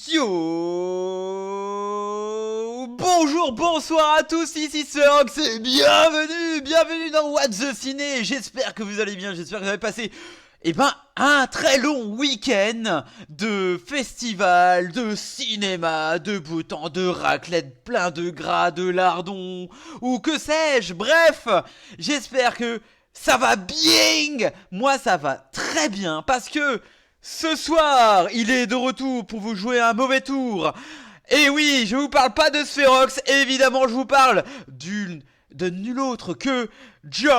Yo! Bonjour, bonsoir à tous, ici c'est Rox et bienvenue dans What the Ciné. J'espère que vous allez bien, j'espère que vous avez passé un très long week-end de festival, de cinéma, de beau temps, de raclette, plein de gras, de lardons, ou que sais-je. Bref, j'espère que ça va bien. Moi ça va très bien parce que ce soir, il est de retour pour vous jouer un mauvais tour. Et oui, je vous parle pas de Spherox, évidemment je vous parle de nul autre que John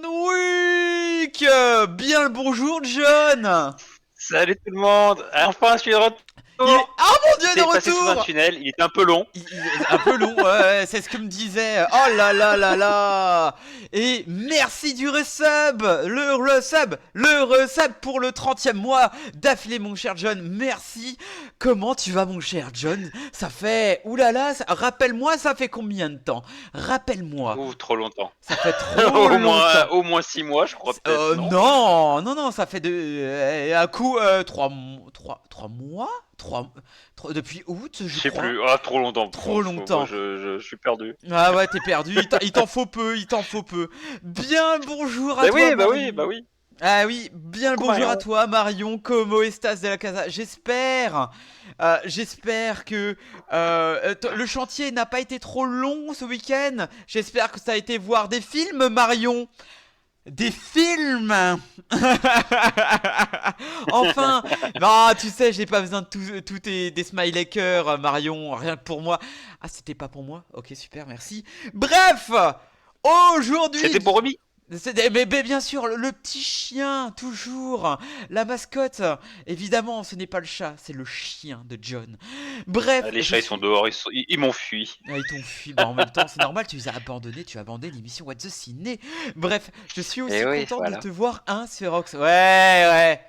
Wick. Bien le bonjour John. Salut tout le monde! Enfin, je suis de retour! Ah mon dieu, de J'étais passé sous un retour. tunnel, il était un peu long. Il est un peu long, ouais, c'est ce que me disait. Oh là là là là. Et merci du resub, le resub pour le 30e mois d'affilée mon cher John. Merci. Comment tu vas mon cher John? Ça fait... Oulala, rappelle-moi, ça fait combien de temps? Rappelle-moi. Ouh, trop longtemps. Ça fait trop longtemps. Au moins 6 mois, je crois, peut-être, non? Non, ça fait un coup 3 mois 3 depuis août, Je je sais crois. plus, ah, trop longtemps. Trop longtemps. Je suis perdu. Ah ouais, t'es perdu, il t'en faut peu, Bien le bonjour à toi, Marion. Bah oui. Ah oui, bien le Coucou, bonjour à Marion. toi, Marion. Como estas de la casa? J'espère que le chantier n'a pas été trop long ce week-end. J'espère que ça a été voir des films, Marion. Des films. Enfin, bah tu sais, j'ai pas besoin de tous des smiley cœurs, Marion, rien que pour moi. Ah, c'était pas pour moi? Ok, super, merci. Bref, aujourd'hui... C'était pour Romy? Mais bien sûr, le petit chien, toujours. La mascotte, évidemment, ce n'est pas le chat, c'est le chien de John. Bref, Les chats, ils sont dehors, ils m'ont fui. Ah, ils t'ont fui, bah en même temps c'est normal, tu les as abandonnés, tu as abandonné l'émission What the Ciné. Bref, je suis aussi Eh oui, content voilà. de te voir, hein, Spherox. Ouais.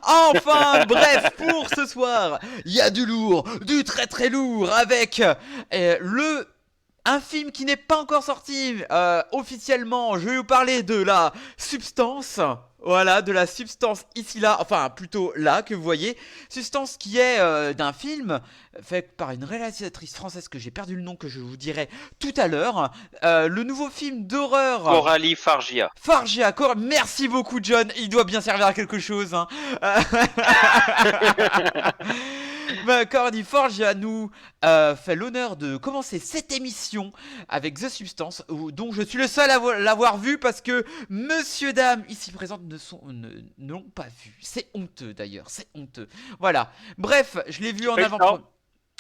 Enfin, bref, pour ce soir, il y a du lourd, du très très lourd, avec un film qui n'est pas encore sorti officiellement. Je vais vous parler de la substance. Voilà, de la substance ici là, enfin plutôt là que vous voyez. Substance qui est d'un film fait par une réalisatrice française que j'ai perdu le nom, que je vous dirai tout à l'heure. Le nouveau film d'horreur. Coralie Fargia. Fargia, merci beaucoup John, il doit bien servir à quelque chose. Hein. Coralie Fargia nous fait l'honneur de commencer cette émission avec The Substance, dont je suis le seul à l'avoir vu parce que monsieur, dame ici présentes ne l'ont pas vu. C'est honteux d'ailleurs, c'est honteux. Voilà, bref, je l'ai vu en avant-première.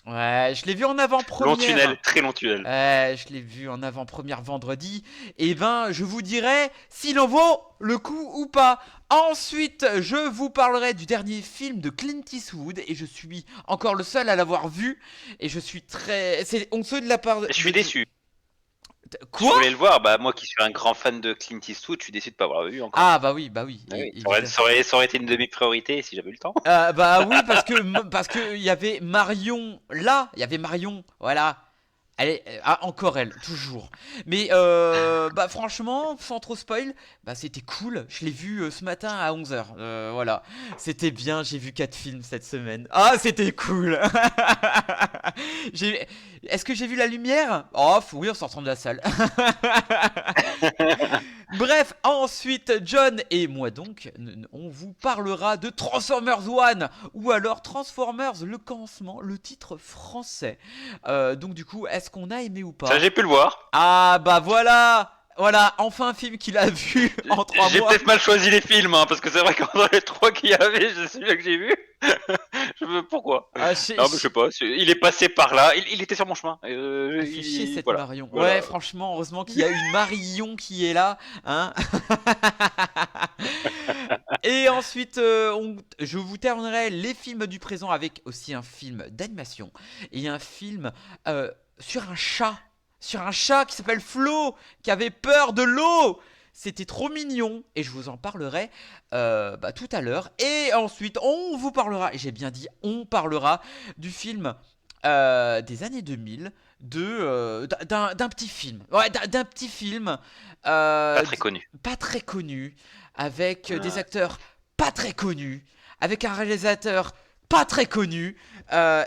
Ouais, je l'ai vu en avant-première. Long tunnel, très long tunnel. Je l'ai vu en avant-première vendredi. Et ben, je vous dirai s'il en vaut le coup ou pas. Ensuite, je vous parlerai du dernier film de Clint Eastwood. Et je suis encore le seul à l'avoir vu. Et je suis très... C'est honteux de la part de... Je suis déçu. Je Quoi? voulais le voir, bah moi qui suis un grand fan de Clint Eastwood, je suis déçu de pas avoir vu encore. Ah bah oui, Ah oui, évidemment. ça aurait été une de mes priorités si j'avais eu le temps. Bah oui, parce que il y avait Marion là, il y avait Marion, voilà. Elle est, encore elle, toujours. Mais bah franchement, sans trop spoil, bah c'était cool. Je l'ai vu ce matin à 11h. Voilà. C'était bien, j'ai vu 4 films cette semaine. Ah, c'était cool. Est-ce que j'ai vu la lumière? Oh, oui, en sortant de la salle. Bref, ensuite, John et moi donc, on vous parlera de Transformers One ou alors Transformers le commencement, le titre français. Donc du coup, est-ce qu'on a aimé ou pas? Ça, j'ai pu le voir. Ah bah voilà, enfin un film qu'il a vu en 3 mois. J'ai peut-être mal choisi les films, hein, parce que c'est vrai qu'entre les 3 qu'il y avait, c'est celui-là que j'ai vu. Pourquoi? Ah, Non, mais je sais pas, il est passé par là, il était sur mon chemin. il fait chier cette voilà. Marion. Voilà. Ouais, franchement, heureusement qu'il y a une Marion qui est là, hein. Et ensuite, je vous terminerai les films du présent avec aussi un film d'animation et un film sur un chat. Sur un chat qui s'appelle Flo, qui avait peur de l'eau. C'était trop mignon et je vous en parlerai tout à l'heure. Et ensuite, on vous parlera, et j'ai bien dit on parlera, du film des années 2000, d'un petit film. Ouais, d'un petit film. Pas très connu. Pas très connu, avec des acteurs pas très connus, avec un réalisateur pas très connu.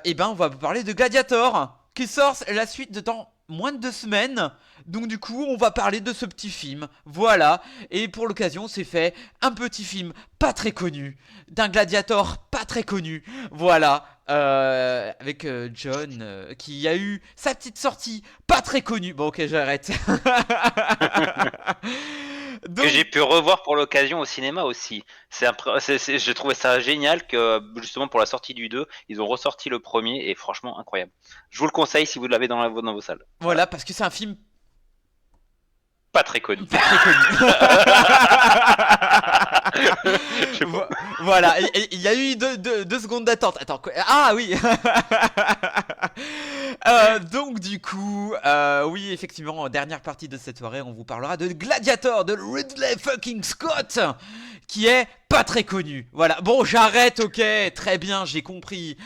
Et ben on va vous parler de Gladiator, qui sort la suite dans moins de 2 semaines. Donc du coup on va parler de ce petit film, voilà. Et pour l'occasion c'est fait un petit film pas très connu, d'un gladiator pas très connu, voilà. Avec John qui a eu sa petite sortie pas très connue. Bon ok j'arrête. Que j'ai pu revoir pour l'occasion au cinéma aussi. J'ai trouvé ça génial que justement pour la sortie du 2, ils ont ressorti le premier et franchement incroyable. Je vous le conseille si vous l'avez dans vos salles. Voilà, parce que c'est un film pas très connu. pas très connu. Voilà, il y a eu deux secondes d'attente. Attends, quoi? Ah oui. Donc du coup, oui effectivement, dernière partie de cette soirée, on vous parlera de Gladiator de Ridley fucking Scott, qui est pas très connu. Voilà, bon j'arrête, ok, très bien, j'ai compris.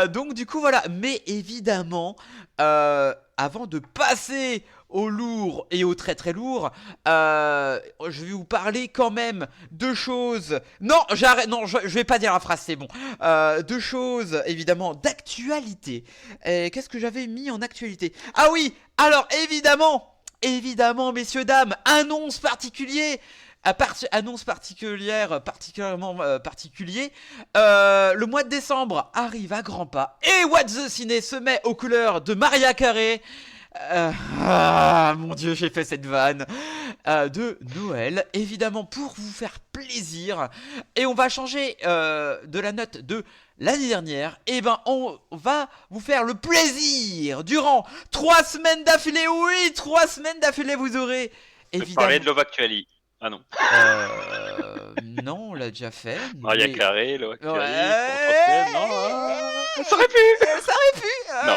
Donc du coup voilà, mais évidemment, avant de passer au lourd et au très très lourd, je vais vous parler quand même de choses. Non, j'arrête. Non, je vais pas dire la phrase, c'est bon. De choses évidemment d'actualité. Qu'est-ce que j'avais mis en actualité? Ah oui, alors évidemment, messieurs dames, annonce particulière. Annonce particulièrement particulier. Le mois de décembre arrive à grands pas et What the Ciné se met aux couleurs de Maria Carey. Mon Dieu, j'ai fait cette vanne de Noël, évidemment pour vous faire plaisir. Et on va changer de la note de l'année dernière. Et ben, on va vous faire le plaisir durant 3 semaines d'affilée. Oui, 3 semaines d'affilée, vous aurez évidemment. Parler de Love Actually. Ah non. Non, on l'a déjà fait. Maria Carey, Love Actually. Ouais. Non, ça aurait pu. Non.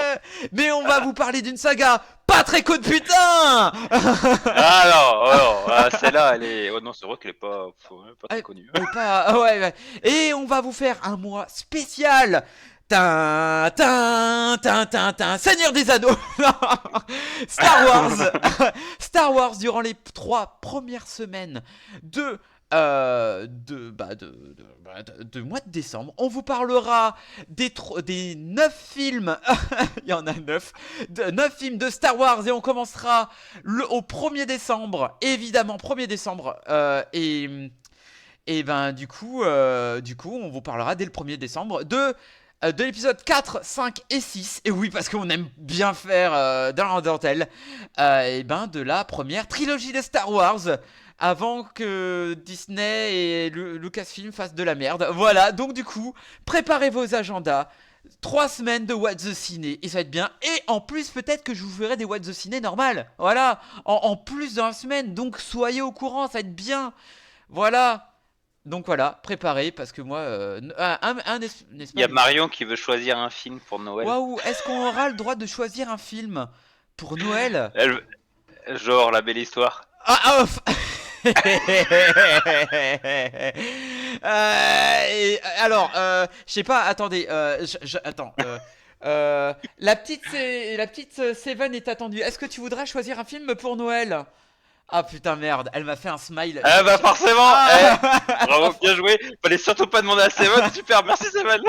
Mais on va vous parler d'une saga pas très code putain. Celle-là, elle est. Oh non, c'est vrai qu'elle est pas très connue. Ouais. Et on va vous faire un mois spécial. Seigneur des Anneaux. Star Wars durant les 3 premières semaines de mois de décembre. On vous parlera des 9 films. Il y en a 9. 9 films de Star Wars et on commencera au 1er décembre. Évidemment, 1er décembre. Et ben du coup, on vous parlera dès le 1er décembre de l'épisode 4, 5 et 6. Et oui, parce qu'on aime bien faire dans la dentelle. Et ben de la première trilogie de Star Wars. Avant que Disney et Lucasfilm fassent de la merde. Voilà, donc du coup, préparez vos agendas. 3 semaines de What the Ciné, et ça va être bien. Et en plus, peut-être que je vous ferai des What the Ciné normales. Voilà, en plus dans la semaine. Donc soyez au courant, ça va être bien. Voilà. Donc voilà, préparez, parce que moi... Il y a Marion qui veut choisir un film pour Noël. Waouh, est-ce qu'on aura le droit de choisir un film pour Noël? Genre La Belle Histoire. Alors, je sais pas, attendez, attends. La petite Seven est attendue. Est-ce que tu voudrais choisir un film pour Noël? Ah putain merde, elle m'a fait un smile. Ah bah forcément. Bravo, bien joué. Fallait surtout pas demander à Seven. Super, merci Seven.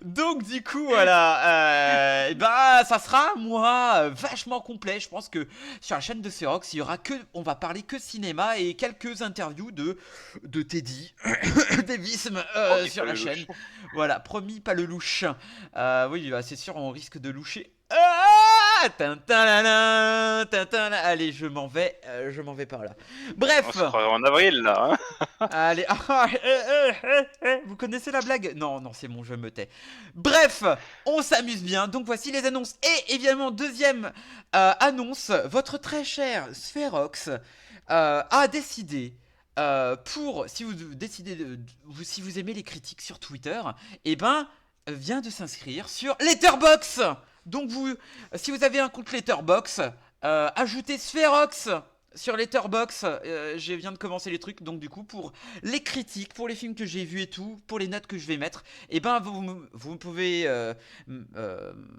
Donc du coup voilà, ça sera un mois vachement complet. Je pense que sur la chaîne de Cerox, on va parler que cinéma et quelques interviews de Teddy Davisme sur la chaîne. Voilà, promis pas le louche. Oui, c'est sûr, on risque de loucher. Allez, je m'en vais par là. Bref. On se croirait en avril là. Allez, vous connaissez la blague? Non, c'est bon, je me tais. Bref, on s'amuse bien. Donc voici les annonces. Et évidemment, deuxième annonce, votre très cher Spherox a décidé. Si vous aimez les critiques sur Twitter, vient de s'inscrire sur Letterboxd. Donc si vous avez un compte Letterboxd, ajoutez Spherox sur Letterboxd, je viens de commencer les trucs, donc du coup pour les critiques, pour les films que j'ai vus et tout, pour les notes que je vais mettre, et ben vous pouvez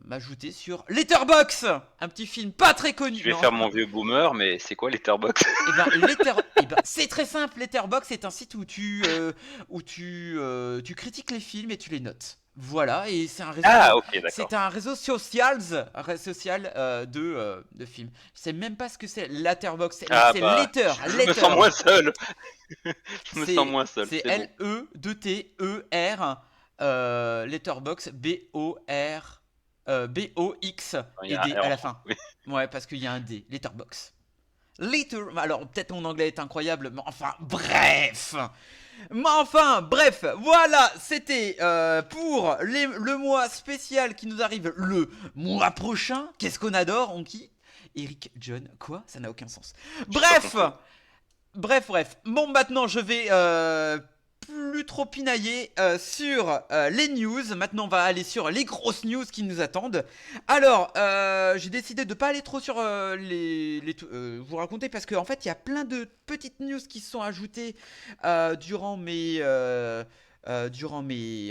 m'ajouter sur Letterboxd, un petit film pas très connu. Je vais Non. faire mon vieux boomer, mais c'est quoi Letterboxd? C'est très simple. Letterboxd c'est un site où tu critiques les films et tu les notes. Voilà, et Ah, ok, d'accord. c'est un réseau social, de films. Je sais même pas ce que c'est Letterboxd, c'est Bah, je me sens moins seul. Je me sens moins seul. C'est C'est bon. Letterr, Letterboxd, Box Il y et a un D R à en la France. fin. Oui. Ouais, parce qu'il y a un D, Letterboxd. Alors peut-être mon anglais est incroyable, mais enfin bref, voilà, c'était pour le mois spécial qui nous arrive le mois prochain. Qu'est-ce qu'on adore, on qui Eric John, quoi? Ça n'a aucun sens. J'ai pas Bref, compris. bref. Bon, maintenant je vais plus trop pinailler sur les news. Maintenant, on va aller sur les grosses news qui nous attendent. Alors, j'ai décidé de pas aller trop sur vous raconter parce qu'en fait, il y a plein de petites news qui se sont ajoutées durant mes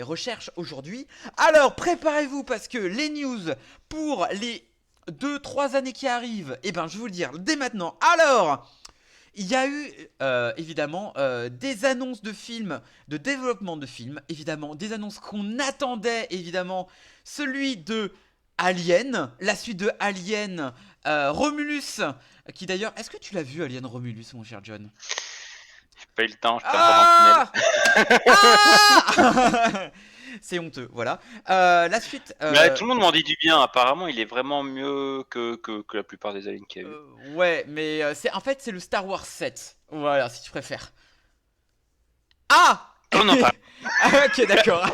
recherches aujourd'hui. Alors, préparez-vous parce que les news pour les 2-3 années qui arrivent, eh ben, je vais vous le dire dès maintenant. Alors, il y a eu évidemment des annonces de films, de développement de films, évidemment, des annonces qu'on attendait, évidemment, celui de Alien, la suite de Alien, Romulus, qui d'ailleurs, est-ce que tu l'as vu Alien Romulus, mon cher John? J'ai pas eu le temps, j'étais encore dans Ah Ah C'est honteux, voilà. La suite. le tunnel. Mais tout le monde m'en dit du bien. Apparemment, il est vraiment mieux que la plupart des aliens qu'il y a eu. Ouais, mais en fait, c'est le Star Wars 7. Voilà, si tu préfères. Ah Oh non, pas. Ah, ok, d'accord.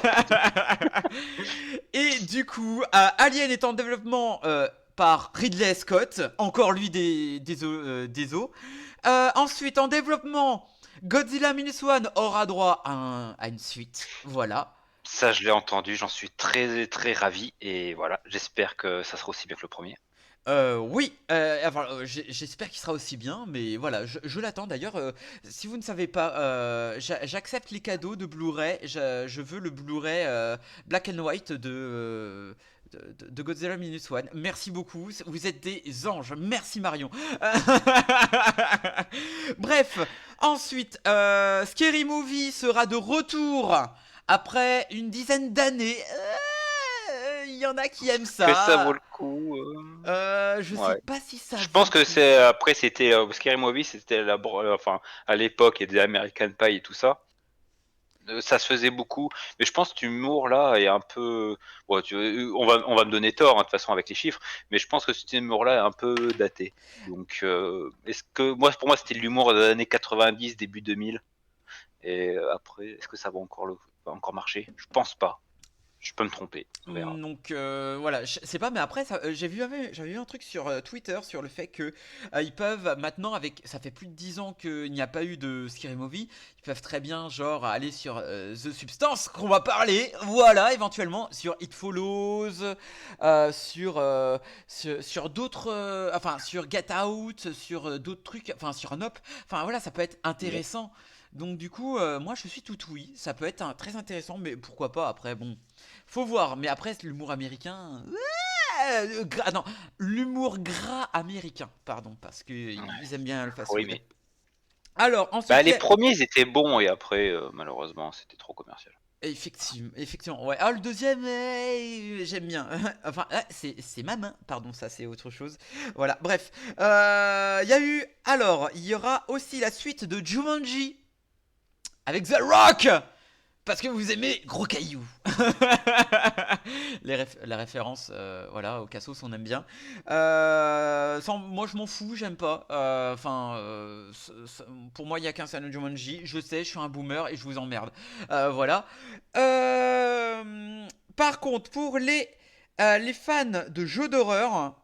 Et du coup, Alien est en développement par Ridley Scott, encore lui des os. Ensuite, en développement, Godzilla Minus One aura droit à une suite. Voilà. Ça, je l'ai entendu. J'en suis très très ravi. Et voilà, j'espère que ça sera aussi bien que le premier. Oui, j'espère qu'il sera aussi bien, mais voilà, je l'attends. D'ailleurs, si vous ne savez pas, j'accepte les cadeaux de Blu-ray. Je veux le Blu-ray Black and White de Godzilla Minus One. Merci beaucoup, vous êtes des anges. Merci Marion. Bref, ensuite, Scary Movie sera de retour après une dizaine d'années. Il y en a qui aiment ça. Que ça vaut le coup. Je sais Ouais. pas si ça. Je pense que c'est après c'était Scary Movie, c'était enfin à l'époque il y a des American Pie et tout ça. Ça se faisait beaucoup, mais je pense que l'humour là est un peu. Bon, on va me donner tort hein, de toute façon avec les chiffres, mais je pense que cet humour là est un peu daté. Donc est-ce que pour moi c'était l'humour des années 90, début 2000, et après est-ce que ça va encore marcher? Je pense pas. Je peux me tromper. On verra. Donc voilà, je sais pas, mais après j'avais vu un truc sur Twitter sur le fait que ils peuvent maintenant, avec ça fait plus de 10 ans qu'il n'y a pas eu de Scary Movie, ils peuvent très bien genre aller sur The Substance qu'on va parler, voilà, éventuellement sur It Follows, sur d'autres, enfin sur Get Out, sur d'autres trucs, enfin sur Nope, enfin voilà, ça peut être intéressant. Donc du coup, moi je suis tout oui, ça peut être très intéressant, mais pourquoi pas après, bon, faut voir. Mais après, c'est l'humour américain, non, l'humour gras américain, pardon, parce que ils aiment bien le fast Oui, food. mais Alors ensuite, bah, les premiers ils étaient bons et après malheureusement c'était trop commercial. effectivement, ouais. Ah, le deuxième, j'aime bien. Enfin, c'est ma main, pardon, ça c'est autre chose. Voilà, bref. Il y aura aussi la suite de Jumanji avec The Rock. Parce que vous aimez Gros Caillou. La référence, voilà, au Cassos, on aime bien. Moi, je m'en fous, j'aime pas. Pour moi, il y a qu'un seul Jumanji. Je sais, je suis un boomer et je vous emmerde. Voilà. Par contre, pour les fans de jeux d'horreur,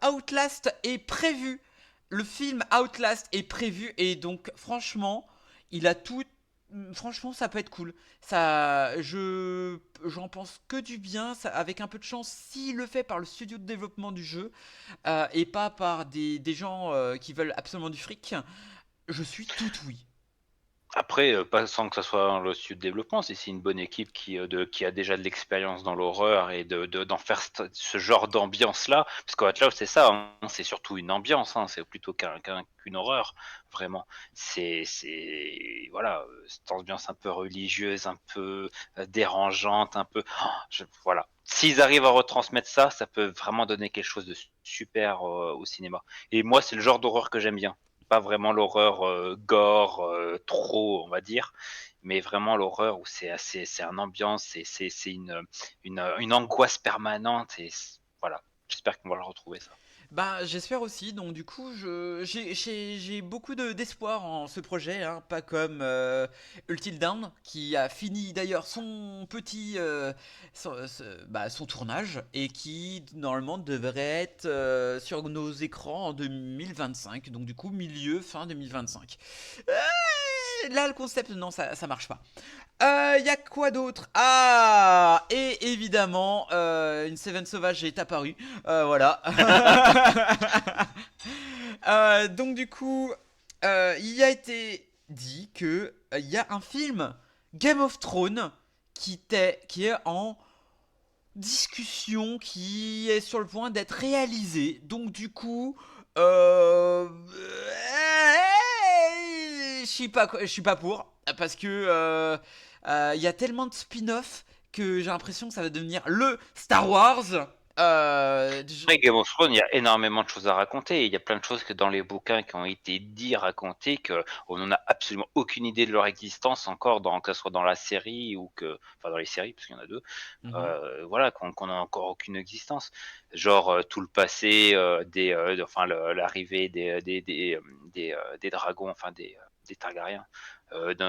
Outlast est prévu. Le film Outlast est prévu et donc, franchement, il a tout franchement, ça peut être cool. Ça, j'en pense que du bien. Avec un peu de chance, s'il le fait par le studio de développement du jeu et pas par des gens qui veulent absolument du fric, je suis tout oui. Après, pas sans que ça soit le studio de développement, si c'est une bonne équipe qui a déjà de l'expérience dans l'horreur et d'en faire ce genre d'ambiance-là, parce qu'Outlast, c'est ça, hein, c'est surtout une ambiance, hein, c'est plutôt qu'une horreur, vraiment. Voilà, cette ambiance un peu religieuse, un peu dérangeante, un peu. Voilà. S'ils arrivent à retransmettre ça, ça peut vraiment donner quelque chose de super au cinéma. Et moi, c'est le genre d'horreur que j'aime bien. Pas vraiment l'horreur gore trop on va dire, mais vraiment l'horreur où c'est un ambiance, c'est une angoisse permanente et voilà, j'espère qu'on va le retrouver ça. Bah, j'espère aussi. Donc, du coup, j'ai beaucoup d'espoir en ce projet, hein, pas comme Until Dawn, qui a fini d'ailleurs son petit son tournage et qui normalement devrait être sur nos écrans en 2025. Donc, du coup, milieu fin 2025. Là, le concept, non, ça marche pas. Y a quoi d'autre? Ah! Et évidemment, une Seven sauvage est apparue. Voilà. Donc du coup, il a été dit que il y a un film Game of Thrones qui est en discussion, qui est sur le point d'être réalisé. Donc du coup, je suis pas pour parce que il y a tellement de spin-off que j'ai l'impression que ça va devenir le Star Wars. Euh, Après Game of Thrones, il y a énormément de choses à raconter. Il y a plein de choses que dans les bouquins qui ont été dits, racontés, que on n'en a absolument aucune idée de leur existence encore, que ce soit dans la série enfin dans les séries, parce qu'il y en a deux, mhm. voilà, qu'on n'a encore aucune existence. Genre tout le passé, enfin l'arrivée des dragons, enfin des Targaryens.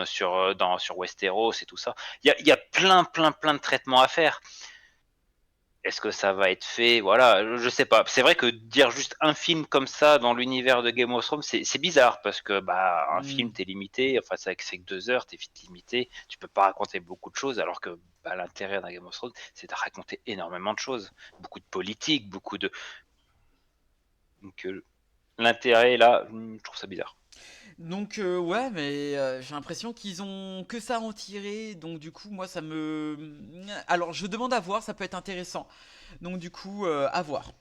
Sur Westeros et tout ça. Il y a plein de traitements à faire. Est-ce que ça va être fait? Voilà, je sais pas. C'est vrai que dire juste un film comme ça dans l'univers de Game of Thrones, c'est bizarre parce que bah un film Mm. t'es limité, enfin c'est que 2 heures, t'es vite limité, tu peux pas raconter beaucoup de choses alors que bah, l'intérêt d'un Game of Thrones, c'est de raconter énormément de choses, beaucoup de politique, beaucoup de donc l'intérêt là, je trouve ça bizarre. Donc ouais, mais j'ai l'impression qu'ils ont que ça à en tirer. Donc du coup, moi, ça me... Alors, je demande à voir, ça peut être intéressant. Donc du coup, à voir.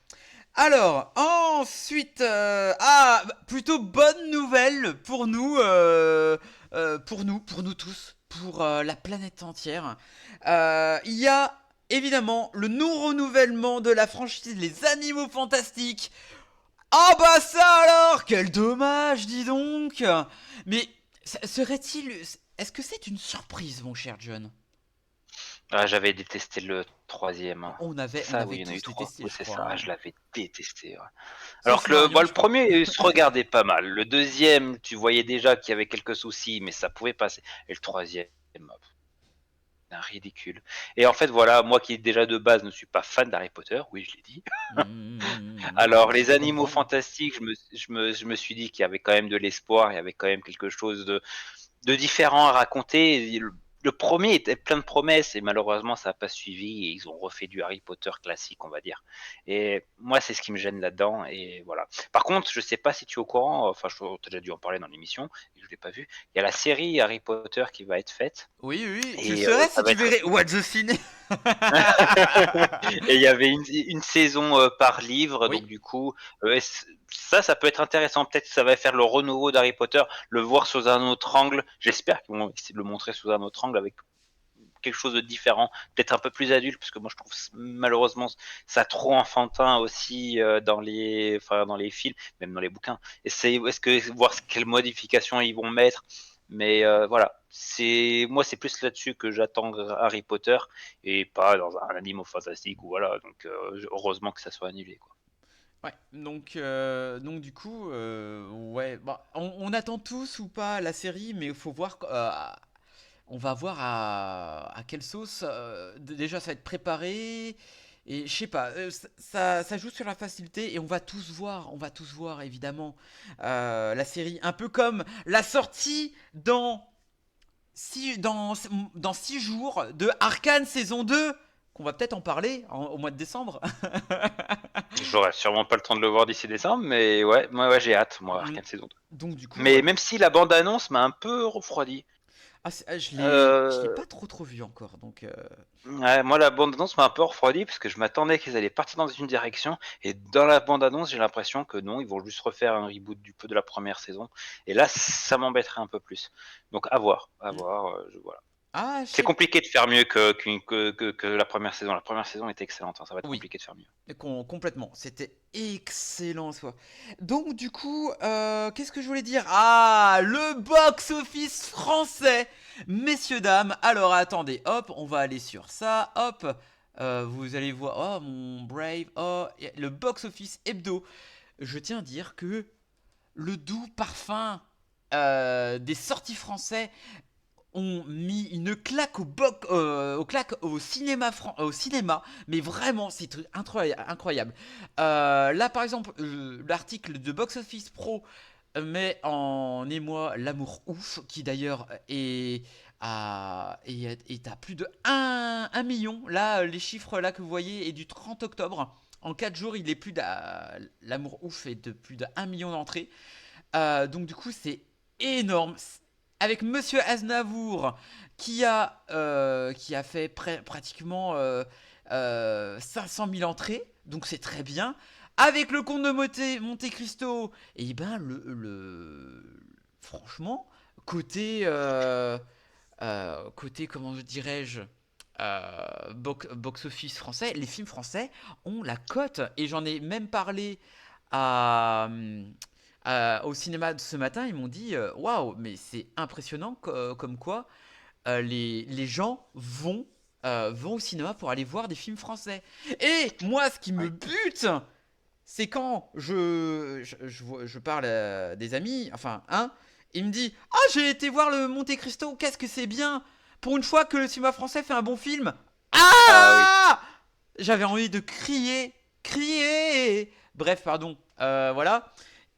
Alors, ensuite, plutôt bonne nouvelle pour nous tous, pour la planète entière. Il y a évidemment le non-renouvellement de la franchise Les Animaux Fantastiques. Ah bah ça alors, quel dommage, dis donc. Mais serait-il... Est-ce que c'est une surprise, mon cher John? Ah, j'avais détesté le troisième, hein. C'est On ça, avait oui, il y en a eu tous trois. détesté, Oui, je c'est crois, ça. Ah, hein. je l'avais détesté, ouais. C'est le Alors que le scénario, je crois. premier se regardait pas mal. Le deuxième, tu voyais déjà qu'il y avait quelques soucis, mais ça pouvait passer. Et le troisième, un ridicule. Et en fait, voilà, moi qui déjà de base ne suis pas fan d'Harry Potter, oui, je l'ai dit. Alors, Je les peux animaux comprendre. fantastiques, je me suis dit qu'il y avait quand même de l'espoir, il y avait quand même quelque chose de différent à raconter. Le premier était plein de promesses et malheureusement ça n'a pas suivi et ils ont refait du Harry Potter classique on va dire. Et moi c'est ce qui me gêne là-dedans et voilà. Par contre je sais pas si tu es au courant, enfin tu as déjà dû en parler dans l'émission, je l'ai pas vu. Il y a la série Harry Potter qui va être faite Oui, oui, oui. Tu le et saurais ça si va tu être verrais What the Ciné. et il y avait une saison par livre, Oui. donc du coup, ça peut être intéressant. Peut-être que ça va faire le renouveau d'Harry Potter, le voir sous un autre angle. J'espère qu'ils vont essayer de le montrer sous un autre angle avec quelque chose de différent, peut-être un peu plus adulte, parce que moi je trouve malheureusement ça trop enfantin aussi dans les films, même dans les bouquins. Est-ce que voir quelles modifications ils vont mettre, mais voilà, c'est plus là-dessus que j'attends Harry Potter et pas dans un animal fantastique ou voilà. Donc heureusement que ça soit annulé quoi. Ouais. Donc du coup, ouais. Bah, on attend tous ou pas la série, mais il faut voir. On va voir à quelle sauce. Déjà, ça va être préparé. Et je sais pas, ça joue sur la facilité et on va tous voir évidemment la série. Un peu comme la sortie dans dans 6 jours de Arcane saison 2, qu'on va peut-être en parler au mois de décembre. J'aurai sûrement pas le temps de le voir d'ici décembre, mais ouais, moi j'ai hâte, moi, Arcane saison 2. Donc du coup, Mais même si la bande-annonce m'a un peu refroidi. je l'ai Euh, pas trop vu encore. Donc Ouais, moi, la bande-annonce m'a un peu refroidi parce que je m'attendais qu'ils allaient partir dans une direction et dans la bande-annonce, j'ai l'impression que non, ils vont juste refaire un reboot du peu de la première saison. Et là, ça m'embêterait un peu plus. Donc, à voir, voilà. ah, je C'est sais. compliqué de faire mieux que la première saison. La première saison était excellente, hein, ça va être Oui, compliqué de faire mieux. complètement. C'était excellent en soi. Donc du coup, qu'est-ce que je voulais dire? Ah, le box-office français, messieurs dames. Alors attendez, hop, on va aller sur ça. Hop, vous allez voir. Oh mon Brave. Oh, le box-office hebdo. Je tiens à dire que le doux parfum des sorties français ont mis une claque au cinéma, mais vraiment c'est incroyable. Là par exemple, l'article de Box Office Pro met en émoi L'amour ouf, qui d'ailleurs est à plus de 1 million. Là, les chiffres là que vous voyez est du 30 octobre. En 4 jours, il est plus L'amour ouf est de plus de 1 million d'entrées. Donc du coup, c'est énorme. Avec Monsieur Aznavour qui a fait pratiquement 500 000 entrées, donc c'est très bien. Avec le comte de Monte Cristo, et ben franchement, côté comment dirais-je, box office français, les films français ont la cote. Et j'en ai même parlé à, au cinéma de ce matin. Ils m'ont dit waouh, mais c'est impressionnant comme quoi les gens vont au cinéma pour aller voir des films français. Et moi, ce qui me Ouais. bute, c'est quand je parle à des amis, enfin, il me dit ah, j'ai été voir le Monte Cristo, qu'est-ce que c'est bien! Pour une fois que le cinéma français fait un bon film. Ah oui. Ah! J'avais envie de crier. Bref, pardon. Voilà.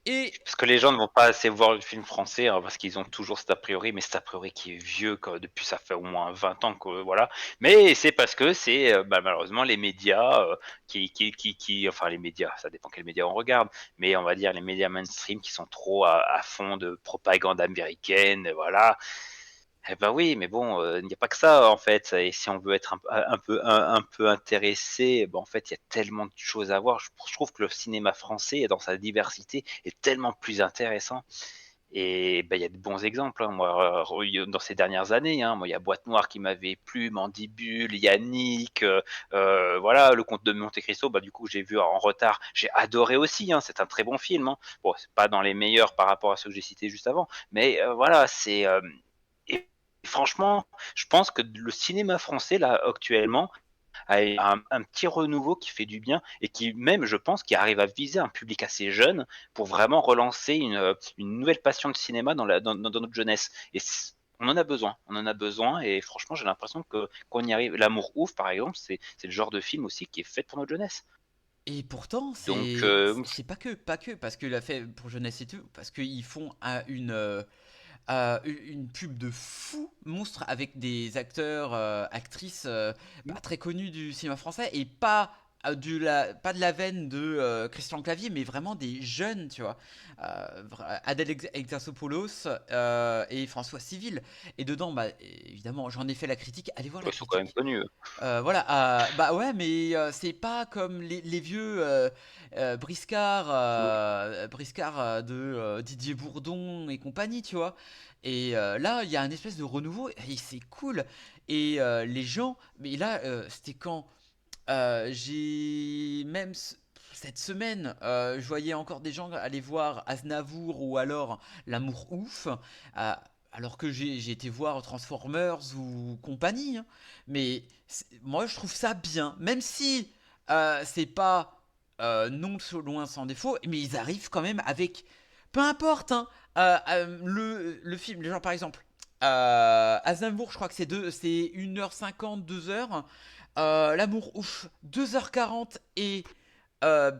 Et Parce que les gens ne vont pas assez voir le film français, hein, parce qu'ils ont toujours cet a priori, mais cet a priori qui est vieux, depuis ça fait au moins 20 ans que voilà. Mais c'est parce que c'est malheureusement les médias enfin les médias, ça dépend quels médias on regarde, mais on va dire les médias mainstream qui sont trop à fond de propagande américaine, voilà. Eh ben oui, mais bon, il n'y a pas que ça en fait. Et si on veut être un peu intéressé, ben, en fait, il y a tellement de choses à voir. Je trouve que le cinéma français, dans sa diversité, est tellement plus intéressant. Et ben, il y a de bons exemples, hein. Moi, dans ces dernières années, hein, moi, il y a Boîte Noire qui m'avait plu, Mandibule, Yannick, voilà, Le Comte de Monte Cristo. Bah, du coup, j'ai vu en retard. J'ai adoré aussi, hein. C'est un très bon film, hein. Bon, c'est pas dans les meilleurs par rapport à ceux que j'ai cités juste avant, mais voilà, c'est et franchement, je pense que le cinéma français, là, actuellement, a un petit renouveau qui fait du bien et qui même, je pense, qui arrive à viser un public assez jeune pour vraiment relancer une nouvelle passion de cinéma dans notre jeunesse. Et on en a besoin et franchement, j'ai l'impression que qu'on y arrive. L'amour ouf, par exemple, c'est le genre de film aussi qui est fait pour notre jeunesse. pourtant, Donc, c'est pas que, parce qu'il a fait pour jeunesse et tout, parce qu'ils font une pub de fou monstre avec des acteurs, actrices très connus du cinéma français et pas de la veine de Christian Clavier, mais vraiment des jeunes, tu vois. Adèle Exarchopoulos et François Civil. Et dedans, bah, évidemment, j'en ai fait la critique. Allez voir la ils sont quand même critique. connus. Voilà, bah ouais, mais c'est pas comme les vieux Briscard de Didier Bourdon et compagnie, tu vois. Et là, il y a un espèce de renouveau et c'est cool. Et les gens, mais là, c'était quand j'ai même cette semaine, je voyais encore des gens aller voir Aznavour ou alors L'amour ouf, euh, alors que j'ai été voir Transformers ou compagnie, hein. Mais moi, je trouve ça bien, même si c'est pas non loin sans défaut, mais ils arrivent quand même avec, peu importe, hein, le film, les gens par exemple. Aznavour, je crois que c'est 1h50, 2h. L'amour ouf, 2h40 et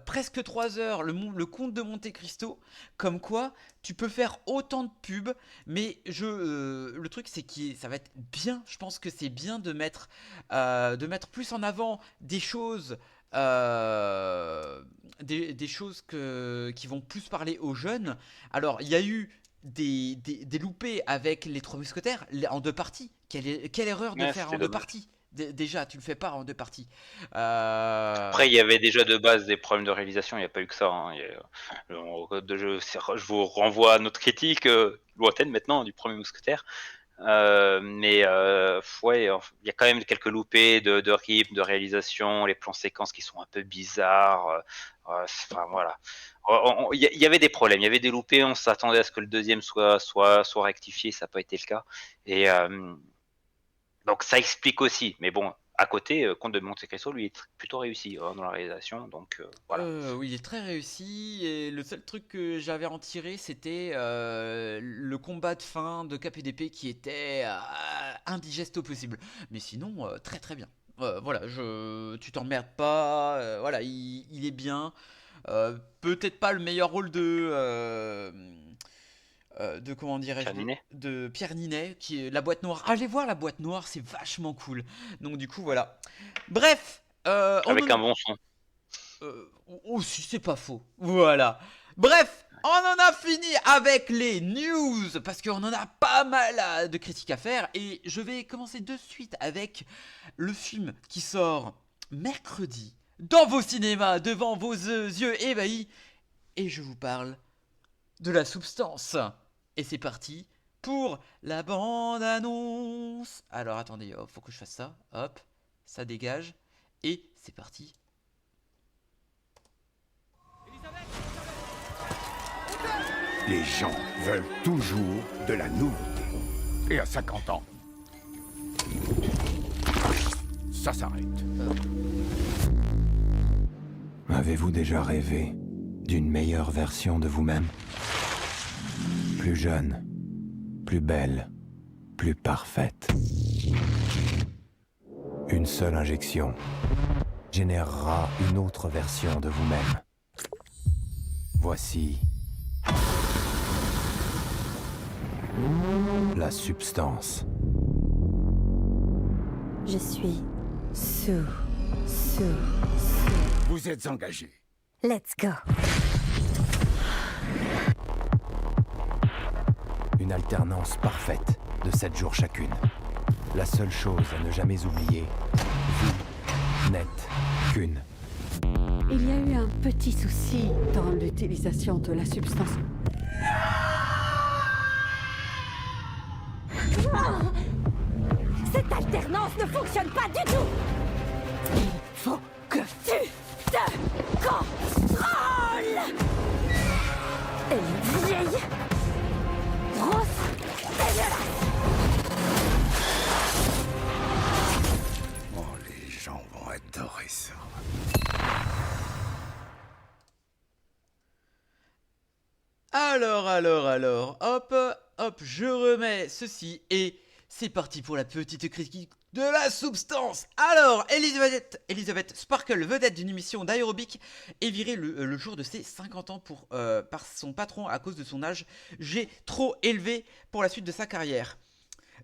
presque 3 heures le comte de Monte Cristo, comme quoi tu peux faire autant de pubs, mais le truc c'est que ça va être bien, je pense que c'est bien de mettre plus en avant des choses, des choses qui vont plus parler aux jeunes. Alors il y a eu des loupés avec les Trois Mousquetaires en deux parties. Quelle erreur de Ouais, faire c'était en deux dommage. parties. Déjà, tu le fais pas en deux parties. Après, il y avait déjà de base des problèmes de réalisation, il n'y a pas eu que ça, hein. Je vous renvoie à notre critique, lointaine maintenant, du premier mousquetaire. Ouais, il y a quand même quelques loupés de rythme, de réalisation, les plans séquences qui sont un peu bizarres. Enfin voilà. Il y avait des problèmes, il y avait des loupés, on s'attendait à ce que le deuxième soit rectifié, ça n'a pas été le cas. Et donc ça explique aussi. Mais bon, à côté, Comte de Monte Cristo, lui, est plutôt réussi dans la réalisation. Donc voilà. Oui, il est très réussi et le seul truc que j'avais en tiré, c'était le combat de fin de Cap et d'épée qui était indigeste au possible. Mais sinon, très très bien. Voilà, tu t'emmerdes pas. Voilà, il est bien. Peut-être pas le meilleur rôle de comment dirais-je, Terminé. de Pierre Ninet, qui est la boîte noire. Allez voir la boîte noire, c'est vachement cool. Donc du coup, voilà. Bref, on Avec en un bon son. aussi, c'est pas faux. Voilà. Bref, on en a fini avec les news parce qu'on en a pas mal de critiques à faire et je vais commencer de suite avec le film qui sort mercredi dans vos cinémas devant vos yeux ébahis et je vous parle de La Substance. Et c'est parti pour la bande-annonce. Alors attendez, hop, faut que je fasse ça. Hop, ça dégage et c'est parti. Les gens veulent toujours de la nouveauté. Et à 50 ans, ça s'arrête. Avez-vous déjà rêvé d'une meilleure version de vous-même? Plus jeune, plus belle, plus parfaite. Une seule injection générera une autre version de vous-même. Voici la substance. Je suis sous. Vous êtes engagés. Let's go. Une alternance parfaite de 7 jours chacune. La seule chose à ne jamais oublier, vous n'êtes qu'une. Il y a eu un petit souci dans l'utilisation de la substance. Cette alternance ne fonctionne pas du tout. Il faut que tu te contrôles. Elle est vieille, grosse, dégueulasse. Oh, les gens vont adorer ça. Alors, hop, je remets ceci et c'est parti pour la petite critique de La Substance. Alors, Elisabeth Sparkle, vedette d'une émission d'aérobic, est virée le jour de ses 50 ans par son patron à cause de son âge trop élevé pour la suite de sa carrière.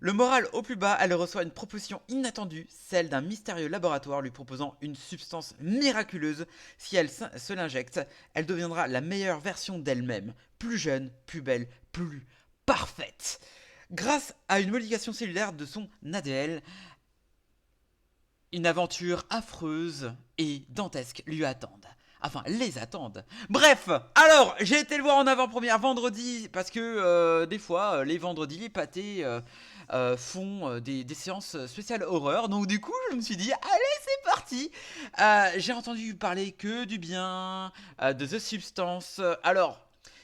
Le moral au plus bas, elle reçoit une proposition inattendue, celle d'un mystérieux laboratoire lui proposant une substance miraculeuse. Si elle se l'injecte, elle deviendra la meilleure version d'elle-même, plus jeune, plus belle, plus parfaite. Grâce à une modification cellulaire de son ADN, une aventure affreuse et dantesque lui attendent. Enfin, les attendent. Bref, alors, j'ai été le voir en avant-première vendredi, parce que des fois, les vendredis, les pâtés font des séances spéciales horreur. Donc du coup, je me suis dit, allez, c'est parti. J'ai entendu parler que du bien de The Substance. Alors,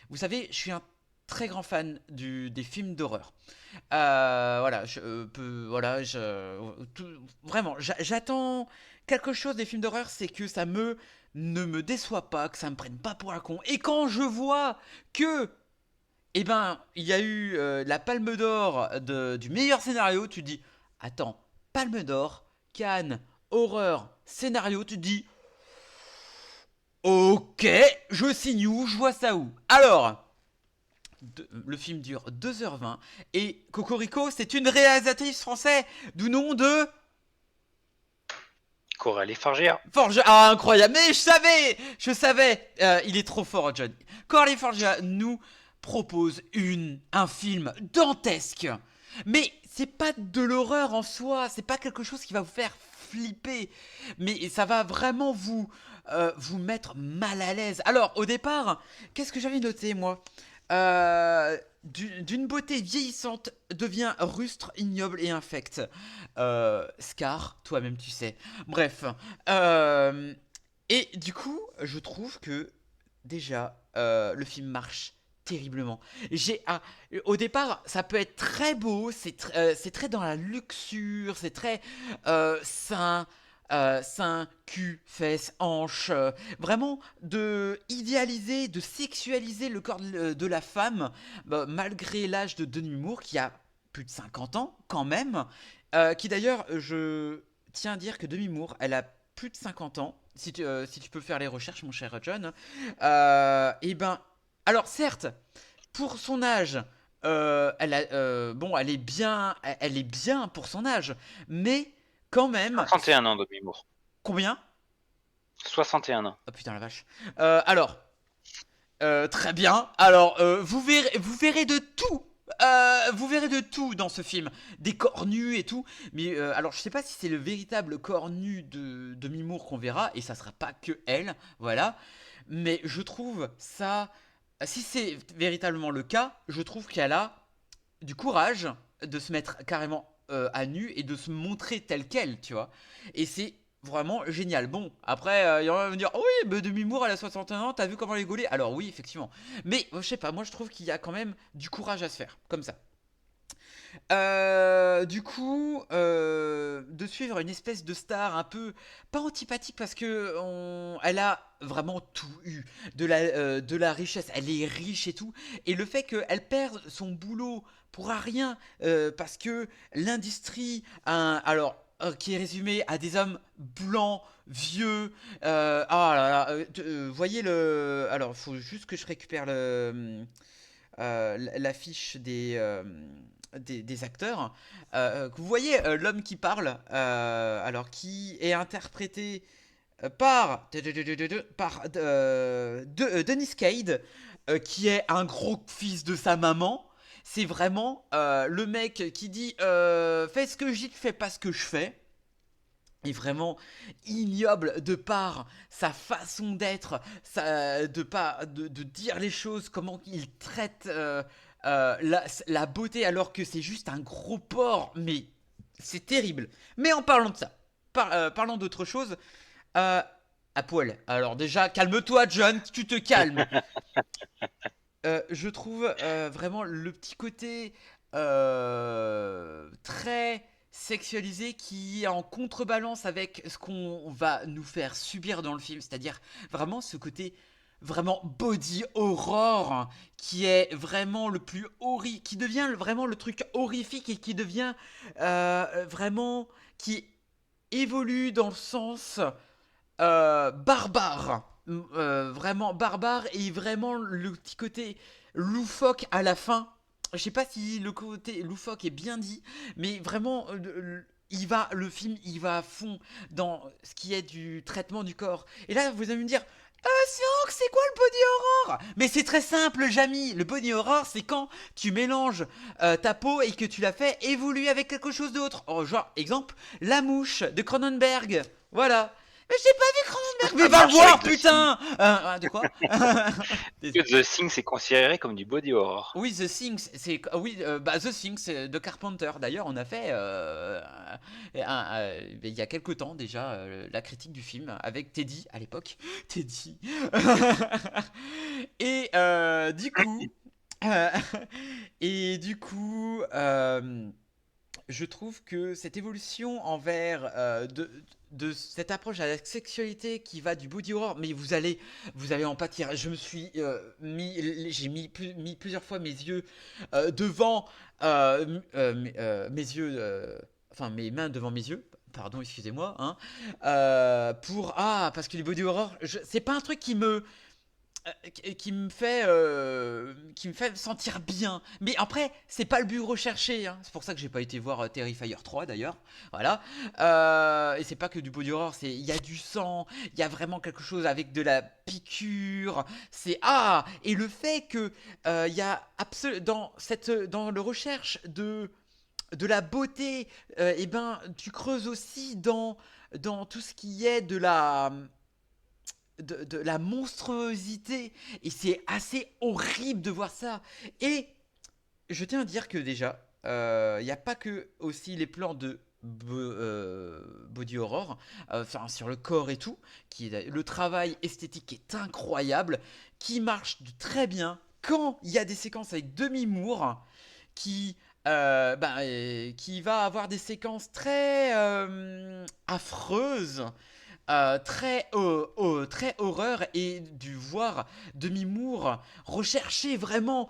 vous savez, je suis un très grand fan des films d'horreur. Voilà, vraiment, j'attends quelque chose des films d'horreur, c'est que ne me déçoit pas, que ça me prenne pas pour un con. Et quand je vois que, eh ben, il y a eu la Palme d'Or du meilleur scénario, tu te dis, attends, Palme d'Or, Cannes, horreur, scénario, tu te dis, Ok, je signe où? Je vois ça où? Alors, le film dure 2h20 et Cocorico, c'est une réalisatrice française du nom de Coralie Fargier. Forge. Ah, incroyable, mais je savais, il est trop fort, John. Coralie Forgia nous propose un film dantesque, mais c'est pas de l'horreur en soi, c'est pas quelque chose qui va vous faire flipper, mais ça va vraiment vous mettre mal à l'aise. Alors, au départ, qu'est-ce que j'avais noté, moi? D'une beauté vieillissante devient rustre, ignoble et infecte. Scar, toi-même tu sais. Bref. Et du coup, je trouve que déjà, le film marche terriblement. Au départ, ça peut être très beau, c'est très dans la luxure, c'est très sein, cul, fesses, hanches, vraiment de idéaliser, de sexualiser le corps de la femme, malgré l'âge de Demi Moore qui a plus de 50 ans quand même, qui d'ailleurs, je tiens à dire que Demi Moore, elle a plus de 50 ans, si tu peux faire les recherches mon cher John, et ben, alors certes, pour son âge, elle est bien pour son âge, mais quand même, 61 ans, Demi Moore. combien? 61 ans. Oh putain la vache. Alors, très bien. Alors, vous verrez de tout. Vous verrez de tout dans ce film, des corps nus et tout. Mais alors, je sais pas si c'est le véritable corps nu de Mimour qu'on verra, et ça sera pas que elle, voilà. Mais je trouve ça, si c'est véritablement le cas, je trouve qu'elle a du courage de se mettre carrément à nu et de se montrer telle qu'elle, tu vois. Et c'est vraiment génial. Bon, après, il y en a qui vont me dire, oh oui, mais Demi Moore, elle a 61 ans, t'as vu comment elle est gaulée? Alors oui, effectivement. Mais je sais pas, moi je trouve qu'il y a quand même du courage à se faire, comme ça. Du coup, de suivre une espèce de star un peu pas antipathique parce que elle a vraiment tout eu, de la richesse, elle est riche et tout, et le fait qu'elle perde son boulot pour rien parce que l'industrie, qui est résumée à des hommes blancs, vieux, ah là là, voyez le, alors il faut juste que je récupère l'affiche des acteurs. Vous voyez l'homme qui parle, alors qui est interprété par Dennis Quaid, qui est un gros fils de sa maman. C'est vraiment le mec qui dit fais ce que je dis, fais pas ce que je fais. Est vraiment ignoble de par sa façon d'être, de dire les choses, comment il traite la beauté alors que c'est juste un gros porc, mais c'est terrible. Mais en parlant de ça, parlant d'autre chose, à poil. Alors déjà, calme-toi John, tu te calmes. Je trouve vraiment le petit côté très sexualisé qui est en contrebalance avec ce qu'on va nous faire subir dans le film, c'est-à-dire vraiment ce côté vraiment body horror qui est vraiment le plus horrible, qui devient vraiment le truc horrifique et qui devient vraiment, qui évolue dans le sens barbare, vraiment barbare, et vraiment le petit côté loufoque à la fin. Je sais pas si le côté loufoque est bien dit, mais vraiment le film il va à fond dans ce qui est du traitement du corps. Et là vous allez me dire c'est quoi le body horror? Mais c'est très simple, Jamy. Le body horror, c'est quand tu mélanges ta peau et que tu la fais évoluer avec quelque chose d'autre. Oh, genre, exemple, La Mouche de Cronenberg. Voilà. Mais j'ai pas vu Cronenberg. Mais va le voir, putain. De quoi? The Thing, c'est considéré comme du body horror. Oui, The Thing, The Thing, c'est de Carpenter. D'ailleurs, on a fait il y a quelques temps déjà la critique du film avec Teddy à l'époque. Teddy. Et du coup, je trouve que cette évolution envers de cette approche à la sexualité qui va du body horror, mais vous allez en pâtir. Je me suis j'ai mis plusieurs fois mes yeux devant mes yeux, enfin mes mains devant mes yeux pardon, excusez-moi, hein, parce que les body horror, c'est pas un truc qui me fait sentir bien. Mais après, c'est pas le but recherché, hein. C'est pour ça que j'ai pas été voir Terrifier 3 d'ailleurs. Voilà. Et c'est pas que du body horror, il y a du sang, il y a vraiment quelque chose avec de la piqûre. Et le fait que il y a dans le recherche de la beauté, et ben tu creuses aussi dans tout ce qui est de la monstruosité, et c'est assez horrible de voir ça. Et je tiens à dire que déjà, il n'y a pas que aussi les plans de body horror, enfin sur le corps et tout, le travail esthétique est incroyable, qui marche très bien quand il y a des séquences avec Demi Moore qui va avoir des séquences très affreuses, très horreur, et du voir Demi Moore rechercher vraiment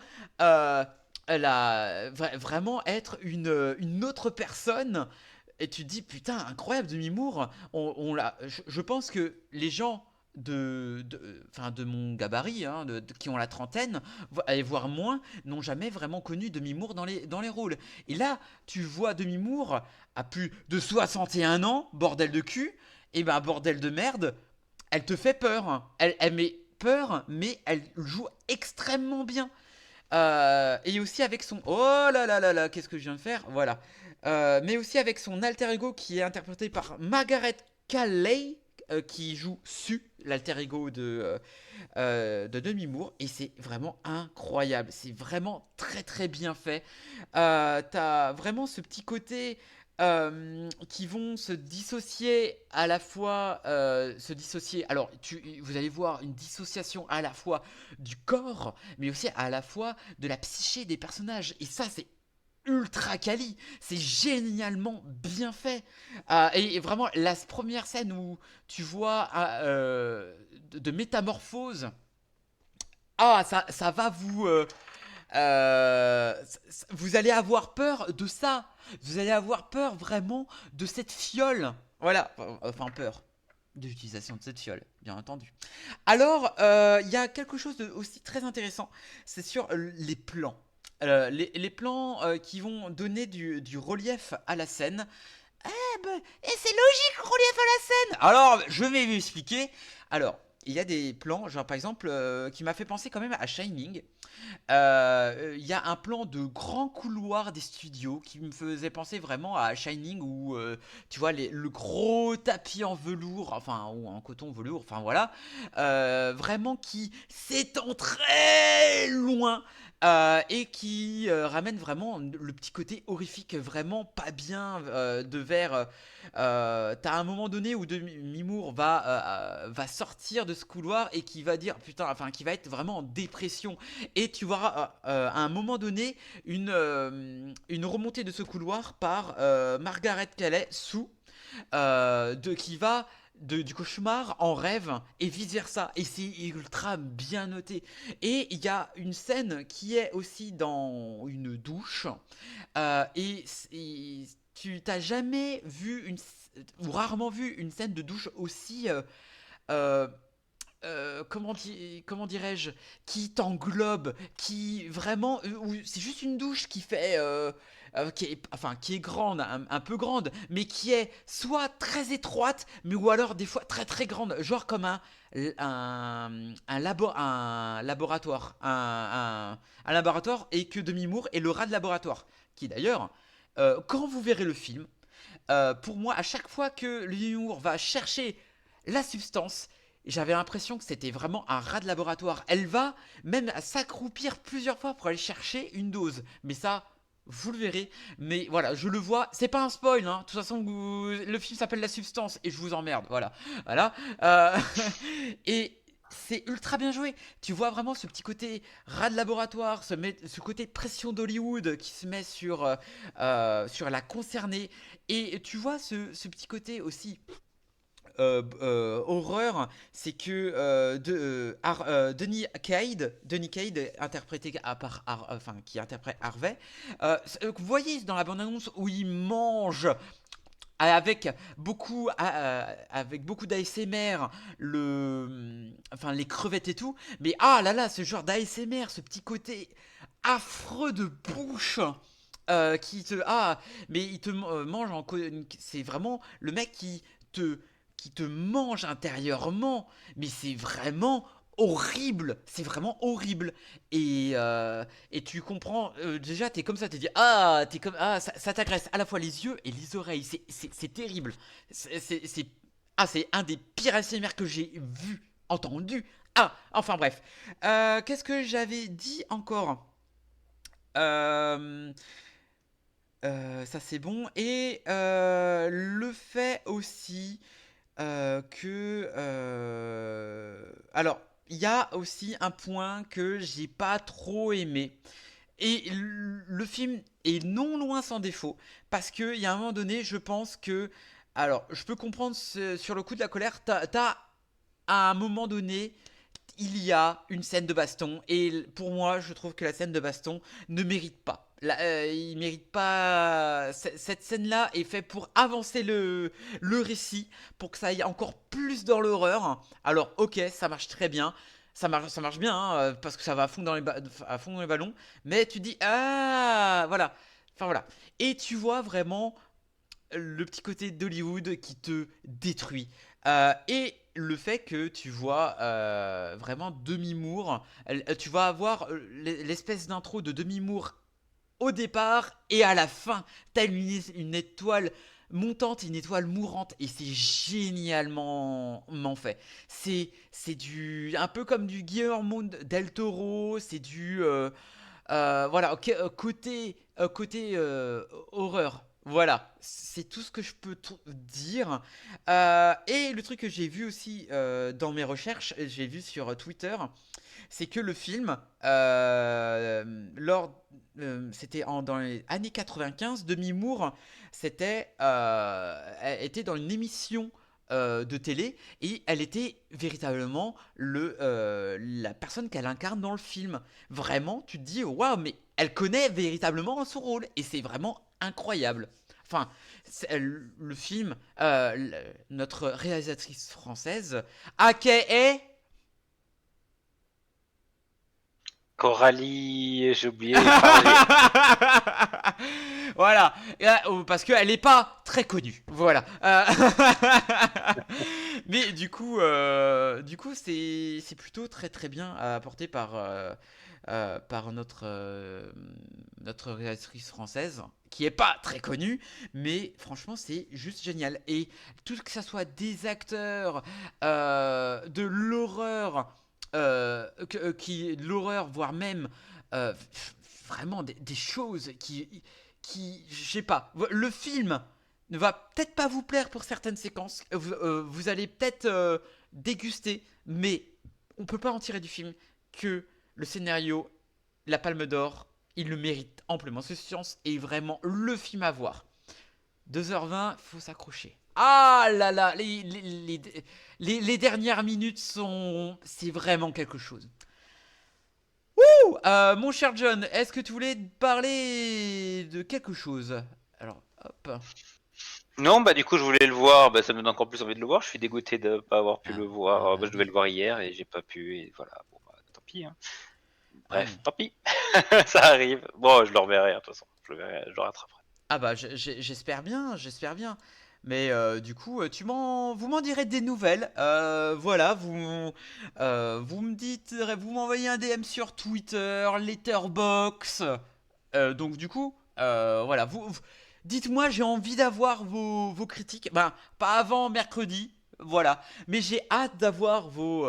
vraiment être une autre personne, et tu te dis putain incroyable Demi Moore, je pense que les gens de mon gabarit, hein, qui ont la trentaine, voire moins, n'ont jamais vraiment connu Demi Moore dans les rôles. Et là, tu vois Demi Moore à plus de 61 ans, bordel de cul, et ben bordel de merde, elle te fait peur. Elle met peur, mais elle joue extrêmement bien. Et aussi avec son... Oh là là là là, qu'est-ce que je viens de faire? Voilà. Mais aussi avec son alter ego qui est interprété par Margaret Qualley, qui joue Sue, l'alter ego de Demi Moore, et c'est vraiment incroyable, c'est vraiment très très bien fait. T'as vraiment ce petit côté qui vont se dissocier à la fois, alors vous allez voir une dissociation à la fois du corps, mais aussi à la fois de la psyché des personnages, et ça c'est ultra quali, c'est génialement bien fait. Et vraiment la première scène où tu vois de métamorphose, ça va vous allez avoir peur de ça, vous allez avoir peur vraiment de cette fiole, voilà, enfin peur de l'utilisation de cette fiole, bien entendu. Alors il y a quelque chose de aussi très intéressant, c'est sur les plans. Les plans qui vont donner du relief à la scène. Et c'est logique, relief à la scène. Alors, je vais vous expliquer. Alors, il y a des plans, genre par exemple, qui m'a fait penser quand même à Shining. Il y a un plan de grand couloir des studios qui me faisait penser vraiment à Shining, où tu vois le gros tapis en velours, enfin, ou en coton velours, enfin voilà, vraiment qui s'étend très loin. Et qui ramène vraiment le petit côté horrifique vraiment pas bien, de vers. T'as un moment donné où Demi Moore va sortir de ce couloir et qui va dire putain, enfin qui va être vraiment en dépression, et tu verras à un moment donné une remontée de ce couloir par Margaret Qualley qui va du cauchemar en rêve et vice versa, et c'est ultra bien noté. Et il y a une scène qui est aussi dans une douche, et tu t'as jamais vu ou rarement vu une scène de douche aussi comment dirais-je, qui t'englobe, qui vraiment, où c'est juste une douche qui fait qui est grande, un peu grande, mais qui est soit très étroite, mais ou alors des fois très très grande, genre comme un laboratoire, un laboratoire, et que Demi Moore est le rat de laboratoire, qui d'ailleurs, quand vous verrez le film, pour moi, à chaque fois que Demi Moore va chercher la substance, j'avais l'impression que c'était vraiment un rat de laboratoire. Elle va même s'accroupir plusieurs fois pour aller chercher une dose. Mais ça, vous le verrez. Mais voilà, je le vois. C'est pas un spoil, hein. De toute façon, le film s'appelle La Substance et je vous emmerde. Voilà. Et c'est ultra bien joué. Tu vois vraiment ce petit côté rat de laboratoire, ce côté pression d'Hollywood qui se met sur la concernée. Et tu vois ce petit côté aussi horreur, c'est que Denis Cade interprété qui interprète Harvey, vous voyez dans la bande annonce où il mange avec beaucoup d'ASMR, enfin les crevettes et tout. Mais ah là là, ce genre d'ASMR, ce petit côté affreux de bouche. Qui te mais il te mange c'est vraiment le mec qui te mange intérieurement, mais c'est vraiment horrible, c'est vraiment horrible. Et tu comprends, déjà t'es comme ça, t'es dit t'es comme ça t'agresse à la fois les yeux et les oreilles, c'est terrible. C'est un des pires ASMR que j'ai vu, entendu. Enfin bref. Qu'est-ce que j'avais dit encore? euh, Ça c'est bon. Et le fait aussi que... Alors, il y a aussi un point que j'ai pas trop aimé. Et le film est non loin sans défaut. Parce qu'il y a un moment donné, je pense que... Alors, je peux comprendre sur le coup de la colère, t'as à un moment donné il y a une scène de baston et pour moi je trouve que la scène de baston ne mérite pas. Il mérite pas. Cette scène-là est faite pour avancer le récit, pour que ça aille encore plus dans l'horreur. Alors ok, ça marche très bien, ça marche bien parce que ça va à fond à fond dans les ballons. Mais tu dis voilà, enfin voilà. Et tu vois vraiment le petit côté d'Hollywood qui te détruit. Et le fait que tu vois vraiment Demi Moore, tu vas avoir l'espèce d'intro de Demi Moore au départ et à la fin. T'as une étoile montante et une étoile mourante et c'est génialement fait. C'est du un peu comme du Guillermo del Toro, c'est du voilà, ok, côté horreur. Voilà, c'est tout ce que je peux dire. Et le truc que j'ai vu aussi dans mes recherches, j'ai vu sur Twitter, c'est que le film, dans les années 95, Demi Moore, elle était dans une émission de télé et elle était véritablement la personne qu'elle incarne dans le film. Vraiment, tu te dis, waouh, mais elle connaît véritablement son rôle et c'est vraiment incroyable. Enfin, le film, notre réalisatrice française, aka Coralie, j'ai oublié. voilà, parce qu'elle n'est pas très connue. Voilà. Mais du coup, c'est plutôt très très bien apporté par notre réalisatrice française, qui est pas très connue, mais franchement c'est juste génial. Et tout que ça soit des acteurs, de l'horreur, l'horreur, voire même vraiment des choses je sais pas. Le film ne va peut-être pas vous plaire pour certaines séquences. Vous allez peut-être déguster, mais on peut pas en tirer du film que le scénario, la Palme d'Or, il le mérite amplement. Ce science est vraiment le film à voir. 2h20, faut s'accrocher. Ah là là, les dernières minutes c'est vraiment quelque chose. Mon cher John, est-ce que tu voulais parler de quelque chose? Alors, hop. Non, bah du coup je voulais le voir, bah ça me donne encore plus envie de le voir. Je suis dégoûté de pas avoir pu le voir. Je devais le voir hier et j'ai pas pu. Et voilà, bon bah tant pis. Hein. Bref, tant pis. Ça arrive. Bon, je le reverrai de toute façon. Je le rattraperai. Ah bah j'espère bien, j'espère bien. Mais du coup, vous m'en direz des nouvelles. Voilà, vous me dites, vous m'envoyez un DM sur Twitter, Letterboxd. Donc du coup, voilà, dites-moi, j'ai envie d'avoir vos critiques. Ben, pas avant mercredi, voilà. Mais j'ai hâte d'avoir vos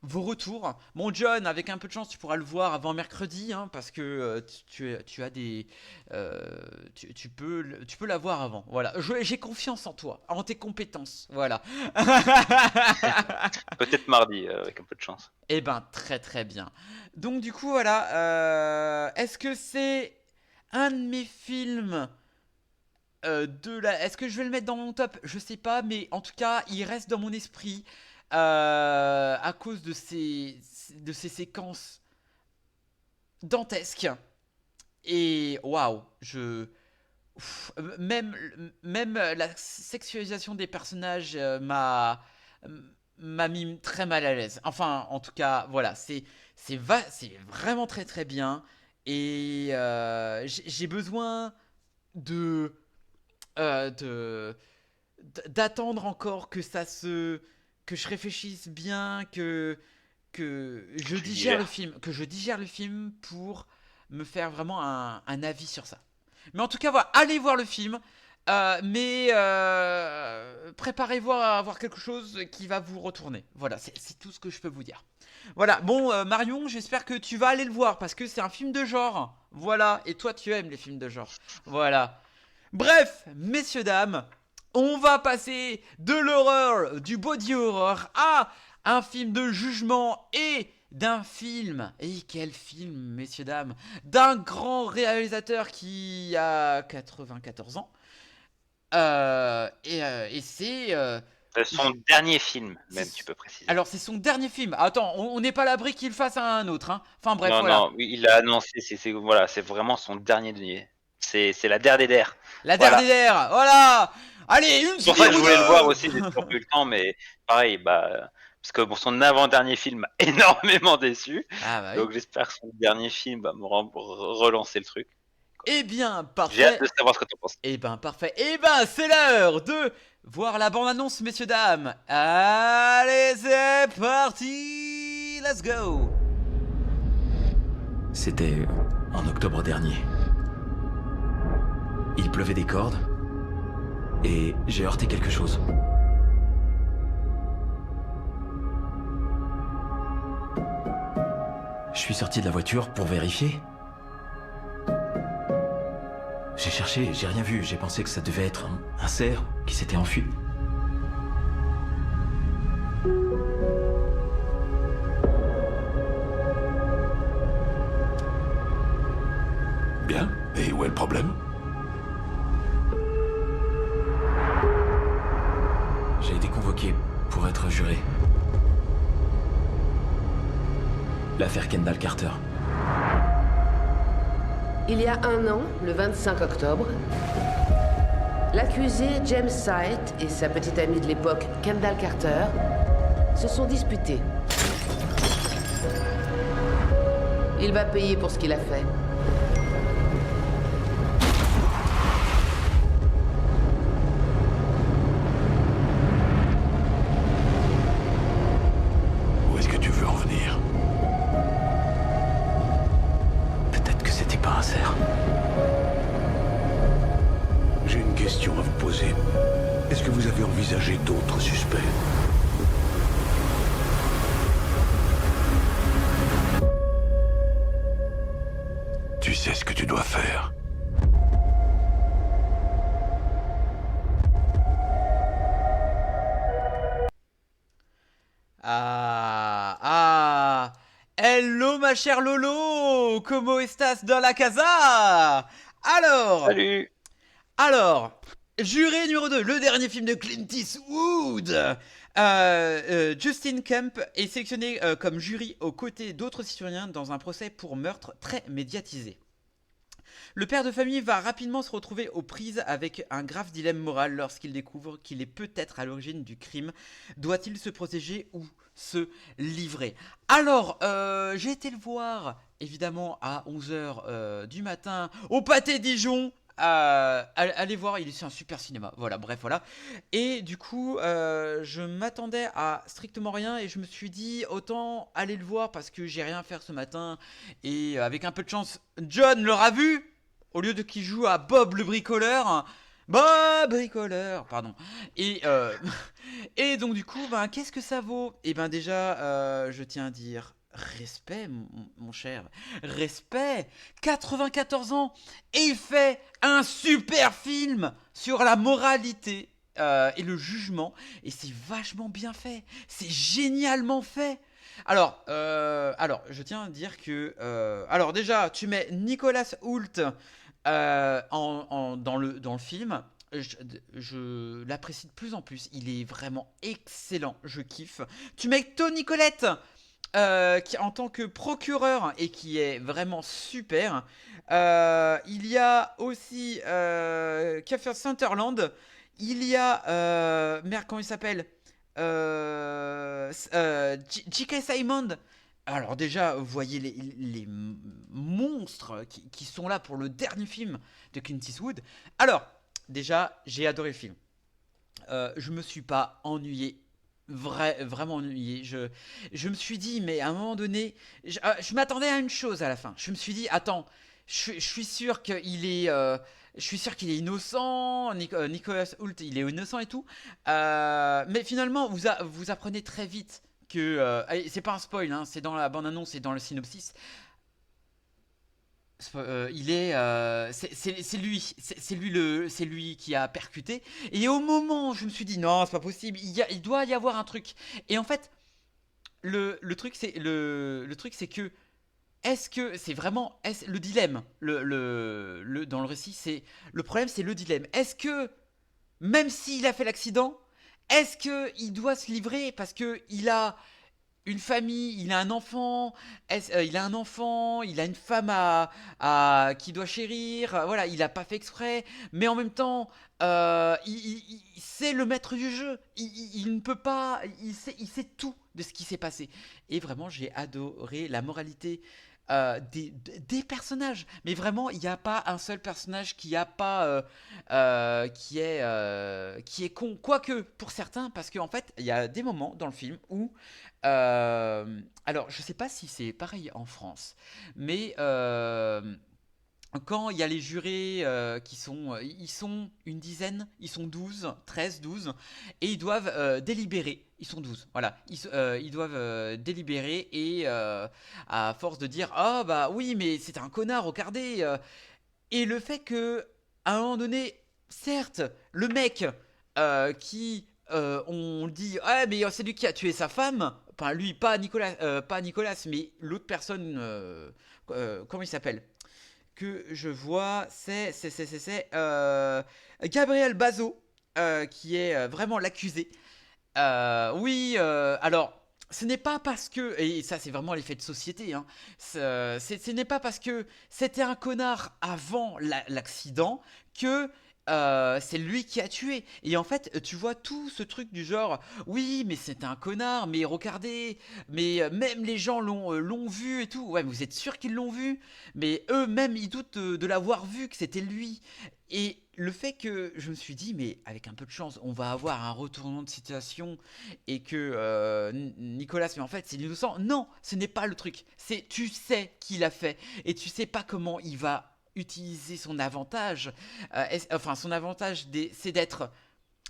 retours. Bon, John, avec un peu de chance, tu pourras le voir avant mercredi, hein, parce que tu as des, tu peux l'avoir avant. Voilà, j'ai confiance en toi, en tes compétences. Voilà. Peut-être mardi, avec un peu de chance. Eh ben, très très bien. Donc du coup, voilà. Est-ce que c'est un de mes films Est-ce que je vais le mettre dans mon top? Je sais pas, mais en tout cas, il reste dans mon esprit à cause de ces séquences dantesques. Et waouh, même la sexualisation des personnages m'a mis très mal à l'aise. Enfin, en tout cas, voilà, c'est vraiment très très bien. Et j'ai besoin de, euh, de d'attendre encore que je réfléchisse bien, que je Tu digère le digères. film, que je digère le film pour me faire vraiment un avis sur ça. Mais en tout cas, voilà, allez voir le film. Mais préparez-vous à avoir quelque chose qui va vous retourner. Voilà, c'est tout ce que je peux vous dire. Voilà, bon, Marion, j'espère que tu vas aller le voir parce que c'est un film de genre. Voilà, et toi, tu aimes les films de genre. Voilà. Bref, messieurs, dames, on va passer de l'horreur, du body horror, à un film de jugement et d'un film. Et quel film, messieurs, dames, d'un grand réalisateur qui a 94 ans. Et c'est. Son dernier film, même, C'est- tu peux préciser. Alors, c'est son dernier film. Attends, on n'est pas à l'abri qu'il fasse un autre. Hein. Enfin, bref, Non, voilà. non, oui, il l'a annoncé, voilà, c'est vraiment son dernier. C'est la dernière. La Voilà. dernière, voilà. Allez, une C'est pour ça que spire je ou voulais le voir deux. aussi, j'ai toujours pas eu le temps, mais pareil, parce que bon, son avant-dernier film m'a énormément déçu, Ah bah oui. donc j'espère que son dernier film va me relancer le truc. Eh bien, J'ai hâte parfait. de savoir ce que t'en penses. Eh ben, parfait. Eh ben, c'est l'heure de voir la bande-annonce, messieurs, dames. Allez, c'est parti. Let's go. C'était en octobre dernier. Il pleuvait des cordes et j'ai heurté quelque chose. Je suis sorti de la voiture pour vérifier. J'ai cherché, j'ai rien vu. J'ai pensé que ça devait être un cerf qui s'était enfui. Bien. Et où est le problème? J'ai été convoqué pour être juré. L'affaire Kendall Carter. Il y a un an, le 25 octobre, l'accusé James Sight et sa petite amie de l'époque, Kendall Carter, se sont disputés. Il va payer pour ce qu'il a fait. Où est-ce que tu veux en venir? Peut-être que c'était pas un cerf. J'ai une question à vous poser. Est-ce que vous avez envisagé d'autres suspects? Tu sais ce que tu dois faire. Ah. Hello, ma chère Lolo. Como estas dans la casa? Salut. Alors, juré numéro 2, le dernier film de Clint Eastwood. Justin Kemp est sélectionné comme jury aux côtés d'autres citoyens dans un procès pour meurtre très médiatisé. Le père de famille va rapidement se retrouver aux prises avec un grave dilemme moral lorsqu'il découvre qu'il est peut-être à l'origine du crime. Doit-il se protéger ou se livrer? Alors, j'ai été le voir évidemment à 11h du matin au Pâté Dijon. Allez voir, c'est un super cinéma. Voilà, bref, voilà. Et du coup, je m'attendais à strictement rien et je me suis dit autant aller le voir parce que j'ai rien à faire ce matin. Et avec un peu de chance, John l'aura vu au lieu de qu'il joue à Bob le bricoleur. Bob bricoleur, pardon. Et, et donc du coup, qu'est-ce que ça vaut? Et déjà, je tiens à dire respect, mon cher. Respect. 94 ans. Et il fait un super film sur la moralité et le jugement. Et c'est vachement bien fait. C'est génialement fait. Alors, je tiens à dire que... alors déjà, tu mets Nicolas Hoult dans le film. Je l'apprécie de plus en plus. Il est vraiment excellent. Je kiffe. Tu mets Toni Collette qui, en tant que procureur et qui est vraiment super. Il y a aussi Kiefer Sutherland. Il y a merde, comment il s'appelle, J.K. Simon. Alors déjà, vous voyez les monstres qui sont là pour le dernier film de Clint Eastwood. Alors, déjà, j'ai adoré le film. Je me suis pas ennuyé. Vraiment ennuyé. Je me suis dit, mais à un moment donné, je m'attendais à une chose à la fin. Je me suis dit, attends, je suis sûr qu'il est, je suis sûr qu'il est innocent. Nicolas Hoult, il est innocent et tout. Mais finalement, vous apprenez très vite que, allez, c'est pas un spoil, hein, c'est dans la bande-annonce et dans le synopsis. C'est lui, c'est lui qui a percuté. Et au moment où je me suis dit non, c'est pas possible, il doit y avoir un truc. Et en fait, le truc c'est que est-ce que c'est vraiment le dilemme, dans le récit, c'est le problème, c'est le dilemme. Est-ce que même s'il a fait l'accident, est-ce que il doit se livrer parce que il a une famille, il a un enfant, il a une femme qui doit chérir, voilà, il a pas fait exprès, mais en même temps, c'est le maître du jeu, il ne peut pas, il sait tout de ce qui s'est passé. Et vraiment, j'ai adoré la moralité des personnages, mais vraiment, il n'y a pas un seul personnage qui a pas, qui est con, quoique pour certains, parce qu'en fait, il y a des moments dans le film où alors, je sais pas si c'est pareil en France, mais quand il y a les jurés qui sont, ils sont une dizaine, ils sont 12, 13, 12, et ils doivent délibérer. Ils sont 12, voilà. Ils doivent délibérer et à force de dire ah bah oui, mais c'est un connard, regardez. Et le fait que, à un moment donné, certes, le mec on dit ah mais c'est lui qui a tué sa femme, enfin lui, pas Nicolas, mais l'autre personne, comment il s'appelle, que je vois, c'est Gabriel Bazot, qui est vraiment l'accusé. Oui, alors, ce n'est pas parce que, et ça c'est vraiment l'effet de société, hein, ce n'est pas parce que c'était un connard avant l'accident que c'est lui qui a tué. Et en fait, tu vois tout ce truc du genre, oui, mais c'est un connard, mais regardez, mais même les gens l'ont vu et tout. Ouais, mais vous êtes sûr qu'ils l'ont vu? Mais eux-mêmes, ils doutent de l'avoir vu, que c'était lui. Et le fait que je me suis dit, mais avec un peu de chance, on va avoir un retournement de situation et que Nicolas, mais en fait, c'est l'innocent. Non, ce n'est pas le truc. C'est tu sais qui l'a fait et tu sais pas comment il va utiliser son avantage. Enfin, son avantage, c'est d'être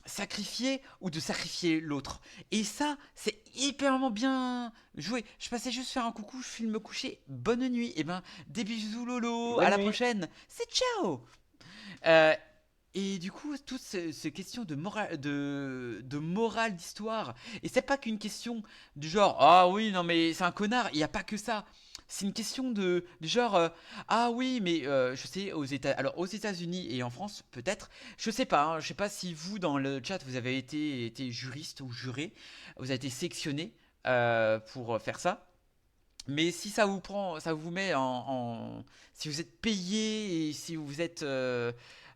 sacrifié ou de sacrifier l'autre. Et ça, c'est hyper bien joué. Je passais juste faire un coucou, je file me coucher. Bonne nuit. Et ben, des bisous Lolo. Bonne à la nuit. prochaine. C'est ciao. Euh, et du coup, toutes ces questions de morale d'histoire, et c'est pas qu'une question du genre ah oui, non, mais c'est un connard, il n'y a pas que ça. C'est une question du genre ah oui, mais je sais, alors aux États-Unis et en France, peut-être, je sais pas, hein, je sais pas si vous dans le chat vous avez été juriste ou juré, vous avez été sélectionné pour faire ça. Mais si ça vous met si vous êtes payé et si vous êtes,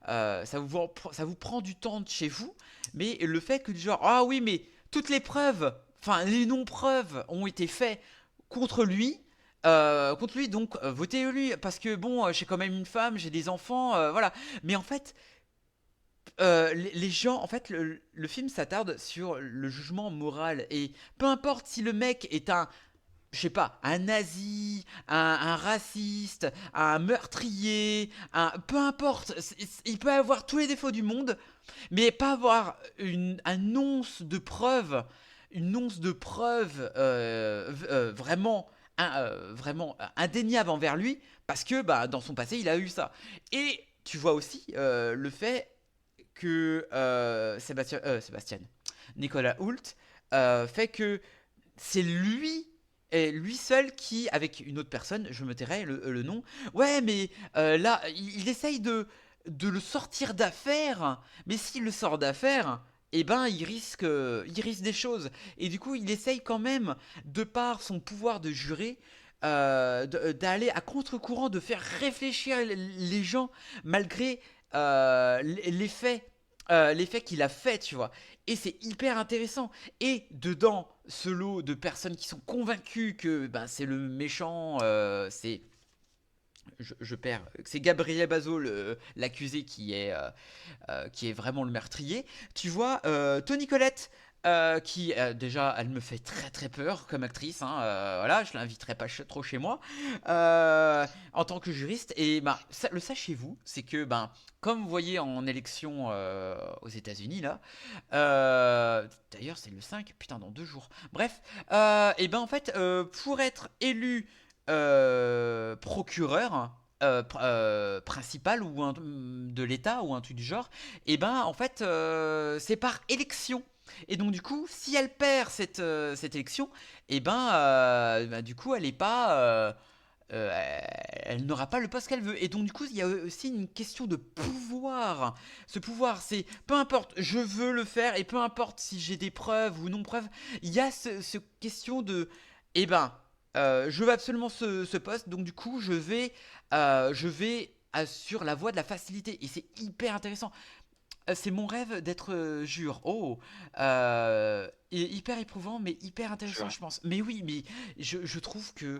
ça vous prend du temps de chez vous. Mais le fait que genre, ah oui, mais toutes les preuves, enfin les non-preuves ont été faites contre lui. Donc votez lui parce que bon, j'ai quand même une femme, j'ai des enfants, voilà. Mais en fait, les gens, en fait, le film s'attarde sur le jugement moral et peu importe si le mec est je sais pas, un nazi, un raciste, un meurtrier, peu importe, il peut avoir tous les défauts du monde, mais pas avoir une once de preuve vraiment indéniable envers lui, parce que bah, dans son passé, il a eu ça. Et tu vois aussi le fait que Sébastien, Nicolas Hoult, fait que c'est lui et lui seul qui, avec une autre personne, je me tairai le nom, ouais, mais là, il essaye de le sortir d'affaire, mais s'il le sort d'affaire, eh ben il risque des choses. Et du coup, il essaye quand même, de par son pouvoir de juré, d'aller à contre-courant, de faire réfléchir les gens malgré les faits qu'il a fait, tu vois. Et c'est hyper intéressant. Et dedans, ce lot de personnes qui sont convaincues que ben, c'est le méchant, je perds. C'est Gabriel Bazot, l'accusé, qui est vraiment le meurtrier. Tu vois, Toni Collette, qui déjà, elle me fait très très peur comme actrice. Hein, voilà, je l'inviterai pas trop chez moi en tant que juriste. Et ben, le sachez-vous, c'est que ben, comme vous voyez en élection aux États-Unis là, d'ailleurs c'est le 5, putain, dans 2 jours. Bref, et ben en fait, pour être élu procureur principal ou de l'État ou un truc du genre, et ben en fait c'est par élection. Et donc du coup, si elle perd cette élection, et ben du coup elle est pas elle n'aura pas le poste qu'elle veut. Et donc du coup, il y a aussi une question de pouvoir. Ce pouvoir, c'est peu importe, je veux le faire, et peu importe si j'ai des preuves ou non preuves, il y a ce question de, eh ben, je veux absolument ce poste, donc du coup, je vais sur la voie de la facilité. Et c'est hyper intéressant. C'est mon rêve d'être jure. Oh, hyper éprouvant, mais hyper intéressant, Jure. je pense. Mais oui, mais je trouve que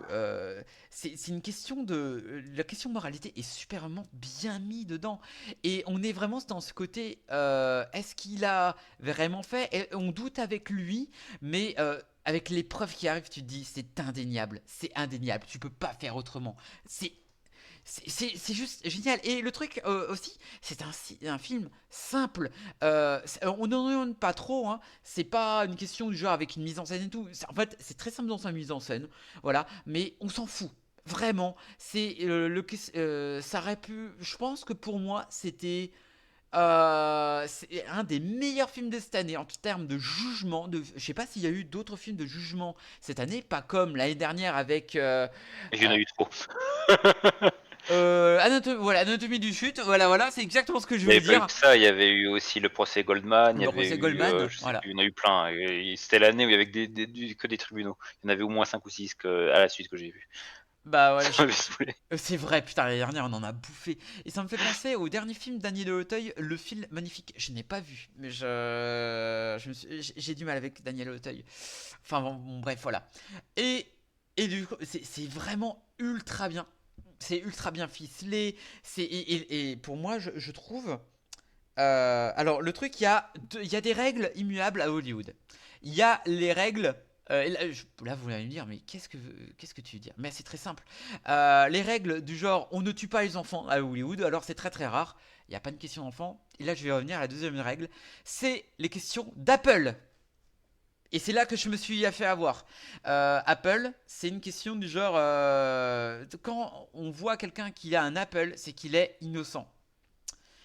c'est une question de. La question de moralité est superment bien mis dedans. Et on est vraiment dans ce côté. Est-ce qu'il a vraiment fait? Et on doute avec lui, mais. Avec les preuves qui arrivent, tu te dis c'est indéniable, c'est indéniable, tu peux pas faire autrement. C'est juste génial. Et le truc aussi, c'est un film simple. On n'en demande pas trop. Hein. C'est pas une question du genre avec une mise en scène et tout. En fait, c'est très simple dans sa mise en scène. Voilà. Mais on s'en fout. Vraiment. Ça aurait pu. Je pense que pour moi, c'est un des meilleurs films de cette année en termes de jugement. Je sais pas s'il y a eu d'autres films de jugement cette année, pas comme l'année dernière avec. Il y en a eu trop. Anatomie du chute, voilà, c'est exactement ce que je Il n'y voulais avait pas eu dire. que ça, il y avait eu aussi le procès Goldman, il y Le avait procès eu, Goldman, je sais voilà. plus, il y en a eu plein. C'était l'année où il y avait que des tribunaux. Il y en avait au moins 5 ou 6 à la suite que j'ai vu. Bah voilà, Ça m'avait saoulé. c'est vrai, putain, l'année dernière on en a bouffé. Et ça me fait penser au dernier film d'Agnès de Auteuil, Le Fil Magnifique. Je n'ai pas vu, mais j'ai du mal avec Daniel Auteuil. Enfin bon, bref, voilà. Et du coup, c'est vraiment ultra bien. C'est ultra bien ficelé. Et pour moi, je trouve. Alors, le truc, il y a des règles immuables à Hollywood. Il y a les règles. Et là, vous allez me dire, mais qu'est-ce que tu veux dire? Mais c'est très simple. Les règles du genre, on ne tue pas les enfants à Hollywood, alors c'est très très rare. Il n'y a pas de question d'enfant. Et là, je vais revenir à la deuxième règle. C'est les questions d'Apple. Et c'est là que je me suis fait avoir. Apple, c'est une question du genre, quand on voit quelqu'un qui a un Apple, c'est qu'il est innocent.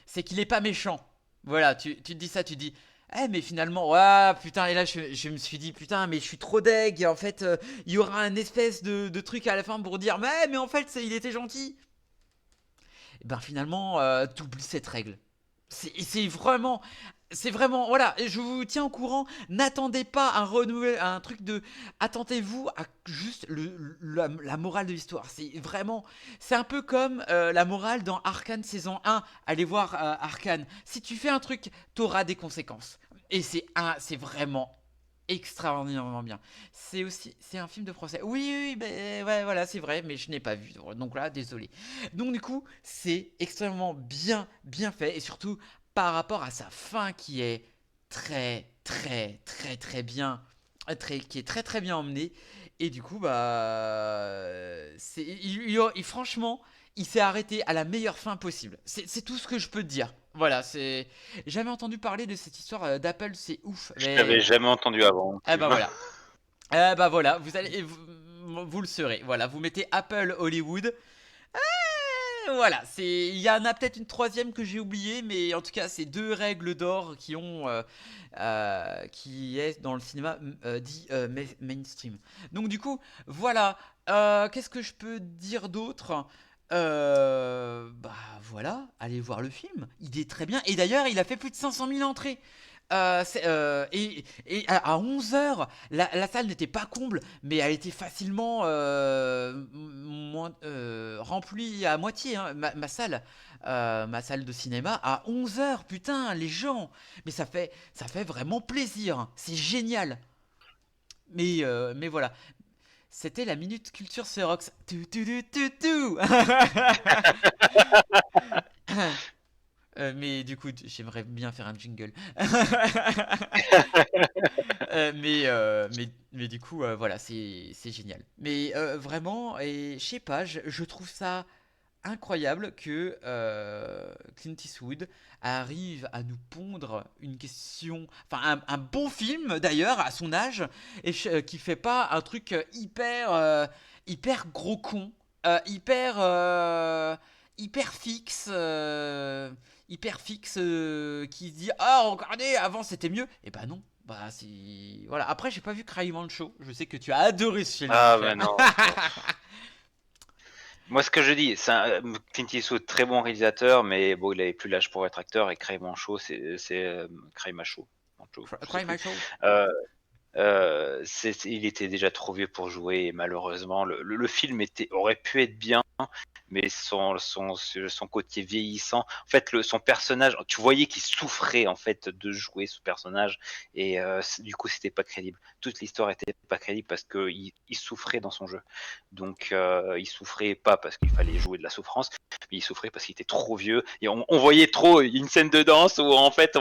C'est qu'il est pas méchant. Voilà, tu te dis ça, tu te dis. Eh mais finalement, ouais, putain, et là je me suis dit, putain, mais je suis trop deg, et en fait, il y aura un espèce de truc à la fin pour dire, mais en fait, il était gentil. Et ben finalement, t'oublies cette règle. C'est vraiment, voilà, je vous tiens au courant, n'attendez pas un truc de, attendez-vous à juste la morale de l'histoire, c'est un peu comme la morale dans Arcane saison 1, allez voir Arcane, si tu fais un truc, t'auras des conséquences, et c'est vraiment extraordinairement bien. C'est un film de procès. Oui, mais ouais, voilà, c'est vrai, mais je n'ai pas vu. Donc là, désolé. Donc du coup, c'est extrêmement bien fait, et surtout par rapport à sa fin qui est très, très, très, très bien, qui est très, très bien emmenée. Et du coup, franchement, il s'est arrêté à la meilleure fin possible. C'est tout ce que je peux te dire. Voilà, c'est. J'ai jamais entendu parler de cette histoire d'Apple, c'est ouf. Je t'avais jamais entendu avant. Eh ben voilà. Eh ben voilà, vous le saurez. Voilà, vous mettez Apple Hollywood. Voilà, il y en a peut-être une troisième que j'ai oubliée, mais en tout cas, c'est 2 règles d'or qui est dans le cinéma dit mainstream. Donc du coup, voilà. Qu'est-ce que je peux dire d'autre? Voilà, allez voir le film. Il est très bien. Et d'ailleurs, il a fait plus de 500 000 entrées. Et à 11h, la salle n'était pas comble, mais elle était facilement remplie à moitié, hein, ma salle de cinéma à 11h, putain, les gens. Mais ça fait vraiment plaisir, hein, c'est génial. Mais voilà, c'était la minute culture Xerox. Tout, tout, tout, tout, tout. Mais du coup, j'aimerais bien faire un jingle. Mais du coup, voilà, c'est génial. Mais vraiment, et je sais pas, je trouve ça incroyable que Clint Eastwood arrive à nous pondre une question, enfin un bon film d'ailleurs à son âge, et qui fait pas un truc hyper gros con, hyper fixe. Hyper fixe qui se dit ah regardez avant c'était mieux et bah non bah c'est voilà après j'ai pas vu Cryman Show, je sais que tu as adoré ce film Ah, Jean-Pierre. ben non. Moi, ce que je dis, c'est Clint Eastwood, très bon réalisateur, mais bon, il avait plus l'âge pour être acteur, et Craig Manchot, Craig Macho, je sais plus. Cryman Show. Euh, il était déjà trop vieux pour jouer, et malheureusement, le film aurait pu être bien, mais son côté vieillissant, en fait, son personnage, tu voyais qu'il souffrait en fait de jouer ce personnage, et du coup, c'était pas crédible. Toute l'histoire était pas crédible parce que il souffrait dans son jeu. Donc, il souffrait pas parce qu'il fallait jouer de la souffrance, mais il souffrait parce qu'il était trop vieux. Et on voyait trop une scène de danse où en fait,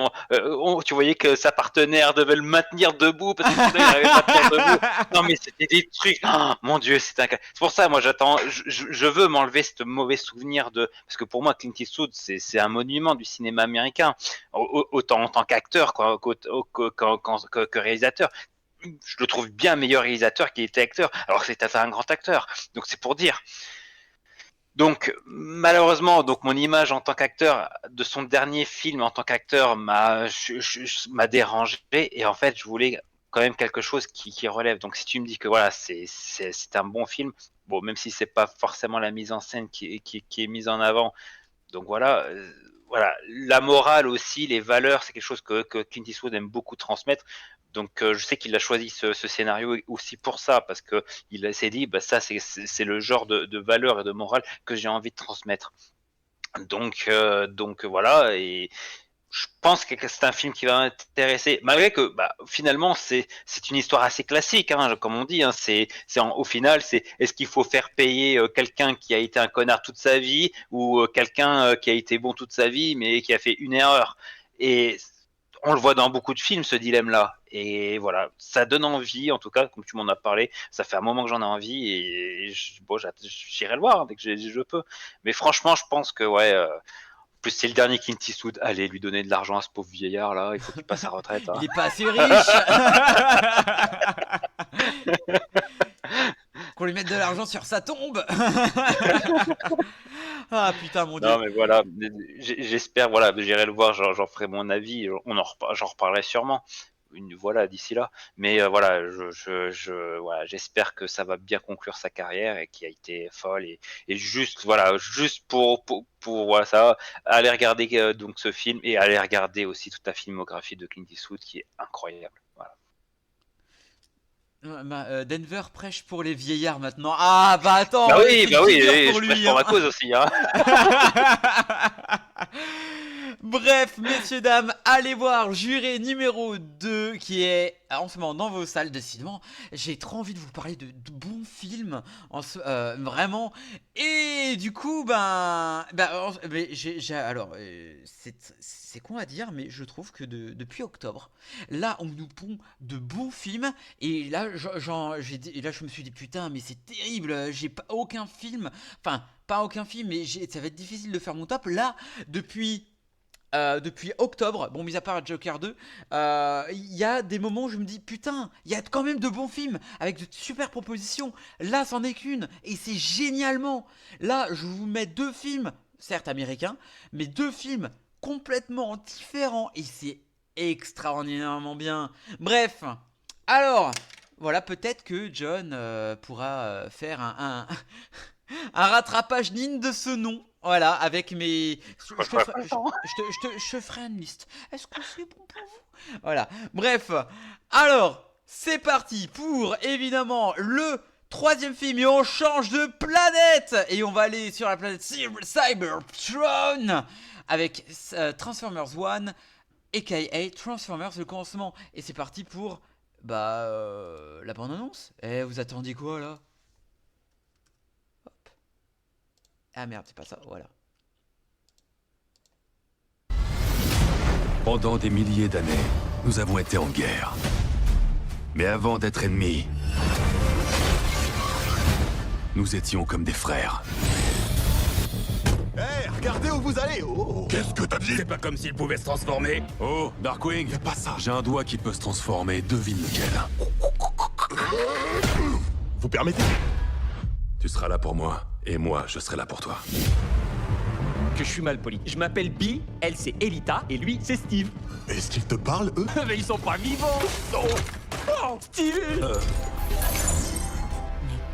tu voyais que sa partenaire devait le maintenir debout parce que sinon il n'arrivait pas à tenir debout. Non, mais c'était des trucs. Oh, mon Dieu, c'est pour ça, moi, je veux m'enlever ce mauvais souvenir parce que pour moi, Clint Eastwood, c'est un monument du cinéma américain, autant en tant qu'acteur que réalisateur. Je le trouve bien meilleur réalisateur qu'il était acteur, alors que c'était un grand acteur. Donc c'est pour dire. Donc malheureusement, donc mon image en tant qu'acteur de son dernier film en tant qu'acteur m'a dérangé, et en fait je voulais quand même quelque chose qui relève. Donc si tu me dis que voilà c'est un bon film, bon même si c'est pas forcément la mise en scène qui est mise en avant, donc voilà, la morale aussi, les valeurs, c'est quelque chose que Clint Eastwood aime beaucoup transmettre. Donc je sais qu'il a choisi ce scénario aussi pour ça, parce que il s'est dit, bah, ça c'est le genre de valeurs et de morale que j'ai envie de transmettre. Donc voilà, et je pense que c'est un film qui va m'intéresser, malgré que bah, finalement c'est une histoire assez classique, hein, comme on dit. Hein, au final, est-ce qu'il faut faire payer quelqu'un qui a été un connard toute sa vie, ou quelqu'un qui a été bon toute sa vie mais qui a fait une erreur. Et on le voit dans beaucoup de films, ce dilemme-là. Et voilà, ça donne envie, en tout cas, comme tu m'en as parlé. Ça fait un moment que j'en ai envie, et bon, j'irai le voir, hein, dès que je peux. Mais franchement, je pense que ouais. Plus c'est le dernier Clint Eastwood, allez lui donner de l'argent à ce pauvre vieillard là, il faut qu'il passe sa retraite. Hein. Il est pas assez riche. Qu'on lui mette de l'argent sur sa tombe. Ah putain mon dieu. Non mais voilà, j'espère, voilà, j'irai le voir, j'en ferai mon avis, j'en reparlerai sûrement. Voilà, d'ici là. Mais voilà, voilà, j'espère que ça va bien conclure sa carrière, et qui a été folle, et juste voilà, juste pour voilà, ça, aller regarder donc ce film, et aller regarder aussi toute la filmographie de Clint Eastwood qui est incroyable. Voilà. Denver prêche pour les vieillards maintenant. Ah bah attends, Bah c'est oui, dur pour je lui, prêche pour ma cause aussi. Hein. Bref, messieurs, dames, allez voir Juré numéro 2 qui est en ce moment dans vos salles. Décidément, j'ai trop envie de vous parler de bons films, vraiment. Et du coup, alors, c'est con à dire, mais je trouve que depuis octobre, là, on nous pond de bons films. Et là, je me suis dit, putain, mais c'est terrible, j'ai pas aucun film, enfin, pas aucun film, mais ça va être difficile de faire mon top. Là, depuis octobre, bon, mis à part Joker 2, il y a des moments où je me dis putain, il y a quand même de bons films avec de super propositions. Là, c'en est qu'une, et c'est génialement. Là, je vous mets deux films, certes américains, mais deux films complètement différents, et c'est extraordinairement bien. Bref, alors, voilà, peut-être que John pourra faire un rattrapage digne de ce nom. Voilà, avec mes... Je te ferai une liste. Est-ce que c'est bon pour vous? Voilà, bref. Alors, c'est parti pour, évidemment, le troisième film. Et on change de planète. Et on va aller sur la planète Cybertron avec Transformers One, a.k.a. Transformers, le commencement. Et c'est parti pour, la bande-annonce. Eh, vous attendiez quoi, là? Hop. Ah merde, c'est pas ça, voilà. Pendant des milliers d'années, nous avons été en guerre. Mais avant d'être ennemis, nous étions comme des frères. Hé, regardez où vous allez. Oh. Qu'est-ce que t'as dit? C'est pas comme s'il pouvait se transformer. Oh, Darkwing, Fais pas ça. j'ai un doigt qui peut se transformer, devine lequel. Vous permettez? Tu seras là pour moi, et moi, je serai là pour toi. Que je suis mal poli. Je m'appelle Bill, elle c'est Elita, et lui c'est Steve. Est-ce qu'ils te parlent, eux? Mais ils sont pas vivants. Oh, Steve.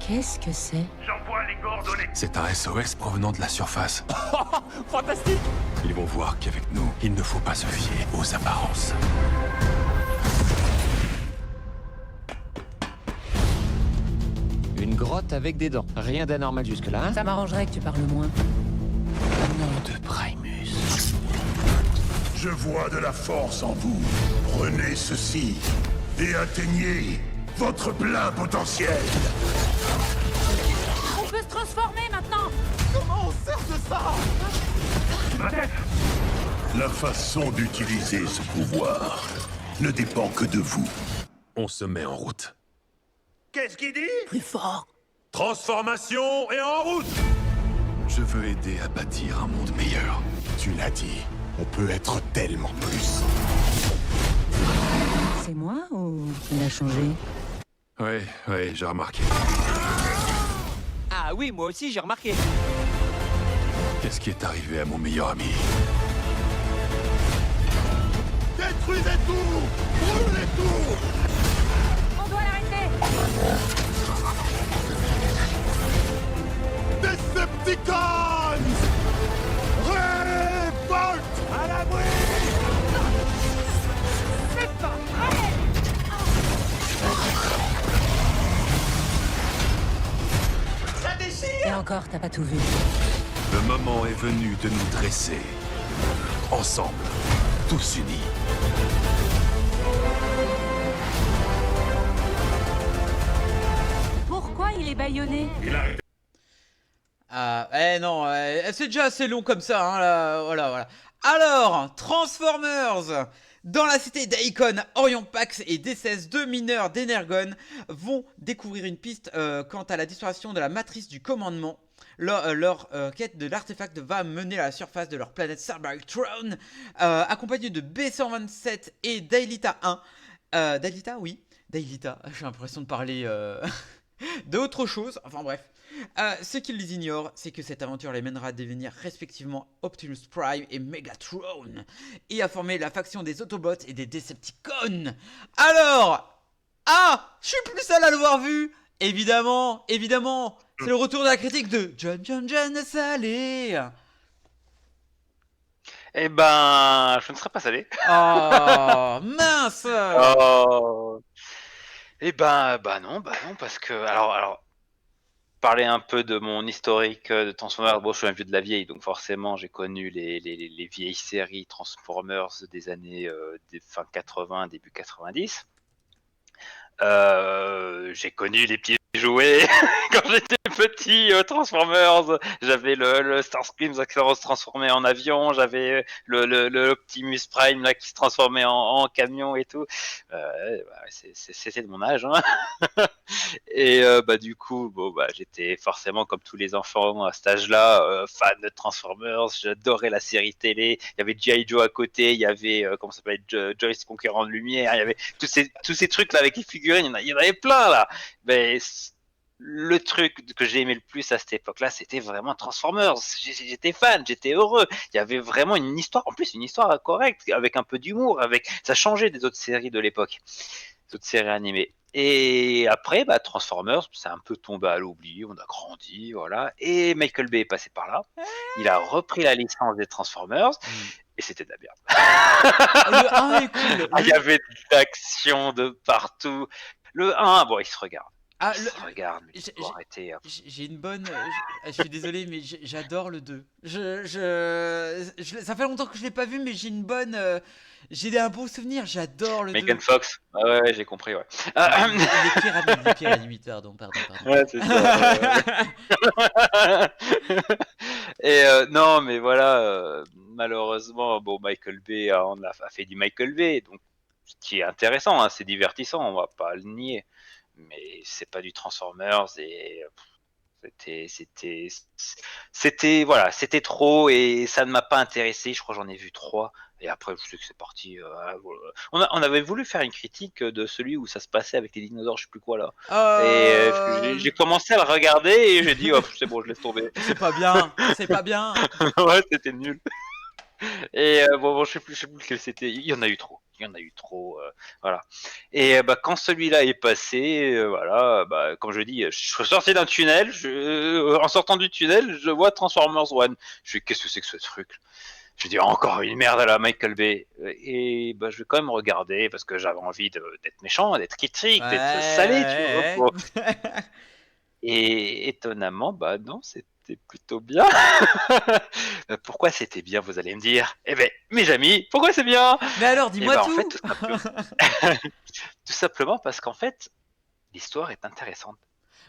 Qu'est-ce que c'est? C'est un SOS provenant de la surface. Fantastique. Ils vont voir qu'avec nous, il ne faut pas se fier aux apparences. Une grotte avec des dents. Rien d'anormal jusque-là, hein? Ça m'arrangerait que tu parles moins. Nom de Primus. Je vois de la force en vous. Prenez ceci et atteignez votre plein potentiel. On peut se transformer maintenant. Comment on sert de ça? La façon d'utiliser ce pouvoir ne dépend que de vous. On se met en route. Qu'est-ce qu'il dit? Plus fort. Transformation et en route! Je veux aider à bâtir un monde meilleur. Tu l'as dit, on peut être tellement plus. C'est moi ou il a changé? Oui, j'ai remarqué. Ah oui, moi aussi j'ai remarqué. Qu'est-ce qui est arrivé à mon meilleur ami? Détruisez tout! Brûlez tout! On doit l'arrêter. Decepticons! Révolte! À l'abri! C'est pas vrai. Et encore, t'as pas tout vu. Le moment est venu de nous dresser. Ensemble, tous unis. Pourquoi il est bâillonné? Non, c'est déjà assez long comme ça, hein, là, voilà. Alors, Transformers. Dans la cité d'Aicon, Orion Pax et D16, deux mineurs d'Energon, vont découvrir une piste quant à la disparition de la matrice du commandement. Leur quête de l'artefact va mener à la surface de leur planète Cybertron, accompagnés de B127 et d'Aelita 1. D'Aelita, oui. D'Aelita, j'ai l'impression de parler d'autre chose, enfin bref. Ce qu'ils ignorent, c'est que cette aventure les mènera à devenir respectivement Optimus Prime et Megatron, et à former la faction des Autobots et des Decepticons. Alors, je suis plus seul à l'avoir vu. Évidemment, c'est le retour de la critique de John Salé. Eh ben, je ne serais pas salé. Oh, mince. Oh. Eh ben, non, parce que alors. Parler un peu de mon historique de Transformers. Bon, je suis un vieux de la vieille, donc forcément, j'ai connu les vieilles séries Transformers des années des fin 80, début 90. J'ai connu les petits jouets quand j'étais petit, Transformers. J'avais le Starscream qui se transformait en avion, j'avais le Optimus Prime là qui se transformait en camion et tout. C'était de mon âge, hein. Et du coup, j'étais forcément comme tous les enfants à cet âge-là, fan de Transformers. J'adorais la série télé. Il y avait G.I. Joe à côté, il y avait comment ça s'appelle, Joyce Conquérant de Lumière, il y avait tous ces trucs là avec les figurines, il y en avait plein là. Mais le truc que j'ai aimé le plus à cette époque-là, c'était vraiment Transformers. J'étais fan, j'étais heureux. Il y avait vraiment une histoire, en plus une histoire correcte, avec un peu d'humour, ça changeait des autres séries de l'époque. toute série animée. Et après, bah, Transformers, c'est un peu tombé à l'oubli, on a grandi, voilà. Et Michael Bay est passé par là. Il a repris la licence des Transformers, et c'était de la merde. Le 1 est cool. Il y avait de l'action de partout. Le 1, bon, il se regarde. Ah, Il le- se regarde, mais j'ai- il faut arrêter. J'ai une bonne. Je suis désolé, mais j'adore le 2. Ça fait longtemps que je l'ai pas vu, mais j'ai une bonne. J'ai un bon souvenir, j'adore le 2. Megan Fox, ah ouais, j'ai compris, ouais. Les pyramides, pardon. Ouais, c'est ça. Et non, mais voilà, malheureusement, bon, Michael Bay, on a fait du Michael Bay, donc ce qui est intéressant, hein, c'est divertissant, on va pas le nier, mais c'est pas du Transformers et voilà, c'était trop et ça ne m'a pas intéressé. Je crois que j'en ai vu 3 et après je sais que c'est parti. Voilà. On avait voulu faire une critique de celui où ça se passait avec les dinosaures, je sais plus quoi là. Et j'ai commencé à le regarder et j'ai dit oh, c'est bon, je laisse tomber. C'est pas bien, c'est pas bien. Ouais, c'était nul. Et bon, je sais plus lequel c'était. Il y en a eu trop. Voilà. Et bah, quand celui-là est passé, voilà, bah, comme je dis, je suis sorti d'un tunnel. En sortant du tunnel, je vois Transformers One. Je dis qu'est-ce que c'est que ce truc? Je dis encore une merde à la Michael Bay. Et bah, je vais quand même regarder parce que j'avais envie d'être méchant, d'être critique, d'être salé, tu vois. Et étonnamment, bah non, c'était plutôt bien. Pourquoi c'était bien, vous allez me dire? Eh ben, mes amis, pourquoi c'est bien? Mais alors, dis-moi bah, tout. En fait, tout simplement parce qu'en fait, l'histoire est intéressante.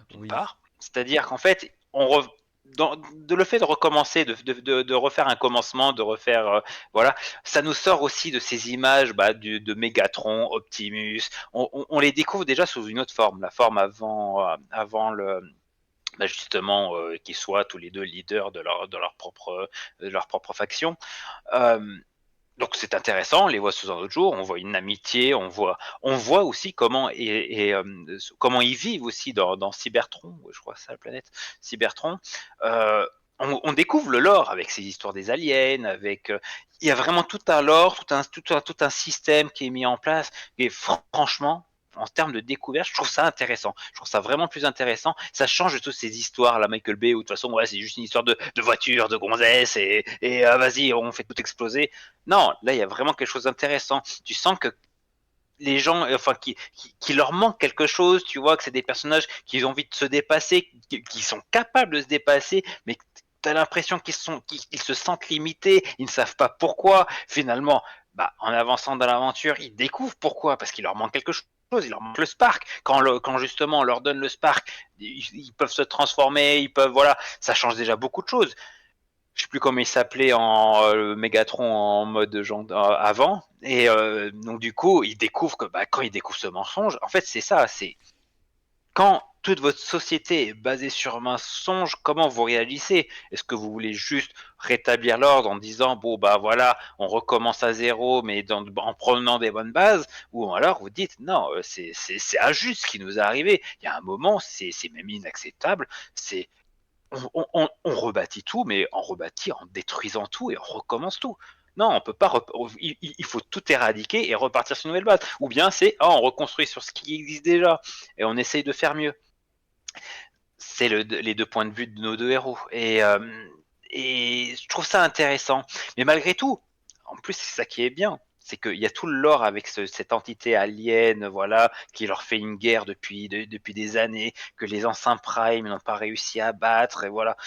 D'une part, c'est-à-dire qu'en fait, le fait de recommencer, de refaire un commencement, de refaire, voilà, ça nous sort aussi de ces images de Megatron, Optimus. On les découvre déjà sous une autre forme, la forme avant le justement qu'ils soient tous les deux leaders de leur propre faction. Donc c'est intéressant, on les voit sous un autre jour, on voit une amitié, on voit aussi comment comment ils vivent aussi dans Cybertron, je crois que c'est la planète Cybertron. On découvre le lore avec ces histoires des aliens, il y a vraiment tout un lore, tout un système qui est mis en place, et franchement, en termes de découverte, je trouve ça intéressant. Je trouve ça vraiment plus intéressant. Ça change de toutes ces histoires, la Michael Bay, où de toute façon, ouais, c'est juste une histoire de voiture, de gonzesse, et vas-y, on fait tout exploser. Non, là, il y a vraiment quelque chose d'intéressant. Tu sens que les gens, enfin, qui leur manque quelque chose, tu vois, que c'est des personnages qui ont envie de se dépasser, qui sont capables de se dépasser, mais t'as l'impression qu'ils se sentent limités, ils ne savent pas pourquoi. Finalement, bah, en avançant dans l'aventure, ils découvrent pourquoi, parce qu'il leur manque quelque chose. Il leur manque le Spark. Quand justement on leur donne le Spark, ils peuvent se transformer, voilà, ça change déjà beaucoup de choses. Je sais plus comment il s'appelait en Megatron en mode avant, et donc du coup ils découvrent que quand ils découvrent ce mensonge, en fait c'est ça, c'est quand toute votre société est basée sur un mensonge, comment vous réagissez? Est-ce que vous voulez juste rétablir l'ordre en disant bon bah voilà, on recommence à zéro, mais en prenant des bonnes bases, ou alors vous dites non, c'est injuste ce qui nous est arrivé. Il y a un moment, c'est même inacceptable. C'est on rebâtit tout, mais on rebâtit en détruisant tout et on recommence tout. Non, on peut pas. Il faut tout éradiquer et repartir sur une nouvelle base. Ou bien c'est on reconstruit sur ce qui existe déjà et on essaye de faire mieux. C'est les deux points de vue de nos deux héros et je trouve ça intéressant. Mais malgré tout, en plus c'est ça qui est bien, c'est qu'il y a tout le lore avec cette entité alien, voilà, qui leur fait une guerre depuis des années, que les anciens Prime n'ont pas réussi à battre et voilà.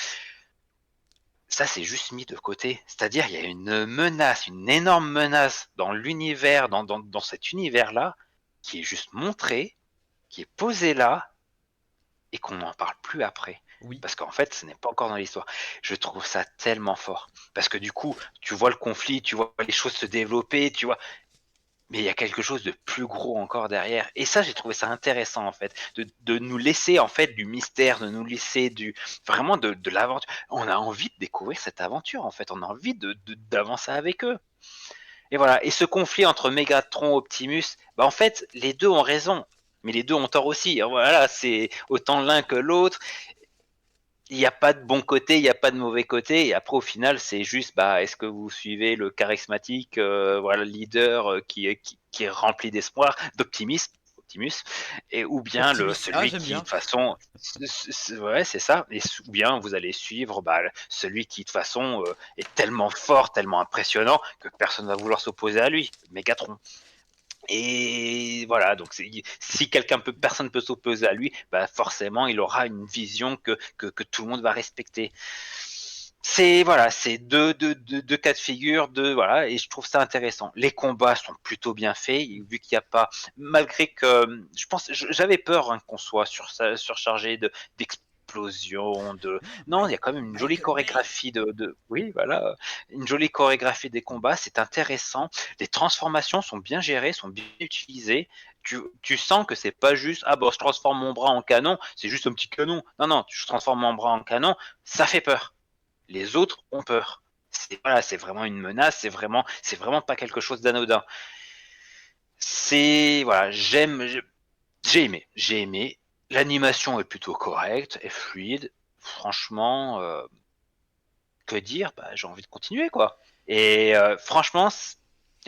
Ça, c'est juste mis de côté. C'est-à-dire, il y a une menace, une énorme menace dans l'univers, dans cet univers-là, qui est juste montrée, qui est posée là, et qu'on n'en parle plus après. Oui. Parce qu'en fait, ce n'est pas encore dans l'histoire. Je trouve ça tellement fort. Parce que du coup, tu vois le conflit, tu vois les choses se développer, tu vois. Mais il y a quelque chose de plus gros encore derrière. Et ça, j'ai trouvé ça intéressant, en fait. De nous laisser, en fait, du mystère, de nous laisser vraiment de l'aventure. On a envie de découvrir cette aventure, en fait. On a envie d'avancer avec eux. Et voilà. Et ce conflit entre Megatron et Optimus, en fait, les deux ont raison. Mais les deux ont tort aussi. Voilà, c'est autant l'un que l'autre. Il n'y a pas de bon côté, il n'y a pas de mauvais côté. Et après, au final, c'est juste, est-ce que vous suivez le charismatique, leader qui est rempli d'espoir, d'optimisme. Optimus, ou bien celui j'aime qui bien. de toute façon, ouais c'est ça, ou bien vous allez suivre celui qui de toute façon est tellement fort, tellement impressionnant que personne va vouloir s'opposer à lui, Megatron. Et voilà, donc si personne peut s'opposer à lui, forcément il aura une vision que tout le monde va respecter. C'est deux cas de figure, voilà, et je trouve ça intéressant. Les combats sont plutôt bien faits, vu qu'il n'y a pas, malgré que j'avais peur qu'on soit surchargé d'explosions, non, il y a quand même une jolie Michael Bay. chorégraphie oui, voilà, une jolie chorégraphie des combats, c'est intéressant. Les transformations sont bien gérées, sont bien utilisées. Tu sens que c'est pas juste je transforme mon bras en canon, c'est juste un petit canon. Non, tu transformes mon bras en canon, ça fait peur. Les autres ont peur. C'est vraiment une menace, c'est vraiment pas quelque chose d'anodin. Voilà, j'ai aimé. L'animation est plutôt correcte, est fluide. Franchement, que dire, j'ai envie de continuer quoi. Et franchement,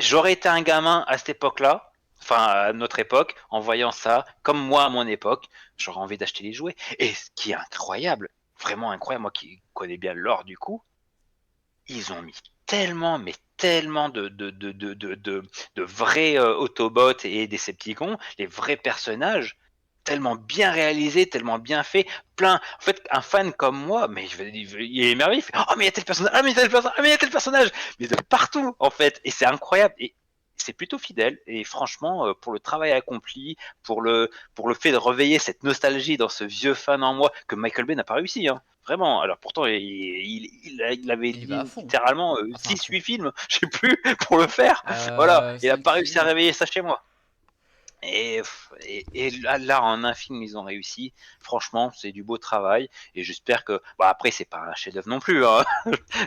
j'aurais été un gamin à cette époque-là, enfin à notre époque, en voyant ça, comme moi à mon époque, j'aurais envie d'acheter les jouets. Et ce qui est incroyable, vraiment incroyable, moi qui connais bien l'or du coup, ils ont mis tellement, mais tellement de vrais Autobots et Decepticons, les vrais personnages, tellement bien réalisés, tellement bien faits, plein. En fait, un fan comme moi, mais il est émerveillé, il fait oh mais il y a tel personnage, ah mais il y a tel personnage, ah mais il y a tel personnage, mais de partout en fait, et c'est incroyable. Et c'est plutôt fidèle et franchement pour le travail accompli, pour le fait de réveiller cette nostalgie dans ce vieux fan en moi que Michael Bay n'a pas réussi hein. Vraiment, alors pourtant il avait Il va à fond. littéralement Enfin, à 6-8 films, je sais plus, pour le faire. Voilà, il a cinq pas réussi à films. réveiller ça chez moi. Et là, en un film, ils ont réussi. Franchement, c'est du beau travail. Et j'espère que. Après, c'est pas un chef-d'œuvre non plus. Hein.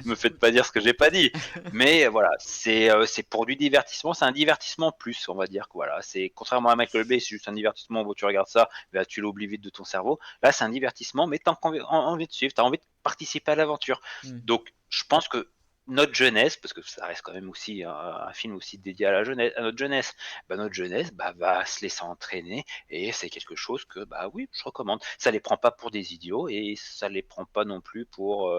Me faites pas dire ce que j'ai pas dit. Mais voilà, c'est pour du divertissement. C'est un divertissement plus, on va dire que voilà. C'est contrairement à Michael Bay, c'est juste un divertissement où tu regardes ça, tu l'oublies vite de ton cerveau. Là, c'est un divertissement, mais t'as envie de suivre, t'as envie de participer à l'aventure. Donc, je pense que notre jeunesse, parce que ça reste quand même aussi un film aussi dédié à notre jeunesse, va se laisser entraîner et c'est quelque chose que oui, je recommande. Ça les prend pas pour des idiots et ça les prend pas non plus pour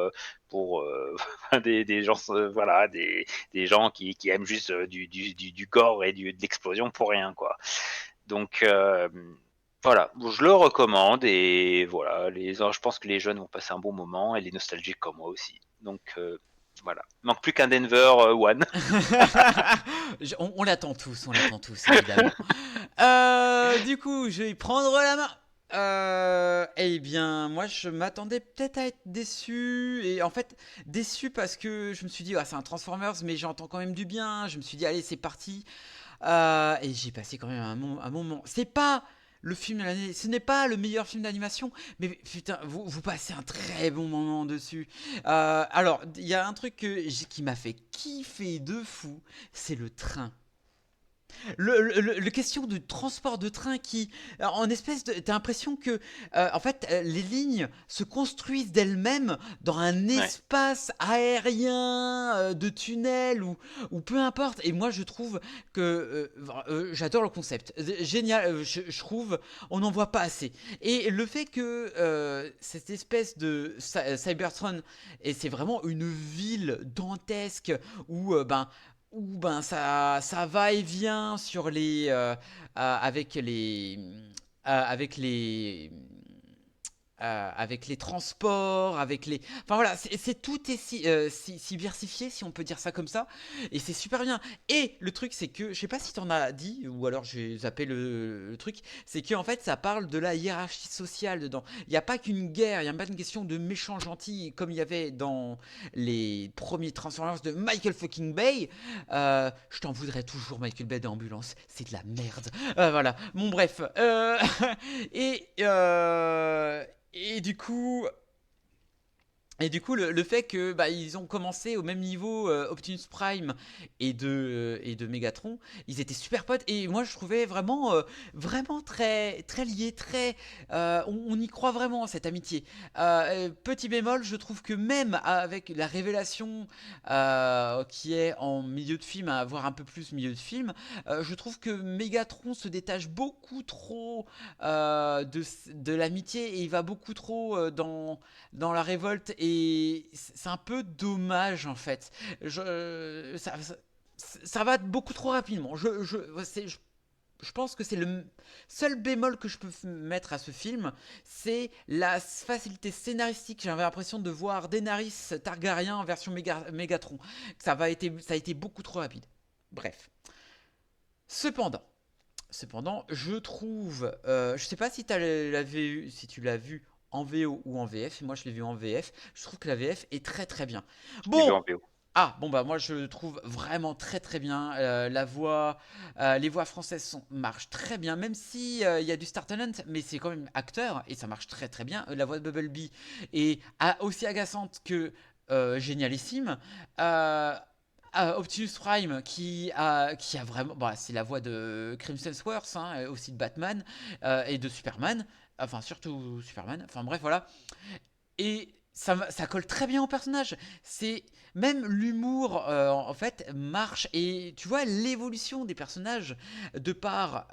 des gens voilà des gens qui aiment juste du gore et de l'explosion pour rien quoi. Donc voilà, je le recommande et voilà, je pense que les jeunes vont passer un bon moment et les nostalgiques comme moi aussi. Donc voilà, il manque plus qu'un Denver One. On l'attend tous, évidemment. Du coup, je vais prendre la main. Eh bien, moi, je m'attendais peut-être à être déçu. Et en fait, déçu parce que je me suis dit, c'est un Transformers, mais j'entends quand même du bien. Je me suis dit, allez, c'est parti. Et j'ai passé quand même un moment. C'est pas le film de l'année, ce n'est pas le meilleur film d'animation, mais putain, vous passez un très bon moment dessus. Alors, il y a un truc qui m'a fait kiffer de fou, c'est le train. Le question du transport de train qui, en espèce de, t'as l'impression que, en fait, les lignes se construisent d'elles-mêmes dans un espace aérien de tunnel ou peu importe. Et moi, je trouve que j'adore le concept, génial. Je trouve, on n'en voit pas assez. Et le fait que cette espèce de Cybertron, et c'est vraiment une ville dantesque où ça va et vient sur avec les transports, enfin voilà, tout est si diversifié, si on peut dire ça comme ça, et c'est super bien. Et le truc, c'est que, je sais pas si t'en as dit, ou alors j'ai zappé le truc, c'est qu'en fait, ça parle de la hiérarchie sociale dedans. Il n'y a pas qu'une guerre, il n'y a pas une question de méchant gentil, comme il y avait dans les premiers Transformers de Michael fucking Bay. Je t'en voudrais toujours, Michael Bay d'ambulance, c'est de la merde. Voilà, bon bref. Et du coup, Et du coup, le fait que ils ont commencé au même niveau Optimus Prime et de Megatron, ils étaient super potes et moi je trouvais vraiment très très liés, très on y croit vraiment cette amitié. Petit bémol, je trouve que même avec la révélation qui est en milieu de film, voire un peu plus milieu de film, je trouve que Megatron se détache beaucoup trop de l'amitié et il va beaucoup trop dans la révolte et c'est un peu dommage en fait. Ça va beaucoup trop rapidement. Je pense que c'est le seul bémol que je peux mettre à ce film, c'est la facilité scénaristique. J'avais l'impression de voir Daenerys Targaryen en version Mégatron. Ça a été beaucoup trop rapide. Bref. Cependant, je trouve, je sais pas si si tu l'as vu en VO ou en VF. Moi, je l'ai vu en VF. Je trouve que la VF est très très bien. Je l'ai vu Bon. en VO. Ah bon moi je trouve vraiment très très bien la voix, les voix françaises marchent très bien même si il y a du star talent mais c'est quand même acteur et ça marche très très bien. La voix de Bumblebee est aussi agaçante que génialissime. Optimus Prime qui a vraiment c'est la voix de Crimson Swords aussi de Batman et de Superman, enfin surtout Superman, enfin bref voilà. Et ça colle très bien au personnage. C'est même l'humour en fait marche et tu vois l'évolution des personnages de par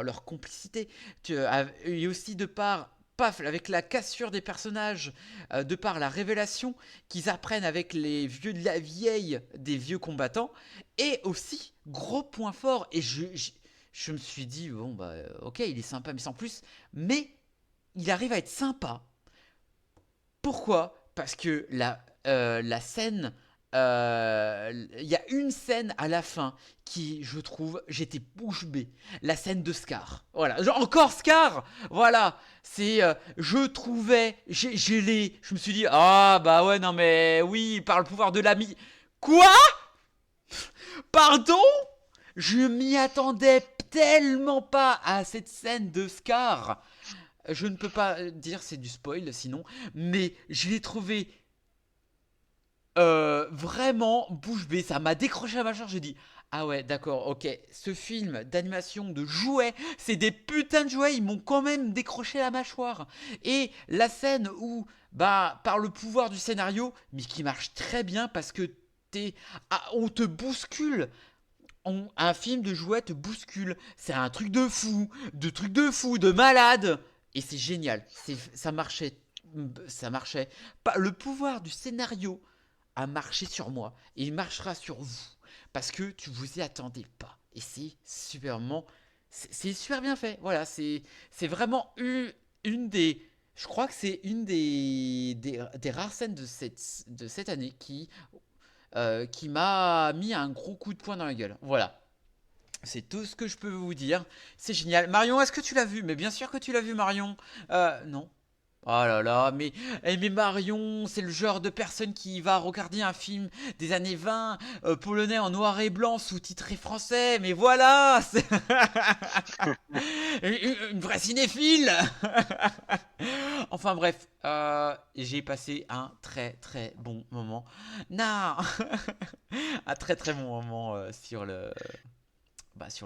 leur complicité et aussi de par paf avec la cassure des personnages de par la révélation qu'ils apprennent avec les vieux de la vieille des vieux combattants et aussi gros point fort et je me suis dit bon ok il est sympa mais sans plus mais il arrive à être sympa. Pourquoi ? Parce que la scène, il y a une scène à la fin qui, je trouve, j'étais bouche bée. La scène de Scar. Voilà, encore Scar. Voilà, c'est, je trouvais, je me suis dit, ah bah ouais non mais oui, par le pouvoir de l'ami. Quoi ? Pardon ? Je m'y attendais tellement pas à cette scène de Scar. Je ne peux pas dire c'est du spoil sinon, mais je l'ai trouvé vraiment bouche bée. Ça m'a décroché la mâchoire. J'ai dit ah ouais d'accord ok ce film d'animation de jouets c'est des putains de jouets ils m'ont quand même décroché la mâchoire. Et la scène où par le pouvoir du scénario mais qui marche très bien parce que on te bouscule. Un film de jouets te bouscule. C'est un truc de fou, de malade. Et c'est génial. Ça marchait. Le pouvoir du scénario a marché sur moi. Et il marchera sur vous. Parce que tu vous y attendez pas. Et c'est c'est super bien fait. Voilà, c'est vraiment une des. Je crois que c'est une des rares scènes de cette année qui m'a mis un gros coup de poing dans la gueule. Voilà. C'est tout ce que je peux vous dire. C'est génial. Marion, est-ce que tu l'as vu ? Mais bien sûr que tu l'as vu, Marion. Non. Oh là là, mais Marion, c'est le genre de personne qui va regarder un film des années 20, polonais en noir et blanc, sous-titré français. Mais voilà, c'est une vraie cinéphile. Enfin bref, j'ai passé un très très bon moment. Non, un très très bon moment sur le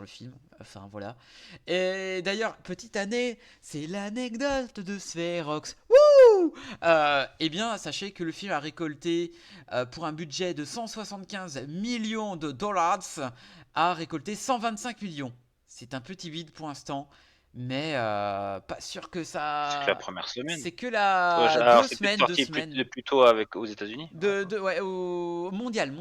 film, enfin voilà. Et d'ailleurs, petite année, c'est l'anecdote de Spherox. Wouh. Eh bien, sachez que le film a récolté, pour un budget de 175 millions de dollars, a récolté 125 millions. C'est un petit vide pour l'instant, mais pas sûr que ça... C'est que la première semaine. C'est que la... Alors, deux c'est semaines, sorti plutôt aux États-Unis. Ouais, au mondial.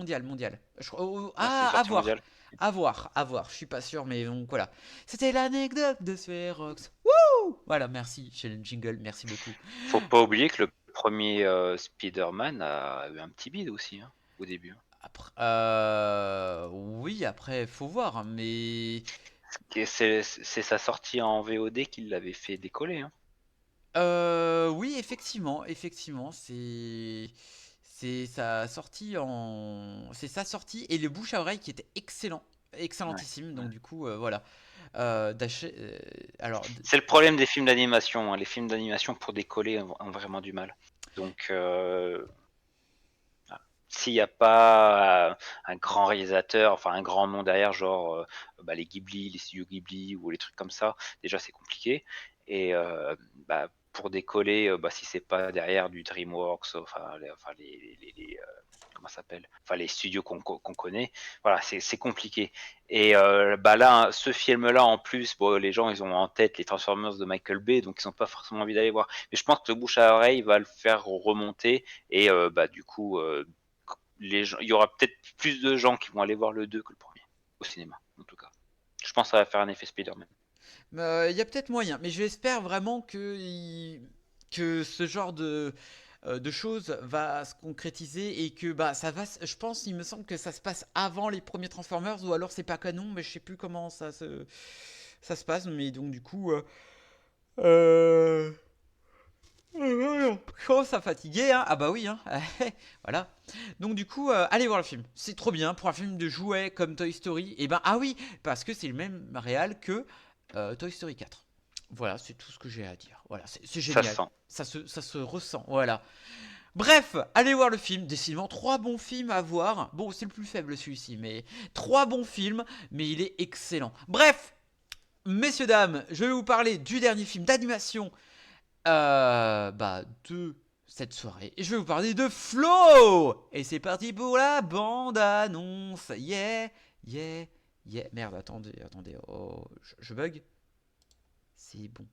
À voir. À voir, je suis pas sûr, mais donc voilà. C'était l'anecdote de Spherox. Wouh. Voilà, merci, chez le jingle, merci beaucoup. Faut pas oublier que le premier Spider-Man a eu un petit bide aussi, au début. Après, oui, après, faut voir, hein, mais... C'est sa sortie en VOD qui l'avait fait décoller. Oui, effectivement, c'est sa sortie et le bouche à oreille qui était excellentissime. Ouais. Donc du coup, voilà. alors, C'est le problème des films d'animation. Hein. Les films d'animation, pour décoller, ont vraiment du mal. Donc, s'il n'y a pas un grand réalisateur, enfin un grand nom derrière, genre les Ghibli, les studios Ghibli ou les trucs comme ça, déjà c'est compliqué. Et pour décoller, si c'est pas derrière du DreamWorks, comment ça s'appelle, enfin les studios qu'on connaît, voilà, c'est compliqué. Et là, ce film-là en plus, les gens ils ont en tête les Transformers de Michael Bay, donc ils n'ont pas forcément envie d'aller voir. Mais je pense que le bouche à oreille va le faire remonter et du coup. Il y aura peut-être plus de gens qui vont aller voir le 2 que le premier, au cinéma, en tout cas. Je pense que ça va faire un effet Spider-Man. Il y a peut-être moyen, mais j'espère vraiment que ce genre de choses va se concrétiser et que ça va. Je pense, il me semble que ça se passe avant les premiers Transformers, ou alors c'est pas canon, mais je sais plus comment ça se passe. Mais donc, du coup. Je commence à fatiguer, hein. Ah bah oui, hein. Voilà. Donc du coup, allez voir le film. C'est trop bien pour un film de jouets comme Toy Story. Et ah oui, parce que c'est le même réal que Toy Story 4. Voilà, c'est tout ce que j'ai à dire. Voilà, c'est génial. Ça se ressent, voilà. Bref, allez voir le film. Décidément, 3 bons films à voir. Bon, c'est le plus faible celui-ci, mais 3 bons films, mais il est excellent. Bref, messieurs, dames, je vais vous parler du dernier film d'animation de cette soirée. Et je vais vous parler de Flo. Et c'est parti pour la bande-annonce. Yeah. Merde, attendez. Oh, je bug. C'est bon.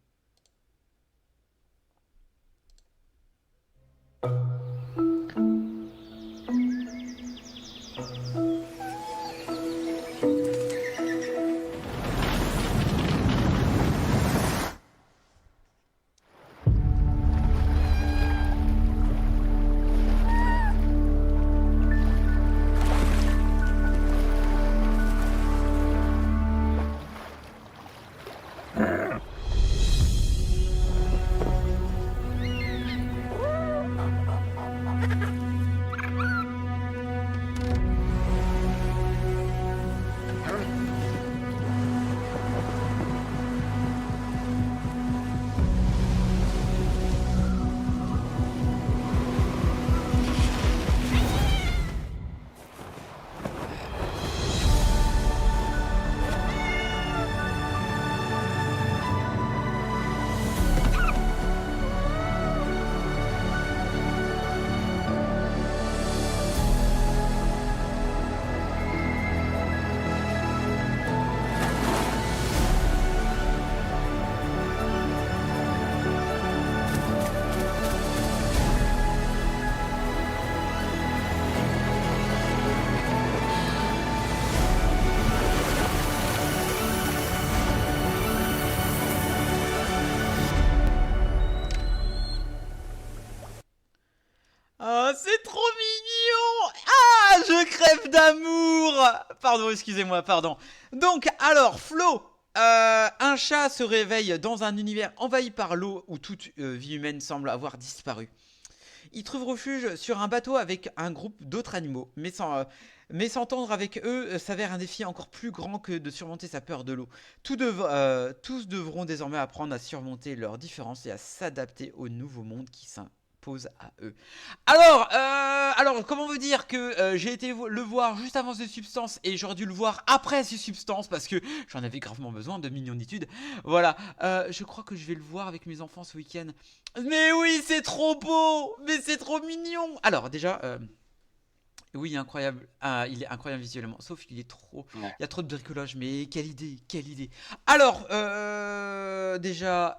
Ah, c'est trop mignon! Ah, je crève d'amour! Pardon, excusez-moi, pardon. Donc, alors, Flo, un chat se réveille dans un univers envahi par l'eau où toute vie humaine semble avoir disparu. Il trouve refuge sur un bateau avec un groupe d'autres animaux, mais s'entendre avec eux s'avère un défi encore plus grand que de surmonter sa peur de l'eau. Tous devront désormais apprendre à surmonter leurs différences et à s'adapter au nouveau monde qui s'impose à eux. Alors, comment vous dire que j'ai été le voir juste avant The Substance et j'aurais dû le voir après The Substance parce que j'en avais gravement besoin de mignonitude. Voilà, je crois que je vais le voir avec mes enfants ce week-end. Mais oui, c'est trop beau, mais c'est trop mignon. Alors déjà, oui, incroyable. Il est incroyable visuellement, sauf qu'il est trop. Ouais. Il y a trop de bricolage, mais quelle idée. Alors, déjà,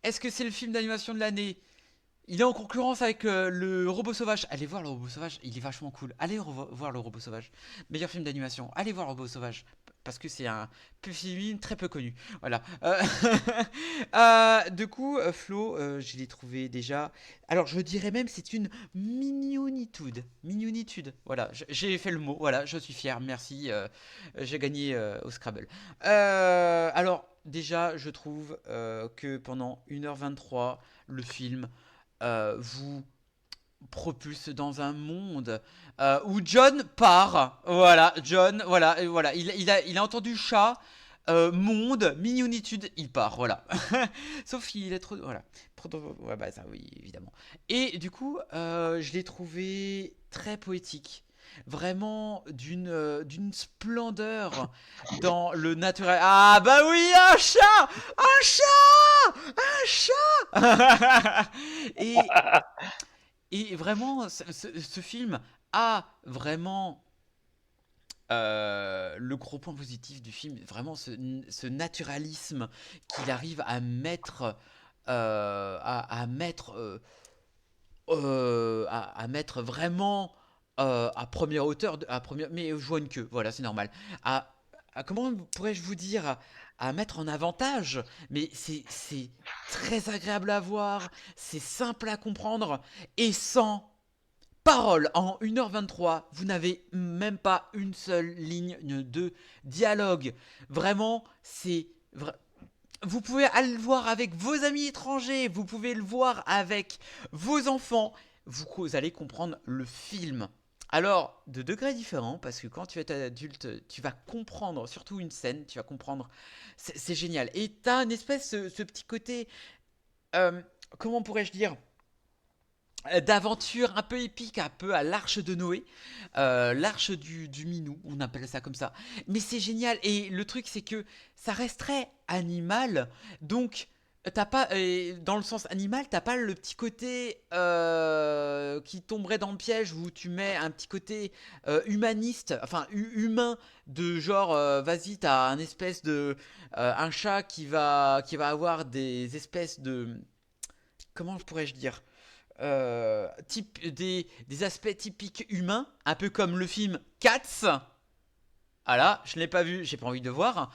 est-ce que c'est le film d'animation de l'année ? Il est en concurrence avec le Robot Sauvage. Allez voir le Robot Sauvage, il est vachement cool. Allez voir le Robot Sauvage. Meilleur film d'animation. Allez voir le Robot Sauvage. Parce que c'est un film très peu connu. Voilà. Du coup, Flo, je l'ai trouvé déjà. Alors, je dirais même c'est une mignonitude. Voilà, j'ai fait le mot. Voilà, je suis fier. Merci. J'ai gagné au Scrabble. Alors, déjà, je trouve que pendant 1h23, le film vous propulse dans un monde où John part. Voilà, John, voilà. Il a entendu chat. monde, mignonitude, il part, voilà. Sauf qu'il est trop... Voilà. Ouais, bah ça, oui, évidemment. Et du coup, je l'ai trouvé très poétique. Vraiment d'une splendeur dans le naturel. Ah bah oui, un chat! Un chat! Un chat! Et vraiment, ce film a vraiment le gros point positif du film, vraiment ce naturalisme qu'il arrive à mettre, à mettre vraiment à première hauteur, mais je vois une queue, voilà, c'est normal. Comment pourrais-je vous dire, à mettre en avantage, mais c'est très agréable à voir, c'est simple à comprendre et sans parole. En 1h23, vous n'avez même pas une seule ligne de dialogue. Vraiment, vous pouvez aller le voir avec vos amis étrangers, vous pouvez le voir avec vos enfants. Vous allez comprendre le film. Alors, de degrés différents, parce que quand tu es adulte, tu vas comprendre, surtout une scène, tu vas comprendre. C'est génial. Et tu as une espèce, ce petit côté, comment pourrais-je dire, d'aventure un peu épique, un peu à l'arche de Noé, l'arche du Minou, on appelle ça comme ça. Mais c'est génial, et le truc c'est que ça reste très animal, donc t'as pas, dans le sens animal, t'as pas le petit côté qui tomberait dans le piège où tu mets un petit côté humaniste, enfin humain, de genre vas-y, t'as un espèce de un chat qui va avoir des espèces de, comment pourrais-je dire, des aspects typiques humains, un peu comme le film Cats. Ah là, je ne l'ai pas vu, j'ai pas envie de voir.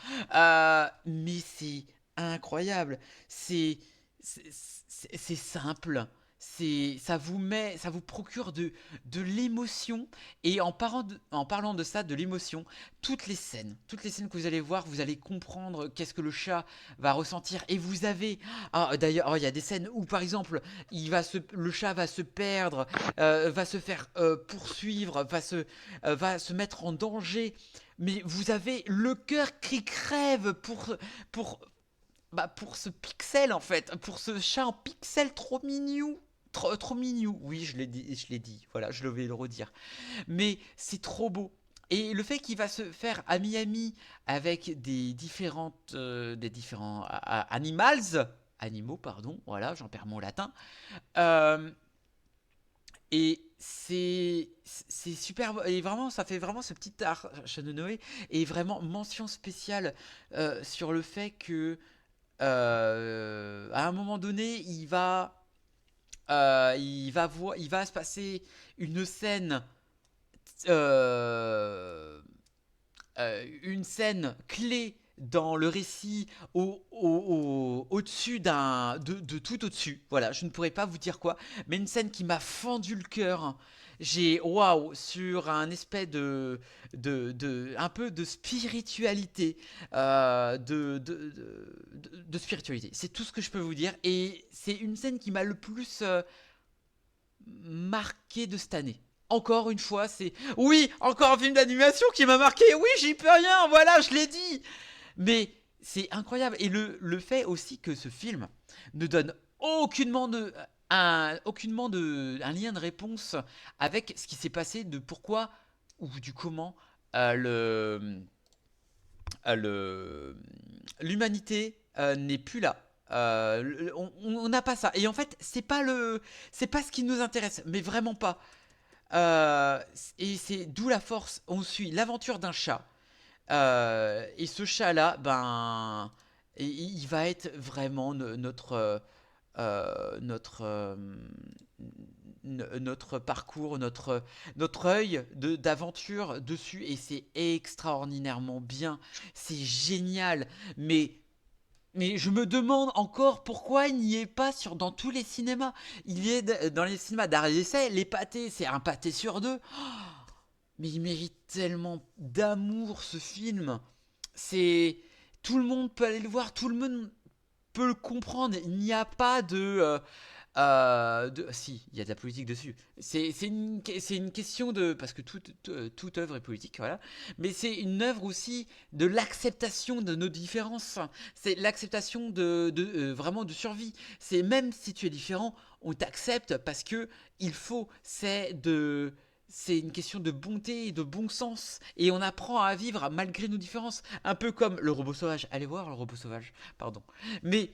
Mais c'est incroyable. C'est simple. Ça vous procure de l'émotion. Et en parlant de ça, de l'émotion, toutes les scènes que vous allez voir, vous allez comprendre qu'est-ce que le chat va ressentir. Et vous avez, d'ailleurs, il y a des scènes où, par exemple, le chat va se perdre, va se faire poursuivre, va se mettre en danger. Mais vous avez le cœur qui crève pour ce pixel, en fait, pour ce chat en pixel trop mignon. Trop mignon, oui, je l'ai dit, voilà, je vais le redire. Mais c'est trop beau. Et le fait qu'il va se faire à Miami avec des différents animaux, pardon, voilà, j'en perds mon latin. Et c'est super, et vraiment, ça fait vraiment ce petit arche de Noé. Et vraiment, mention spéciale sur le fait que, à un moment donné, il va se passer une scène, clé dans le récit au-dessus de tout au-dessus. Voilà, je ne pourrais pas vous dire quoi, mais une scène qui m'a fendu le cœur. J'ai waouh sur un espèce un peu de spiritualité, de spiritualité. C'est tout ce que je peux vous dire, et c'est une scène qui m'a le plus marqué de cette année. Encore une fois, oui, encore un film d'animation qui m'a marqué. Oui, j'y peux rien, voilà, je l'ai dit. Mais c'est incroyable, et le fait aussi que ce film ne donne aucunement un lien de réponse avec ce qui s'est passé, de pourquoi ou du comment l'humanité n'est plus là. On n'a pas ça, et en fait c'est pas ce qui nous intéresse, mais vraiment pas. Et c'est d'où la force. On suit l'aventure d'un chat, et ce chat là, il va être vraiment notre parcours, notre œil d'aventure dessus, et c'est extraordinairement bien, c'est génial. Mais je me demande encore pourquoi il n'y est pas dans tous les cinémas. Il y est dans les cinémas d'art et d'essai. Les pâtés, c'est un pâté sur deux. Mais il mérite tellement d'amour, ce film. Tout le monde peut aller le voir, tout le monde peut le comprendre. Il n'y a pas Si, il y a de la politique dessus. C'est une question de... Parce que toute œuvre est politique, voilà. Mais c'est une œuvre aussi de l'acceptation de nos différences. C'est l'acceptation vraiment de survie. C'est même si tu es différent, on t'accepte parce que il faut. C'est une question de bonté et de bon sens. Et on apprend à vivre malgré nos différences. Un peu comme le robot sauvage. Allez voir le robot sauvage, pardon. Mais...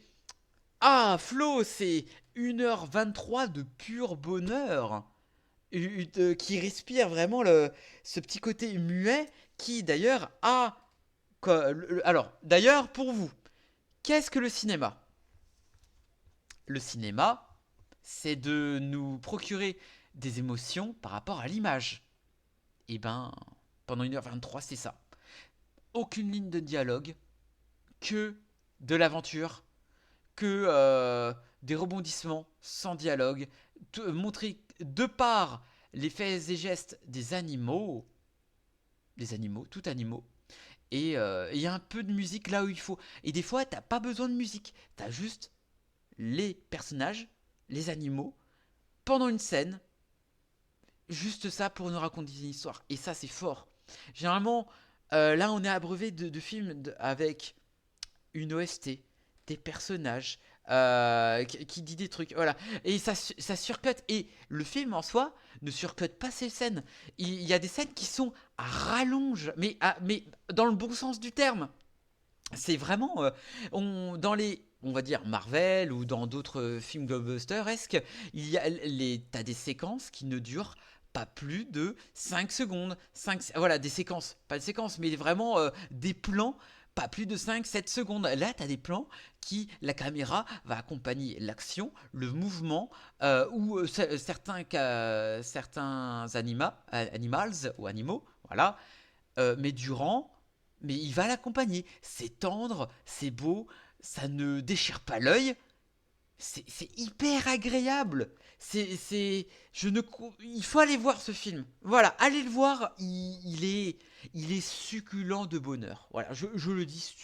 Ah, Flo, c'est 1h23 de pur bonheur qui respire vraiment ce petit côté muet qui d'ailleurs a... Alors, d'ailleurs, pour vous, qu'est-ce que le cinéma? Le cinéma, c'est de nous procurer des émotions par rapport à l'image. Et ben, pendant 1h23, c'est ça. Aucune ligne de dialogue, que de l'aventure, que des rebondissements sans dialogue, montrer de par les faits et gestes des animaux, tout animaux, et il y a un peu de musique là où il faut. Et des fois, t'as pas besoin de musique, t'as juste les personnages, les animaux, pendant une scène, juste ça pour nous raconter une histoire. Et ça, c'est fort. Généralement, là, on est abreuvé de films avec une OST, des personnages qui dit des trucs, voilà, et ça surcut, et le film en soi ne surcut pas ces scènes. Il y a des scènes qui sont à rallonge, mais dans le bon sens du terme. C'est vraiment dans les, on va dire, Marvel ou dans d'autres films blockbuster-esque, t'as des séquences qui ne durent pas plus de 5 secondes, voilà, des séquences, pas des séquences, mais vraiment des plans pas plus de 5-7 secondes. Là, tu as des plans qui, la caméra va accompagner l'action, le mouvement, ou certains animals ou animaux, voilà, mais il va l'accompagner. C'est tendre, c'est beau, ça ne déchire pas l'œil, c'est hyper agréable. Il faut aller voir ce film. Voilà, allez le voir, il est succulent de bonheur. Voilà, je le dis,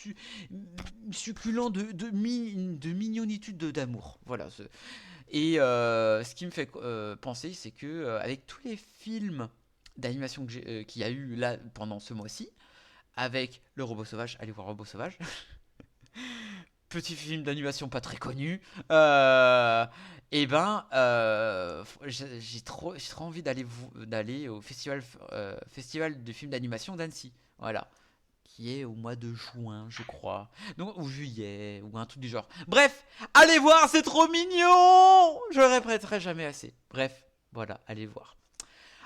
succulent de mignonitude, d'amour. Voilà. Et ce qui me fait penser, c'est que avec tous les films d'animation qu'il y a eu là pendant ce mois-ci, avec le robot sauvage, allez voir Robot sauvage. Petit film d'animation pas très connu. J'ai trop envie d'aller au festival de films d'animation d'Annecy, voilà, qui est au mois de juin, je crois, donc, ou juillet, ou un truc du genre. Bref, allez voir, c'est trop mignon, je le répéterai jamais assez. Bref, voilà, allez voir.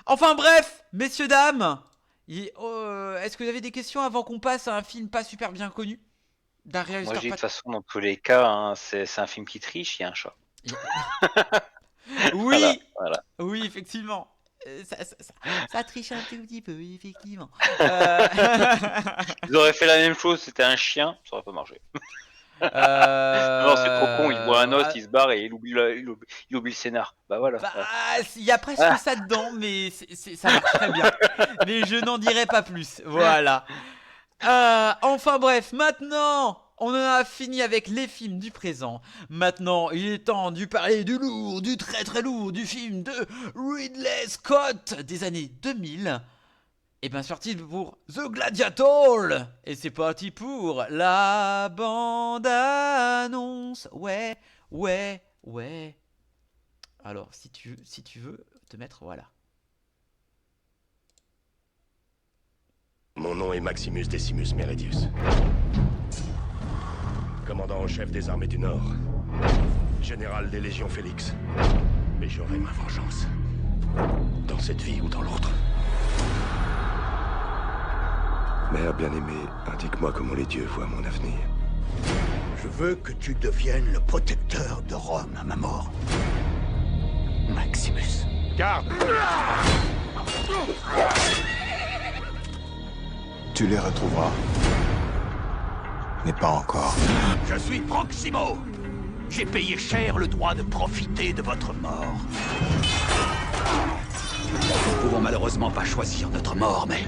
Enfin bref, messieurs, dames, est-ce que vous avez des questions avant qu'on passe à un film pas super bien connu d'un réalisateur? Moi, je dis de toute façon, dans tous les cas, hein, c'est un film qui triche, il y a un chat. Oui, voilà. Oui, effectivement. Ça triche un tout petit peu, effectivement. Ils auraient fait la même chose, c'était un chien, ça aurait pas marché. Non, c'est trop con, il voit un os, il se barre et il oublie le scénar. Bah voilà. Il y a presque ça dedans, mais ça marche très bien. Mais je n'en dirai pas plus. Voilà. Enfin bref, maintenant, on en a fini avec les films du présent. Maintenant, il est temps de parler du lourd, du très très lourd, du film de Ridley Scott des années 2000. Et bien sorti pour The Gladiator. Et c'est parti pour la bande-annonce. Ouais. Alors, si tu veux te mettre, voilà. Mon nom est Maximus Decimus Meridius. Commandant en chef des armées du Nord. Général des Légions Félix. Mais j'aurai ma vengeance. Dans cette vie ou dans l'autre. Mère bien-aimée, indique-moi comment les dieux voient mon avenir. Je veux que tu deviennes le protecteur de Rome à ma mort. Maximus. Garde! Tu les retrouveras. Mais pas encore. Je suis Proximo. J'ai payé cher le droit de profiter de votre mort. Nous pouvons malheureusement pas choisir notre mort, mais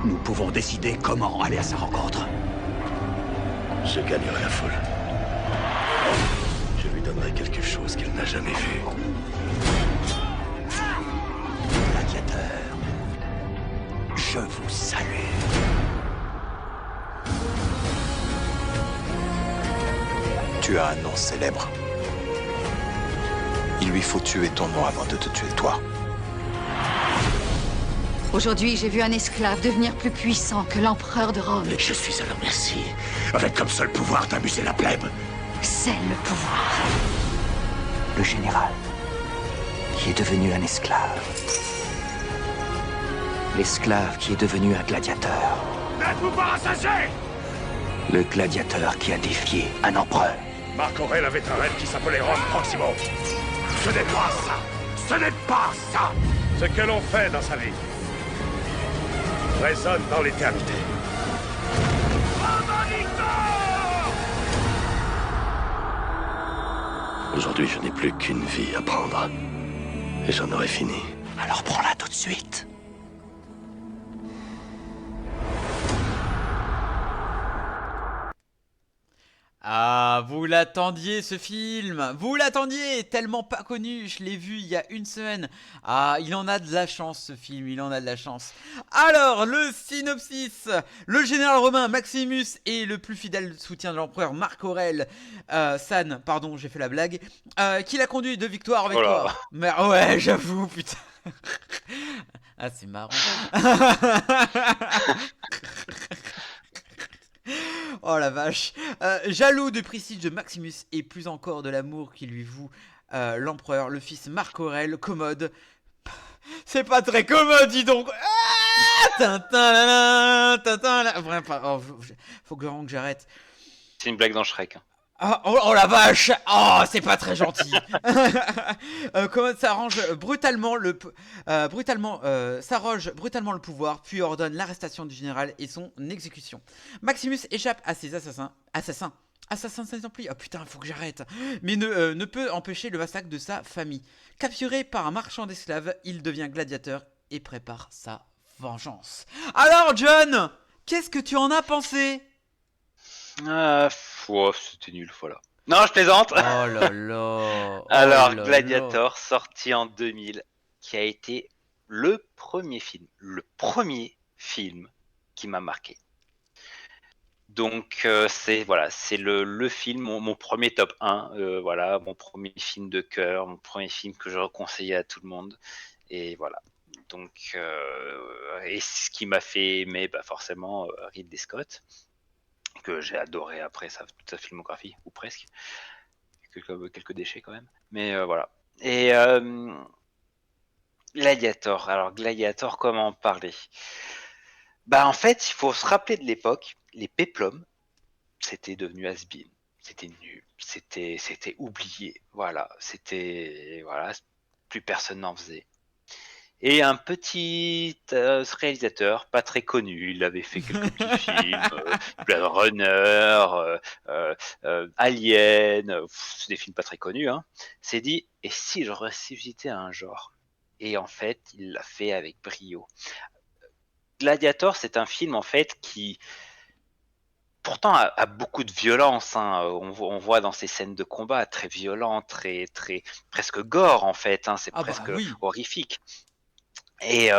nous pouvons décider comment aller à sa rencontre. Je gagnerai la foule. Je lui donnerai quelque chose qu'elle n'a jamais vu. Gladiateur, je vous salue. Tu as un nom célèbre. Il lui faut tuer ton nom avant de te tuer toi. Aujourd'hui, j'ai vu un esclave devenir plus puissant que l'empereur de Rome. Et je suis à leur merci, avec comme seul pouvoir d'amuser la plèbe. C'est le pouvoir. Le général, qui est devenu un esclave. L'esclave qui est devenu un gladiateur. N'êtes-vous pas rassasiés? Le gladiateur qui a défié un empereur. Marc Aurèle avait un rêve qui s'appelait Rome Proximo. Ce n'est pas ça. Ce n'est pas ça. Ce que l'on fait dans sa vie résonne dans l'éternité. Aujourd'hui, je n'ai plus qu'une vie à prendre. Et j'en aurai fini. Alors prends-la tout de suite. Ah, vous l'attendiez ce film, vous l'attendiez, tellement pas connu, je l'ai vu il y a une semaine. Ah, il en a de la chance ce film, il en a de la chance. Alors, le synopsis, le général romain Maximus est le plus fidèle soutien de l'empereur Marc Aurèle, San, pardon, j'ai fait la blague, qui l'a conduit de victoire en victoire. Mais ouais, j'avoue, putain. Ah, c'est marrant. Oh la vache. Jaloux de prestige de Maximus et plus encore de l'amour qu'il lui voue l'empereur, le fils Marc Aurèle, commode. C'est pas très commode, dis donc. Bref, faut vraiment que j'arrête. C'est une blague dans Shrek. Oh la vache. Oh, c'est pas très gentil. Commode s'arrange brutalement s'arroge brutalement le pouvoir, puis ordonne l'arrestation du général et son exécution. Maximus échappe à ses assassins sans pli. Oh putain, faut que j'arrête. Mais ne peut empêcher le massacre de sa famille. Capturé par un marchand d'esclaves, il devient gladiateur et prépare sa vengeance. Alors John, qu'est-ce que tu en as pensé? C'était nul, voilà. Non, je plaisante. Oh là là. Alors, Gladiator, sorti en 2000, qui a été le premier film qui m'a marqué. Donc, c'est le film, mon premier top 1, voilà, mon premier film de cœur, mon premier film que je conseillais à tout le monde. Et voilà. Donc, et ce qui m'a fait aimer, forcément, Ridley Scott, que j'ai adoré après toute sa filmographie, ou presque. Quelques déchets quand même. Mais voilà. Et Gladiator. Alors, Gladiator, comment en parler? En fait, il faut se rappeler de l'époque. Les péplums, c'était devenu has-been. C'était nul. C'était oublié. Voilà. Plus personne n'en faisait. Et un petit réalisateur, pas très connu, il avait fait quelques petits films, Blade Runner, Alien, c'est des films pas très connus, hein, s'est dit, et si je ressuscitais un genre? Et en fait, il l'a fait avec brio. Gladiator, c'est un film en fait qui, pourtant, a beaucoup de violence, hein. On voit dans ces scènes de combat très violentes, très presque gore en fait, hein. C'est presque horrifique. Et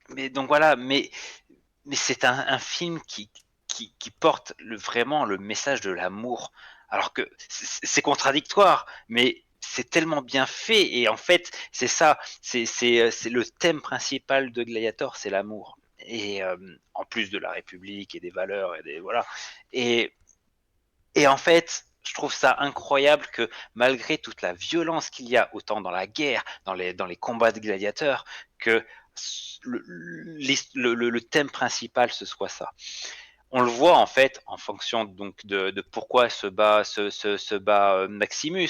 mais donc voilà, mais c'est un film qui porte vraiment le message de l'amour, alors que c'est contradictoire, mais c'est tellement bien fait. Et en fait, c'est ça, c'est le thème principal de Gladiator, c'est l'amour. Et en plus de la République et des valeurs et voilà. Et en fait, je trouve ça incroyable que malgré toute la violence qu'il y a, autant dans la guerre, dans les combats de gladiateurs, que le thème principal ce soit ça. On le voit en fait en fonction donc de pourquoi se bat Maximus.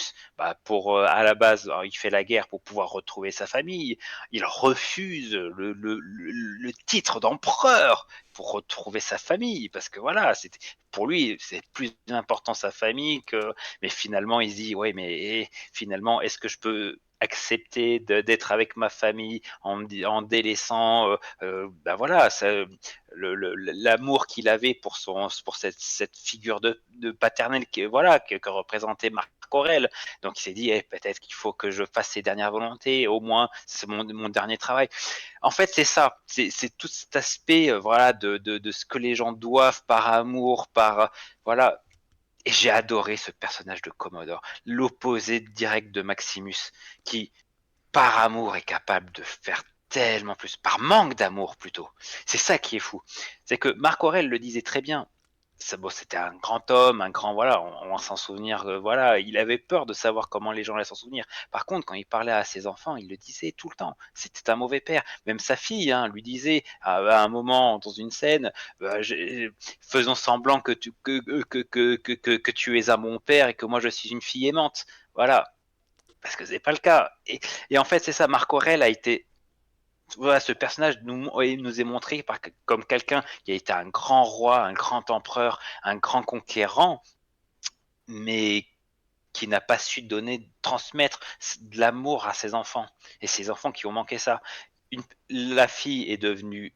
Pour à la base, il fait la guerre pour pouvoir retrouver sa famille. Il refuse le titre d'empereur pour retrouver sa famille, parce que voilà, pour lui c'est plus important sa famille que. Mais finalement il se dit ouais, mais finalement est-ce que je peux accepter d'être avec ma famille en délaissant, bah voilà, l'amour qu'il avait pour cette figure de paternel que représentait Marc Aurèle. Donc il s'est dit peut-être qu'il faut que je fasse ses dernières volontés, au moins c'est mon dernier travail. En fait, c'est ça, c'est tout cet aspect voilà de ce que les gens doivent par amour, voilà. Et j'ai adoré ce personnage de Commodore, l'opposé direct de Maximus, qui, par amour, est capable de faire tellement plus, par manque d'amour plutôt. C'est ça qui est fou. C'est que Marc Aurèle le disait très bien. C'était un grand homme, voilà, on va s'en souvenir, voilà, il avait peur de savoir comment les gens allaient s'en souvenir. Par contre, quand il parlait à ses enfants, il le disait tout le temps, c'était un mauvais père. Même sa fille lui disait à un moment dans une scène, faisons semblant que tu es un bon père et que moi je suis une fille aimante. Voilà, parce que c'est pas le cas. Et en fait, c'est ça, Marc Aurèle a été... Voilà, ce personnage nous est montré comme quelqu'un qui a été un grand roi, un grand empereur, un grand conquérant, mais qui n'a pas su transmettre de l'amour à ses enfants. Et ses enfants qui ont manqué ça. La fille est devenue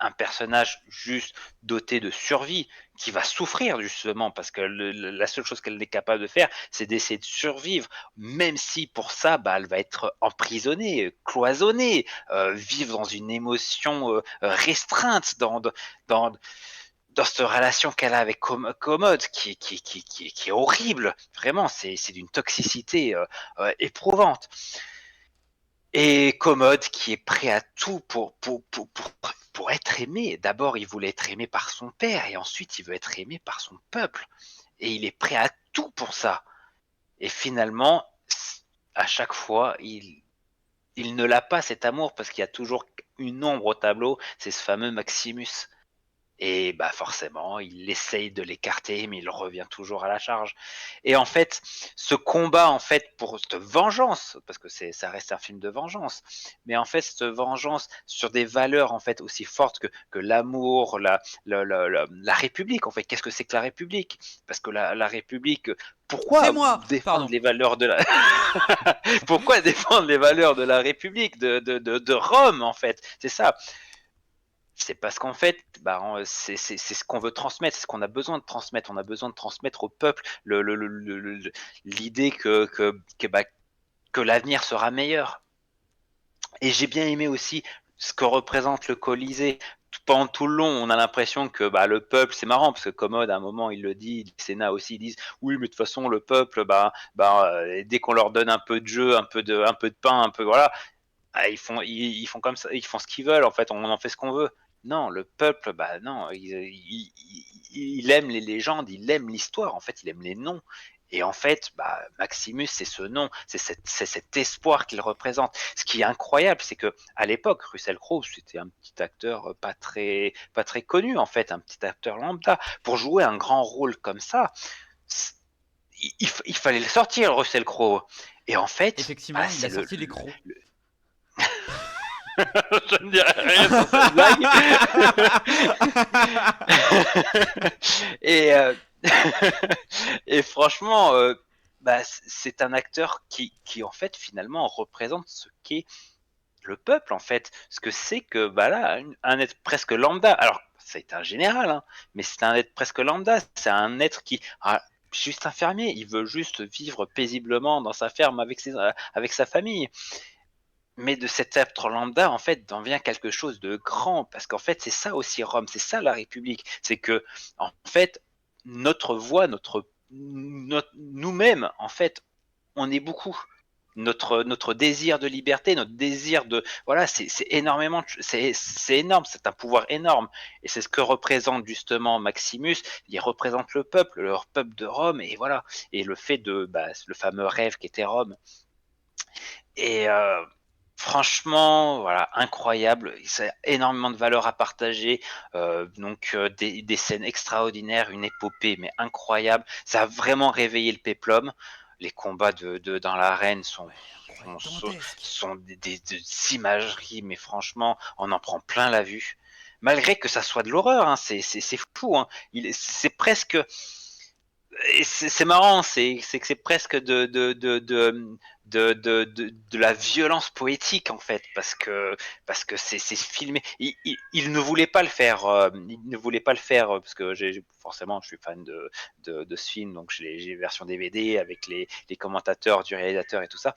un personnage juste doté de survie qui va souffrir justement parce que la seule chose qu'elle est capable de faire c'est d'essayer de survivre, même si pour ça elle va être emprisonnée, cloisonnée, vivre dans une émotion restreinte dans cette relation qu'elle a avec Commode qui est horrible, vraiment c'est d'une toxicité éprouvante. Et Commode qui est prêt à tout pour être aimé. D'abord, il voulait être aimé par son père et ensuite, il veut être aimé par son peuple. Et il est prêt à tout pour ça. Et finalement, à chaque fois, il ne l'a pas cet amour parce qu'il y a toujours une ombre au tableau, c'est ce fameux Maximus. Et forcément, il essaye de l'écarter, mais il revient toujours à la charge. Et en fait, ce combat en fait pour cette vengeance, parce que ça reste un film de vengeance, mais en fait cette vengeance sur des valeurs en fait aussi fortes que l'amour, la République. En fait, qu'est-ce que c'est que la République? Parce que la République, pourquoi défendre les valeurs de la pourquoi défendre les valeurs de la République de Rome en fait? C'est ça. C'est parce qu'en fait, c'est ce qu'on veut transmettre, c'est ce qu'on a besoin de transmettre. On a besoin de transmettre au peuple l'idée que l'avenir sera meilleur. Et j'ai bien aimé aussi ce que représente le Colisée. Pendant tout le long, on a l'impression que le peuple, c'est marrant, parce que Commode, à un moment, il le dit, le Sénat aussi, ils disent oui, mais de toute façon, le peuple, dès qu'on leur donne un peu de jeu, un peu de pain, un peu voilà, ils font comme ça, ils font ce qu'ils veulent, en fait, on en fait ce qu'on veut. Non, le peuple, non, il aime les légendes, il aime l'histoire, en fait, il aime les noms. Et en fait, Maximus, c'est ce nom, c'est cet espoir qu'il représente. Ce qui est incroyable, c'est que à l'époque, Russell Crowe, c'était un petit acteur pas très connu, en fait, un petit acteur lambda. Pour jouer un grand rôle comme ça, il fallait le sortir, Russell Crowe. Et en fait, effectivement, il a sorti l'écran. Je ne dirais rien sur cette blague. Et franchement, c'est un acteur qui en fait finalement représente ce qu'est le peuple en fait, ce que c'est que un être presque lambda. Alors c'est un général, hein, mais c'est un être presque lambda. C'est un être qui juste un fermier. Il veut juste vivre paisiblement dans sa ferme avec sa famille. Mais de cet être lambda, en fait, en vient quelque chose de grand, parce qu'en fait, c'est ça aussi Rome, c'est ça la République, c'est que, en fait, notre voix, nous-mêmes, en fait, on est beaucoup. Notre désir de liberté, notre désir de... Voilà, c'est énormément... C'est énorme, c'est un pouvoir énorme. Et c'est ce que représente justement Maximus. Il représente le peuple de Rome, et voilà. Et le fait de... le fameux rêve qui était Rome. Et... franchement, voilà, incroyable. C'est énormément de valeur à partager. Des scènes extraordinaires, une épopée, mais incroyable. Ça a vraiment réveillé le péplum. Les combats dans l'arène sont des imageries, mais franchement, on en prend plein la vue. Malgré que ça soit de l'horreur, hein, c'est fou. Hein. C'est presque... Et c'est marrant, c'est que c'est presque de la violence poétique en fait, parce que c'est filmé. Il ne voulait pas le faire, il ne voulait pas le faire parce que forcément je suis fan de ce film, donc j'ai version DVD avec les commentateurs du réalisateur et tout ça.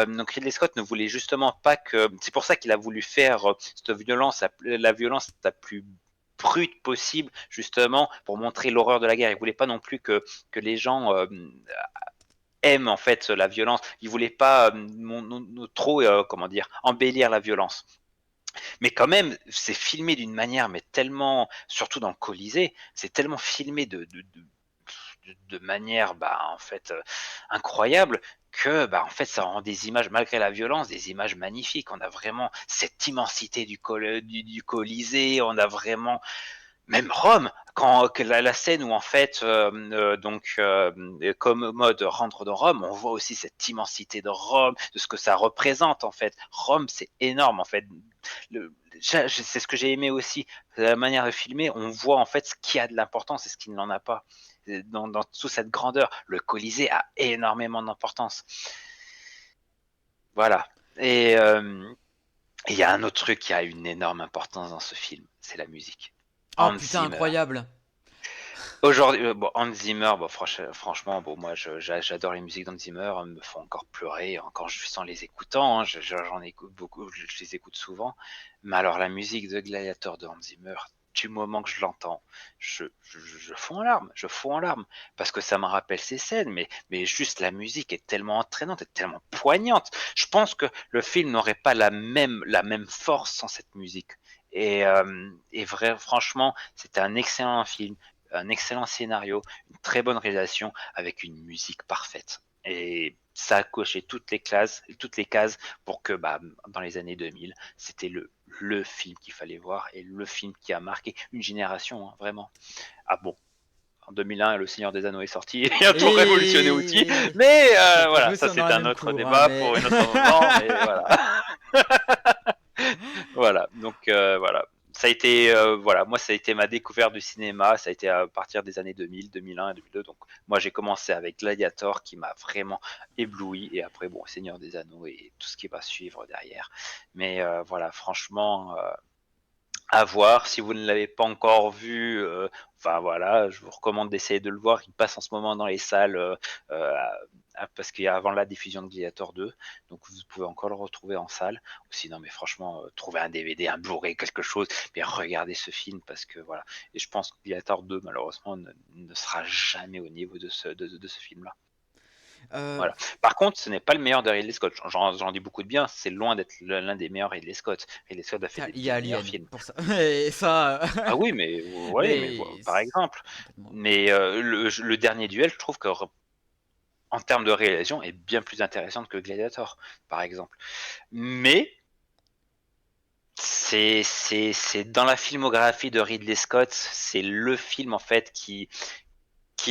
Donc Ridley Scott ne voulait justement pas que. C'est pour ça qu'il a voulu faire cette violence, la violence la plus brute possible, justement pour montrer l'horreur de la guerre. Il voulait pas non plus que les gens aiment en fait la violence. Il voulait pas trop comment dire, embellir la violence. Mais quand même, c'est filmé d'une manière, mais tellement, surtout dans le Colisée, c'est tellement filmé de manière, en fait, incroyable que, en fait, ça rend des images, malgré la violence, des images magnifiques. On a vraiment cette immensité du Colisée, on a vraiment, même Rome, quand la scène où en fait, comme mode rentre dans Rome, on voit aussi cette immensité de Rome, de ce que ça représente en fait. Rome, c'est énorme en fait. C'est ce que j'ai aimé aussi, la manière de filmer. On voit en fait ce qui a de l'importance et ce qui n'en a pas. Dans toute cette grandeur, le Colisée a énormément d'importance. Voilà. Et il y a un autre truc qui a une énorme importance dans ce film, c'est la musique. Oh Hans putain, Zimmer. incroyable. Aujourd'hui, Hans Zimmer, franchement, moi j'adore les musiques d'Hans Zimmer, elles me font encore pleurer, encore juste en les écoutant, j'en écoute beaucoup, je les écoute souvent. Mais alors la musique de Gladiator de Hans Zimmer, du moment que je l'entends, je fonds en larmes, parce que ça me rappelle ces scènes, mais juste la musique est tellement entraînante, est tellement poignante. Je pense que le film n'aurait pas la même force sans cette musique. Et franchement, c'était un excellent film, un excellent scénario, une très bonne réalisation avec une musique parfaite. Et ça a coché toutes les cases pour que dans les années 2000, c'était le film qu'il fallait voir et le film qui a marqué une génération, hein, vraiment. Ah bon, en 2001, Le Seigneur des Anneaux est sorti et a tout révolutionné aussi. Mais voilà, ça c'est un autre débat pour une autre moment. Mais voilà. Voilà, donc voilà. Ça a été, moi ça a été ma découverte du cinéma, ça a été à partir des années 2000, 2001 et 2002. Donc moi j'ai commencé avec Gladiator qui m'a vraiment ébloui et après Seigneur des Anneaux et tout ce qui va suivre derrière. Mais voilà, franchement, à voir. Si vous ne l'avez pas encore vu, voilà, je vous recommande d'essayer de le voir. Il passe en ce moment dans les salles parce qu'il y a avant la diffusion de Gladiator 2, donc vous pouvez encore le retrouver en salle. Ou sinon, mais franchement, trouvez un DVD, un Blu-ray, quelque chose, mais regardez ce film parce que voilà. Et je pense que Gladiator 2, malheureusement, ne sera jamais au niveau de ce film-là. Voilà. Par contre, ce n'est pas le meilleur de Ridley Scott. J'en dis beaucoup de bien. C'est loin d'être l'un des meilleurs Ridley Scott. Ridley Scott a fait des meilleurs films. Pour ça. Et ça. Ah oui, mais par exemple. Mais le dernier duel, je trouve que en termes de réalisation, est bien plus intéressante que Gladiator, par exemple. Mais c'est dans la filmographie de Ridley Scott, c'est le film en fait qui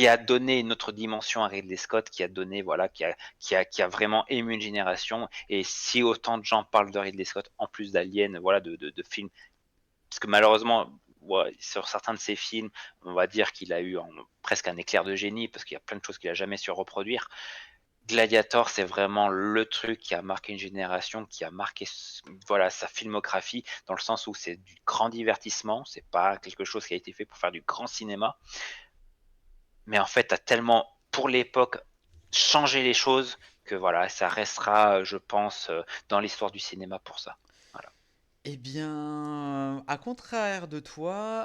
a donné une autre dimension à Ridley Scott, qui a donné, qui a vraiment ému une génération. Et si autant de gens parlent de Ridley Scott, en plus d'Alien, de films, parce que malheureusement, sur certains de ses films, on va dire qu'il a eu presque un éclair de génie, parce qu'il y a plein de choses qu'il a jamais su reproduire. Gladiator, c'est vraiment le truc qui a marqué une génération, qui a marqué sa filmographie, dans le sens où c'est du grand divertissement, c'est pas quelque chose qui a été fait pour faire du grand cinéma. Mais en fait, a tellement, pour l'époque, changé les choses que voilà, ça restera, je pense, dans l'histoire du cinéma pour ça. Voilà. Eh bien, à contraire de toi,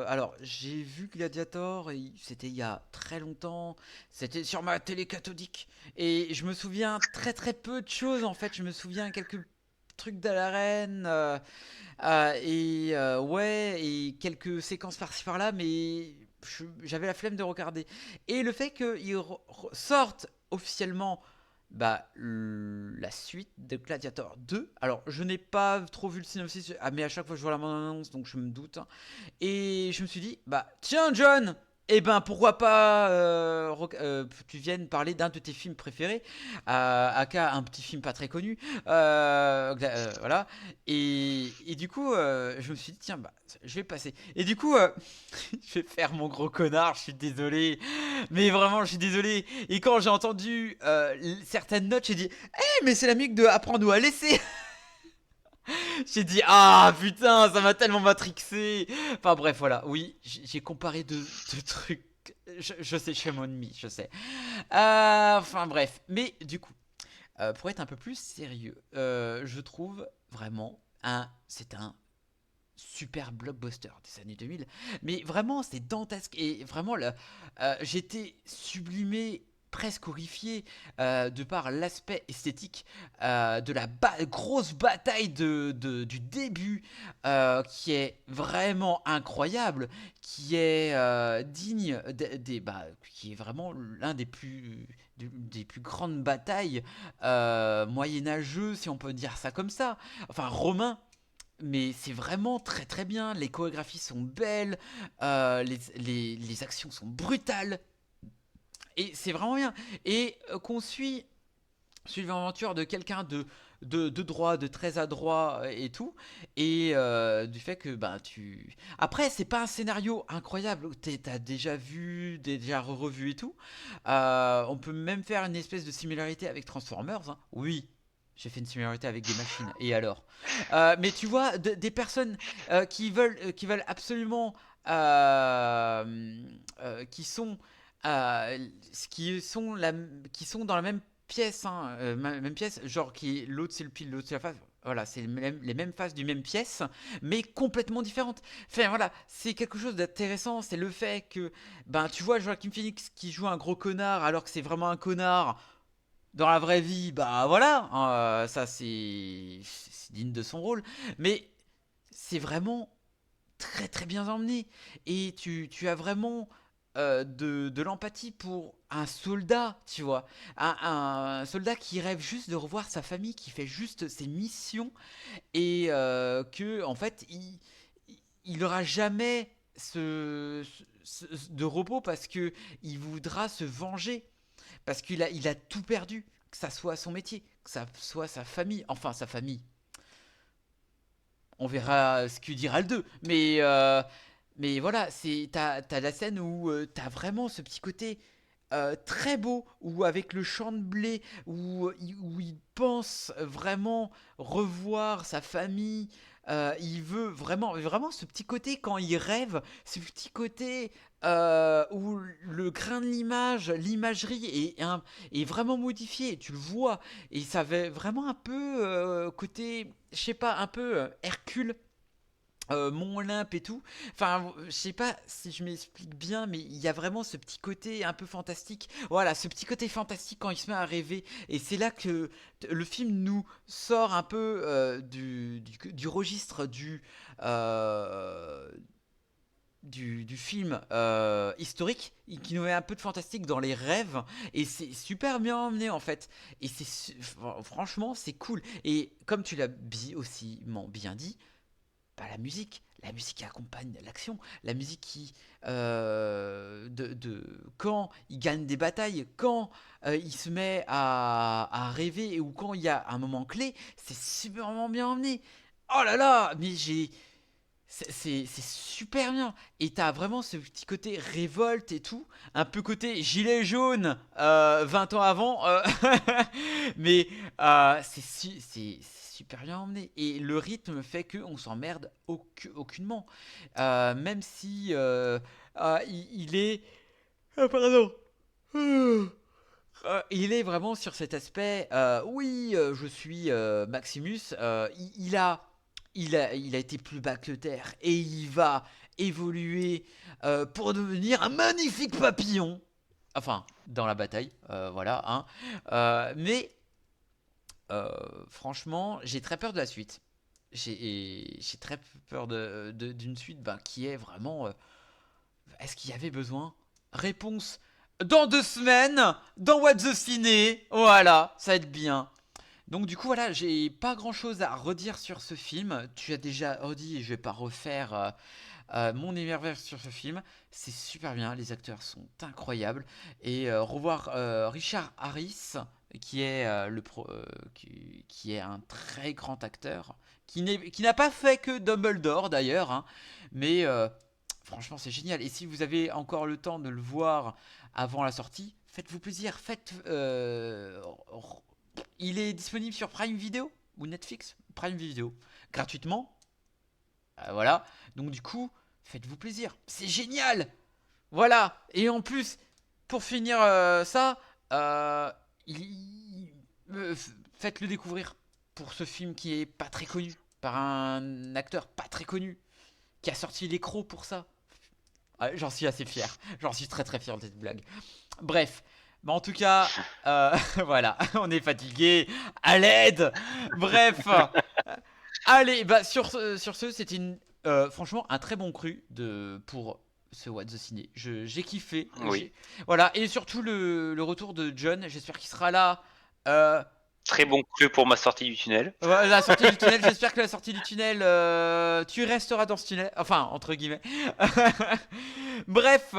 alors j'ai vu Gladiator, c'était il y a très longtemps, c'était sur ma télé cathodique, et je me souviens très très peu de choses en fait, je me souviens quelques trucs de l'arène, et quelques séquences par-ci par-là, mais j'avais la flemme de regarder. Et le fait qu'ils sortent officiellement la suite de Gladiator 2. Alors, je n'ai pas trop vu le synopsis, mais à chaque fois je vois la bande-annonce, donc je me doute. Et je me suis dit, tiens John, Eh ben pourquoi pas tu viennes parler d'un de tes films préférés, aka un petit film pas très connu, voilà. Et du coup, je me suis dit tiens bah je vais passer. Et du coup, je vais faire mon gros connard. Je suis désolé, mais vraiment je suis désolé. Et quand j'ai entendu certaines notes, j'ai dit mais c'est la musique de Apprends-nous à laisser. J'ai dit ah putain ça m'a tellement matrixé. Enfin bref voilà oui j'ai comparé deux trucs. Je sais je suis mon ennemi je sais. Enfin bref mais du coup pour être un peu plus sérieux je trouve vraiment c'est un super blockbuster des années 2000 mais vraiment c'est dantesque et vraiment j'étais sublimé presque horrifié de par l'aspect esthétique de la grosse bataille du début qui est vraiment incroyable, qui est digne qui est vraiment l'un des plus grandes batailles moyenâgeux si on peut dire ça comme ça, enfin romain. Mais c'est vraiment très très bien, les chorégraphies sont belles, les actions sont brutales, et c'est vraiment bien. Et qu'on suit l'aventure de quelqu'un de droit, de très adroit et tout. Et du fait que après, c'est pas un scénario incroyable. T'as déjà vu, déjà revu et tout. On peut même faire une espèce de similarité avec Transformers. Hein. Oui. J'ai fait une similarité avec des machines. Et alors mais tu vois, des personnes qui veulent absolument qui sont qui sont dans la même pièce, hein, même pièce, genre l'autre c'est le pile, l'autre c'est la face. Voilà, c'est les mêmes faces du même pièce, mais complètement différentes. Enfin voilà, c'est quelque chose d'intéressant, c'est le fait que, tu vois Joaquin Phoenix qui joue un gros connard alors que c'est vraiment un connard. Dans la vraie vie, voilà, hein, ça c'est digne de son rôle, mais c'est vraiment très très bien emmené et tu as vraiment de l'empathie pour un soldat, tu vois, un soldat qui rêve juste de revoir sa famille, qui fait juste ses missions et que en fait il aura jamais de repos parce que il voudra se venger. Parce qu'il a tout perdu, que ça soit son métier, que ça soit sa famille, enfin sa famille. On verra ce que dira le 2. Mais voilà, t'as la scène où t'as vraiment ce petit côté très beau, où avec le champ de blé, où il pense vraiment revoir sa famille. Il veut vraiment ce petit côté quand il rêve, ce petit côté où le grain de l'imagerie est vraiment modifié, tu le vois, et ça fait vraiment un peu côté, je sais pas, un peu Hercule. Mont Olympe et tout. Enfin, je sais pas si je m'explique bien, mais il y a vraiment ce petit côté un peu fantastique. Voilà, ce petit côté fantastique quand il se met à rêver. Et c'est là que le film nous sort un peu du registre du film historique, qui nous met un peu de fantastique dans les rêves, et c'est super bien emmené en fait, et franchement c'est cool. Et comme tu l'as aussi bien dit, la musique qui accompagne l'action, la musique qui quand il gagne des batailles, quand il se met à rêver, ou quand il y a un moment clé, c'est super bien emmené. Oh là là, mais c'est super bien. Et t'as vraiment ce petit côté révolte et tout, un peu côté gilet jaune 20 ans avant, mais c'est super bien emmené, et le rythme fait qu'on s'emmerde aucunement, même si il est pardon. Il est vraiment sur cet aspect oui je suis Maximus, il a été plus bas que terre, et il va évoluer pour devenir un magnifique papillon, enfin dans la bataille, voilà, hein. Mais franchement, j'ai très peur de la suite. J'ai très peur d'une suite qui est vraiment... est-ce qu'il y avait besoin? Réponse dans 2 semaines, dans What the Ciné. Voilà, ça va être bien. Donc du coup voilà, j'ai pas grand chose à redire sur ce film. Tu as déjà redit et je vais pas refaire mon émerveil sur ce film. C'est super bien, les acteurs sont incroyables. Et revoir Richard Harris, qui est, qui est un très grand acteur, qui n'a pas fait que Dumbledore d'ailleurs, hein, mais franchement c'est génial. Et si vous avez encore le temps de le voir avant la sortie, faites-vous plaisir, il est disponible sur Prime Video ou Netflix, Prime Video, gratuitement. Voilà, donc du coup, faites-vous plaisir, c'est génial. Voilà, et en plus, pour finir ça, faites-le découvrir pour ce film qui est pas très connu, par un acteur pas très connu, qui a sorti les crocs pour ça. J'en suis assez fier, j'en suis très très fier de cette blague. Bref. Bah en tout cas, voilà, on est fatigué, à l'aide. Bref, allez, bah sur ce, c'était franchement un très bon cru pour ce What the Ciné. J'ai kiffé. Oui. Voilà, et surtout le retour de John, j'espère qu'il sera là. Très bon cru pour ma sortie du tunnel. La sortie du tunnel, j'espère que la sortie du tunnel, tu resteras dans ce tunnel, enfin, entre guillemets. Bref,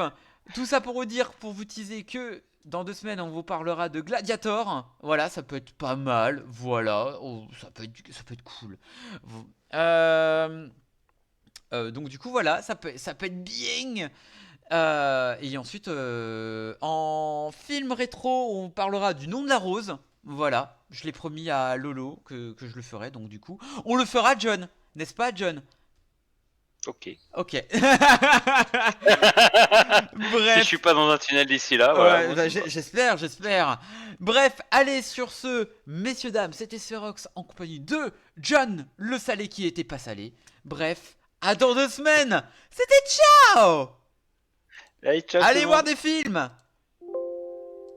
tout ça pour vous dire, pour vous teaser que dans 2 semaines, on vous parlera de Gladiator. Voilà, ça peut être pas mal. Voilà, ça peut être cool. Donc du coup, voilà, ça peut être bien. Et ensuite, en film rétro, on parlera du Nom de la Rose. Voilà, je l'ai promis à Lolo que je le ferai. Donc du coup, on le fera, John. N'est-ce pas, John ? Ok. Bref. Si je suis pas dans un tunnel d'ici là, ouais, voilà. J'espère. Bref, allez, sur ce, messieurs, dames, c'était Serox en compagnie de John, le salé qui était pas salé. Bref, à dans 2 semaines. C'était ciao. Allez, ciao. Allez voir des films.